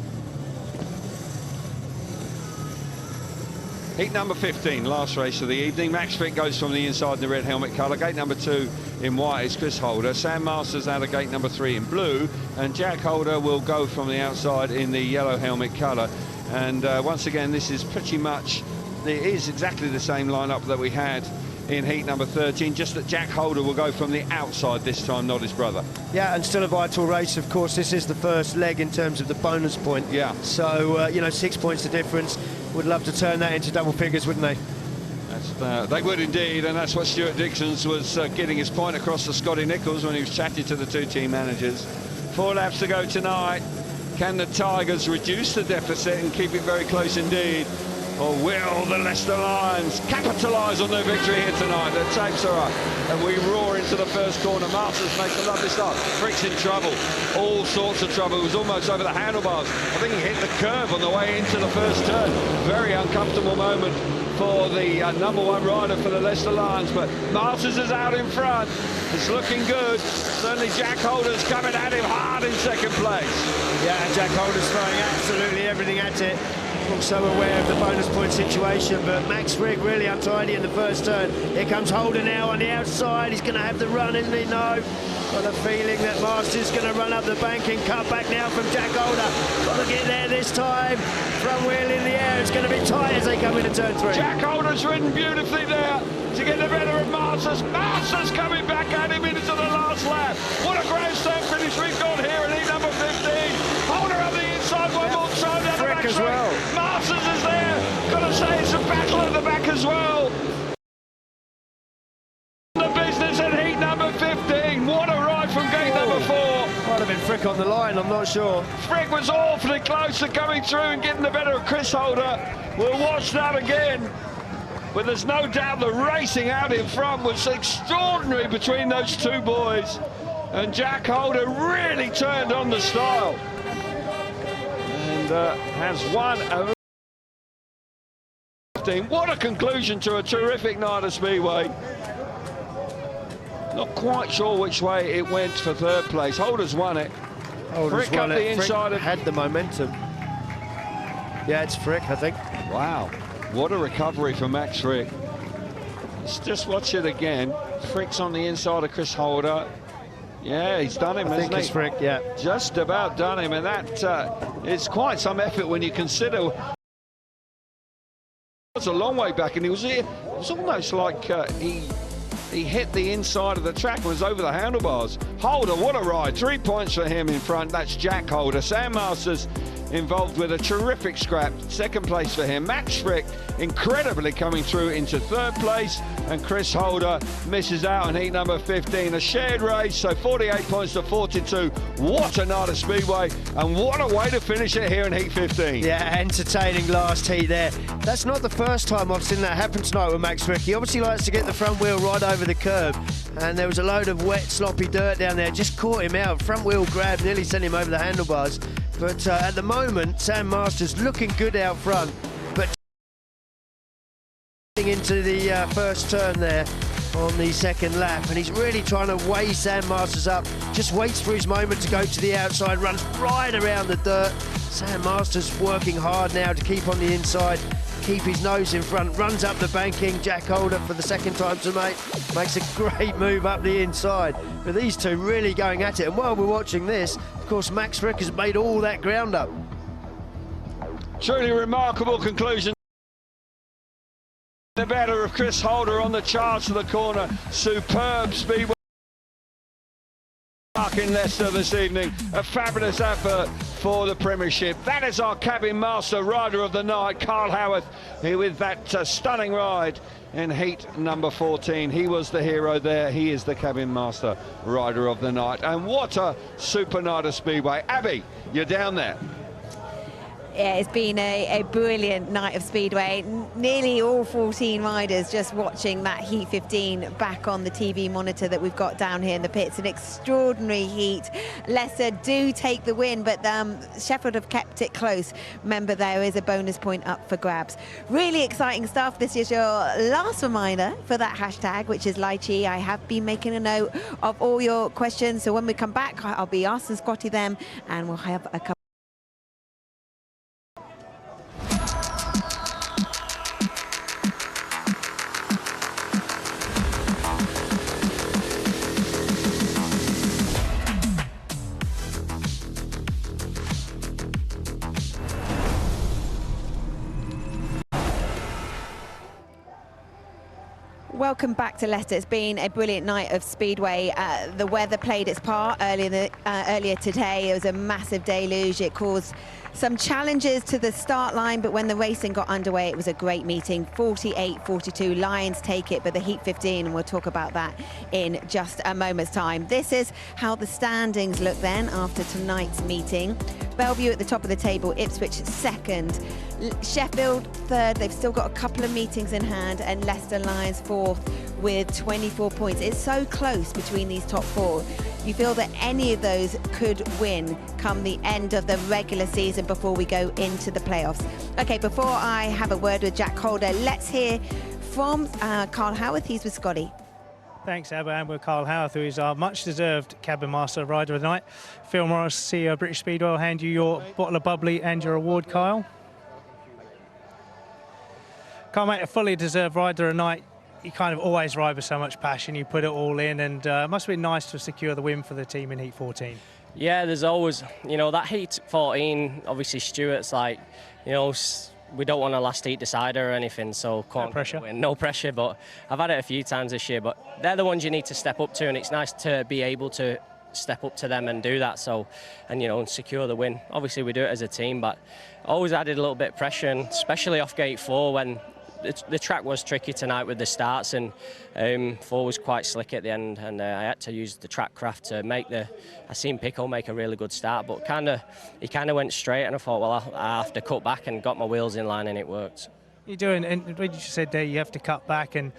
Heat number 15, last race of the evening. Max Fricke goes from the inside in the red helmet colour. Gate number 2 in white is Chris Holder. Sam Masters out of gate number 3 in blue. And Jack Holder will go from the outside in the yellow helmet colour. And once again, this is pretty much, it is exactly the same lineup that we had in heat number 13, just that Jack Holder will go from the outside this time, not his brother. Yeah, and still a vital race. Of course, this is the first leg in terms of the bonus point. Yeah. So, you know, 6 points the difference. Would love to turn that into double figures, wouldn't they? They would indeed, and that's what Stuart Dixons was getting his point across to Scotty Nichols when he was chatting to the two team managers. 4 laps to go tonight. Can the Tigers reduce the deficit and keep it very close indeed? Or will the Leicester Lions capitalise on their victory here tonight? The tapes are up, and we roar into the first corner. Masters makes a lovely start. Fricke's in trouble, all sorts of trouble. It was almost over the handlebars. I think he hit the curve on the way into the first turn. Very uncomfortable moment for the #1 rider for the Leicester Lions, but Masters is out in front. It's looking good. Certainly Jack Holder's coming at him hard in second place. Yeah, Jack Holder's throwing absolutely everything at it. Also aware of the bonus point situation, but Max Fricke really untidy in the first turn. Here comes Holder now on the outside. He's going to have the run, isn't he? No. Got a feeling that Masters going to run up the bank and cut back now from Jack Holder. Got to get there this time. Front wheel in the air. It's going to be tight as they come into turn 3. Jack Holder's ridden beautifully there to get the better of Masters. Masters coming back at him into the last lap. What a grandstand finish we've got here in heat number 15. Holder on the inside, one more time down the back as well. Masters is there. Got to say it's a battle at the back as well. The business in heat number 15. What a ride from gate number 4. Might have been Fricke on the line, I'm not sure. Fricke was awfully close to coming through and getting the better of Chris Holder. We'll watch that again. But there's no doubt the racing out in front was extraordinary between those two boys. And Jack Holder really turned on the style. And has won a 15. What a conclusion to a terrific night of Speedway. Not quite sure which way it went for third place. Holder's won it. Holder's Fricke won up it. the inside Fricke had the momentum. Yeah, it's Fricke, I think. Wow, what a recovery for Max Fricke. Let's just watch it again. Fricke's on the inside of Chris Holder. Yeah, he's done him, hasn't he? I think it's Fricke, yeah. Just about done him, and that it's quite some effort when you consider it's a long way back, and he was here. It was almost like he hit the inside of the track and was over the handlebars. Holder, what a ride. 3 points for him in front. That's Jack Holder. Sam Masters involved with a terrific scrap. Second place for him. Max Fricke incredibly coming through into third place, and Chris Holder misses out in heat number 15. A shared race, so 48 points to 42. What a night of Speedway, and what a way to finish it here in heat 15. Yeah, entertaining last heat there. That's not the first time I've seen that happen tonight with Max Fricke. He obviously likes to get the front wheel right over the curb, and there was a load of wet, sloppy dirt down there. Just caught him out. Front wheel grab nearly sent him over the handlebars. But at the moment, Sam Masters looking good out front, but into the first turn there on the second lap, and he's really trying to weigh Sam Masters up. Just waits for his moment to go to the outside, runs right around the dirt. Sam Masters working hard now to keep on the inside, keep his nose in front, runs up the banking. Jack Holder for the second time tonight makes a great move up the inside. But these two really going at it, and while we're watching this, of course, Max Fricke has made all that ground up. Truly remarkable conclusion. The better of Chris Holder on the charge of the corner. Superb Speedway in Leicester this evening. A fabulous effort for the Premiership. That is our cabin master rider of the night, Carl Howarth, with that stunning ride in heat number 14. He was the hero there. He is the cabin master rider of the night. And what a super night of Speedway. Abby, you're down there. Yeah, it's been a brilliant night of Speedway. Nearly all 14 riders just watching that Heat 15 back on the TV monitor that we've got down here in the pits. An extraordinary heat. Leicester do take the win, but Sheffield have kept it close. Remember, there is a bonus point up for grabs. Really exciting stuff. This is your last reminder for that hashtag, which is Lychee. I have been making a note of all your questions, so when we come back, I'll be asking Scotty them, and we'll have a couple. Welcome back to Leicester. It's been a brilliant night of speedway. The weather played its part earlier today. It was a massive deluge. It caused some challenges to the start line, but when the racing got underway, it was a great meeting. 48-42, Lions take it, but the Heat 15, and we'll talk about that in just a moment's time. This is how the standings look then after tonight's meeting. Bellevue at the top of the table, Ipswich second, Sheffield third. They've still got a couple of meetings in hand, and Leicester Lions fourth with 24 points. It's so close between these top four. You feel that any of those could win come the end of the regular season before we go into the playoffs. Okay, before I have a word with Jack Holder, let's hear from Carl Howarth. He's with Scotty. Thanks, Abba, and with Carl Howarth, who is our much-deserved cabin master rider of the night. Phil Morris, CEO of British Speedway, will hand you your bottle of bubbly and your award, Kyle. Kyle, mate, a fully deserved rider of the night. You kind of always ride with so much passion. You put it all in, and it must have been nice to secure the win for the team in Heat 14. Yeah, there's always, you know, that Heat 14, obviously Stuart's like, you know, we don't want a last heat decider or anything, so no pressure. Win. No pressure, but I've had it a few times this year, but they're the ones you need to step up to, and it's nice to be able to step up to them and do that, so, and you know, and secure the win. Obviously we do it as a team, but always added a little bit of pressure, and especially off gate 4 when the track was tricky tonight with the starts, and 4 was quite slick at the end, and I had to use the track craft to make I seen Pickle make a really good start, but he kind of went straight, and I thought, well, I have to cut back, and got my wheels in line, and it worked. You do, and when you said there you have to cut back, and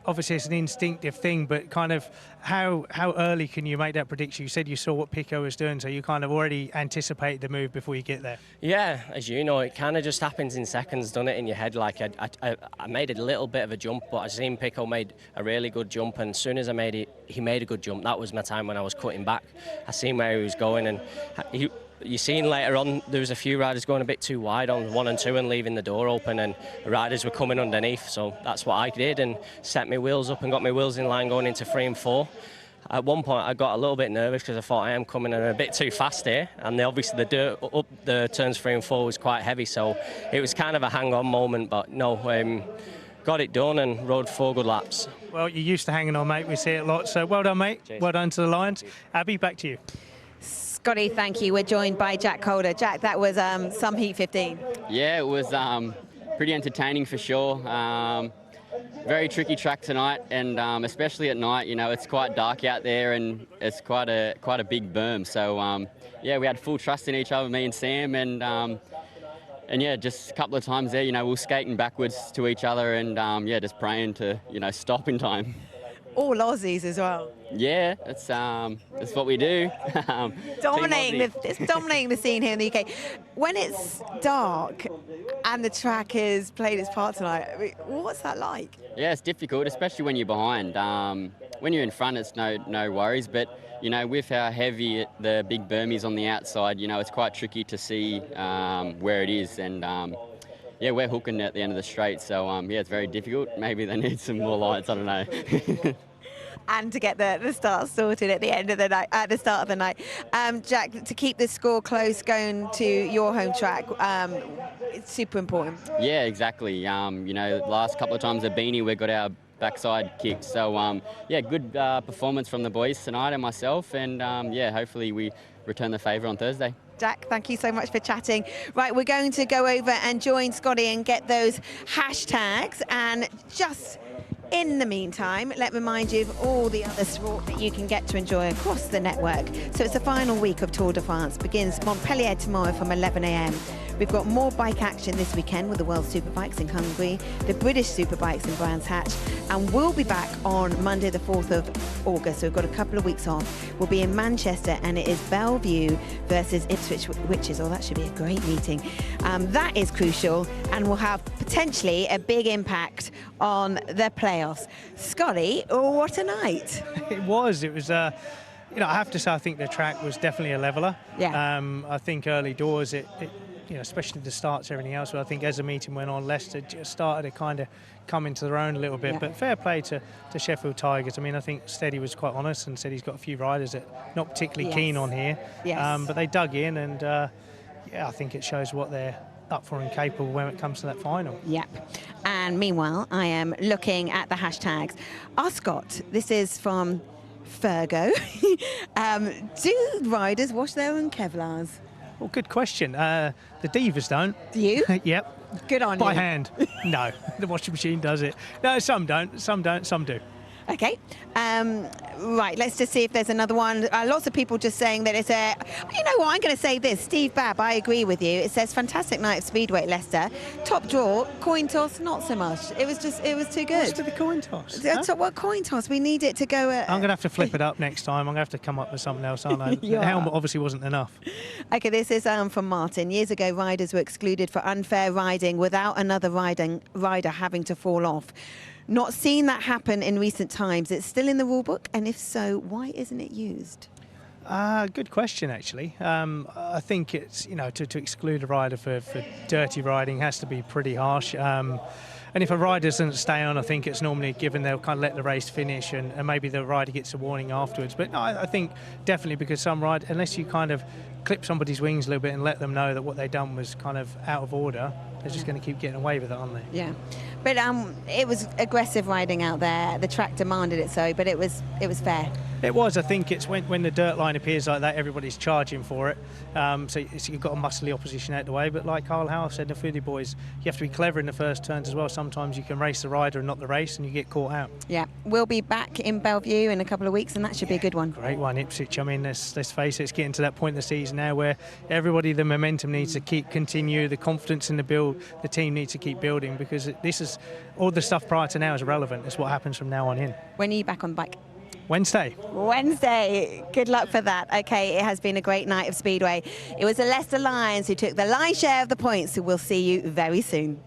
obviously it's an instinctive thing, but kind of how early can you make that prediction? You said you saw what Pico was doing, so you kind of already anticipate the move before you get there. Yeah, as you know, it kind of just happens in seconds, done it in your head. Like I made a little bit of a jump, but I seen Pico made a really good jump, and as soon as I made it, he made a good jump. That was my time when I was cutting back. I seen where he was going, and you seen later on there was a few riders going a bit too wide on 1 and 2 and leaving the door open, and the riders were coming underneath, so that's what I did and set my wheels up and got my wheels in line going into 3 and 4. At one point I got a little bit nervous because I thought I am coming in a bit too fast here, and obviously the dirt up the turns 3 and 4 was quite heavy, so it was kind of a hang-on moment, but no, got it done and rode 4 good laps. Well, you're used to hanging on, mate. We see it a lot, so well done, mate. Cheers. Well done to the Lions. Abby, back to you. Scotty, thank you. We're joined by Jack Holder. Jack, that was some Heat 15. Yeah, it was pretty entertaining for sure. Very tricky track tonight, and especially at night, you know, it's quite dark out there, and it's quite a big berm. So yeah, we had full trust in each other, me and Sam, and yeah, just a couple of times there, you know, we were skating backwards to each other, and yeah, just praying to, you know, stop in time. All Aussies as well. Yeah, that's what we do. It's dominating the scene here in the UK. When it's dark and the track has played its part tonight, I mean, what's that like? Yeah, it's difficult, especially when you're behind. When you're in front, it's no worries, but you know, with how heavy the big berm is on the outside, you know, it's quite tricky to see where it is, and yeah, we're hooking at the end of the straight, so yeah, it's very difficult. Maybe they need some more lights, I don't know. And to get the start sorted at the end of the night, at the start of the night. Jack, to keep the score close going to your home track, it's super important. Yeah, exactly. You know, the last couple of times at Beanie, we got our backside kicked. So yeah, good performance from the boys tonight and myself, and yeah, hopefully we return the favour on Thursday. Jack, thank you so much for chatting. Right, we're going to go over and join Scotty and get those hashtags, and just in the meantime, let me remind you of all the other sport that you can get to enjoy across the network. So it's the final week of Tour de France. Begins Montpellier tomorrow from 11 a.m. We've got more bike action this weekend with the World Superbikes in Hungary, the British Superbikes in Brands Hatch, and we'll be back on Monday the 4th of August, so we've got a couple of weeks off. We'll be in Manchester, and it is Bellevue versus Ipswich Witches. Oh, that should be a great meeting. That is crucial, and will have potentially a big impact on the playoffs. Scotty, what a night. It was, you know, I have to say, I think the track was definitely a leveller. Yeah. I think early doors, you know, especially the starts, everything else, but I think as the meeting went on, Leicester just started to kind of come into their own a little bit. Yeah. But fair play to Sheffield Tigers. I mean, I think Steady was quite honest and said he's got a few riders that not particularly keen on here. Yes. But they dug in, and yeah, I think it shows what they're up for and capable when it comes to that final. Yep. And meanwhile, I am looking at the hashtags. Ascot, this is from Fergo. Do riders wash their own Kevlars? Well, good question. The divas don't. Do you? Yep. Good on you. By hand. No, the washing machine does it. No, some don't, some do. Okay. Right, let's just see if there's another one. Lots of people just saying that it's a... You know what, I'm going to say this. Steve Babb, I agree with you. It says, fantastic night of Speedway at Leicester. Top draw, coin toss, not so much. It was too good. What's to the coin toss? Huh? What coin toss? We need it to go... I'm going to have to flip it up next time. I'm going to have to come up with something else, aren't I? The helmet obviously wasn't enough. Okay, this is from Martin. Years ago, riders were excluded for unfair riding without another rider having to fall off. Not seen that happen in recent times. It's still in the rule book, and if so, why isn't it used? Good question, actually. I think it's, to exclude a rider for dirty riding has to be pretty harsh. And if a rider doesn't stay on, I think it's normally given they'll kind of let the race finish and maybe the rider gets a warning afterwards. But no, I think definitely because some rider, unless you kind of clip somebody's wings a little bit and let them know that what they've done was kind of out of order, they're just going to keep getting away with it, aren't they? Yeah. But it was aggressive riding out there. The track demanded it so, but it was fair. It was. I think it's when the dirt line appears like that, everybody's charging for it. So you've got to muscle the opposition out the way. But like Carl Howarth said, the Foodie boys, you have to be clever in the first turns as well. Sometimes you can race the rider and not the race, and you get caught out. Yeah, we'll be back in Bellevue in a couple of weeks, and that should be a good one. Great one, Ipswich. I mean, let's face it, it's getting to that point in the season now where everybody, the momentum needs to continue, the confidence in the build, the team needs to keep building, because this is all the stuff prior to now is irrelevant. It's what happens from now on in. When are you back on the bike? Wednesday. Good luck for that. Okay, it has been a great night of Speedway. It was the Leicester Lions who took the lion's share of the points, so we'll see you very soon.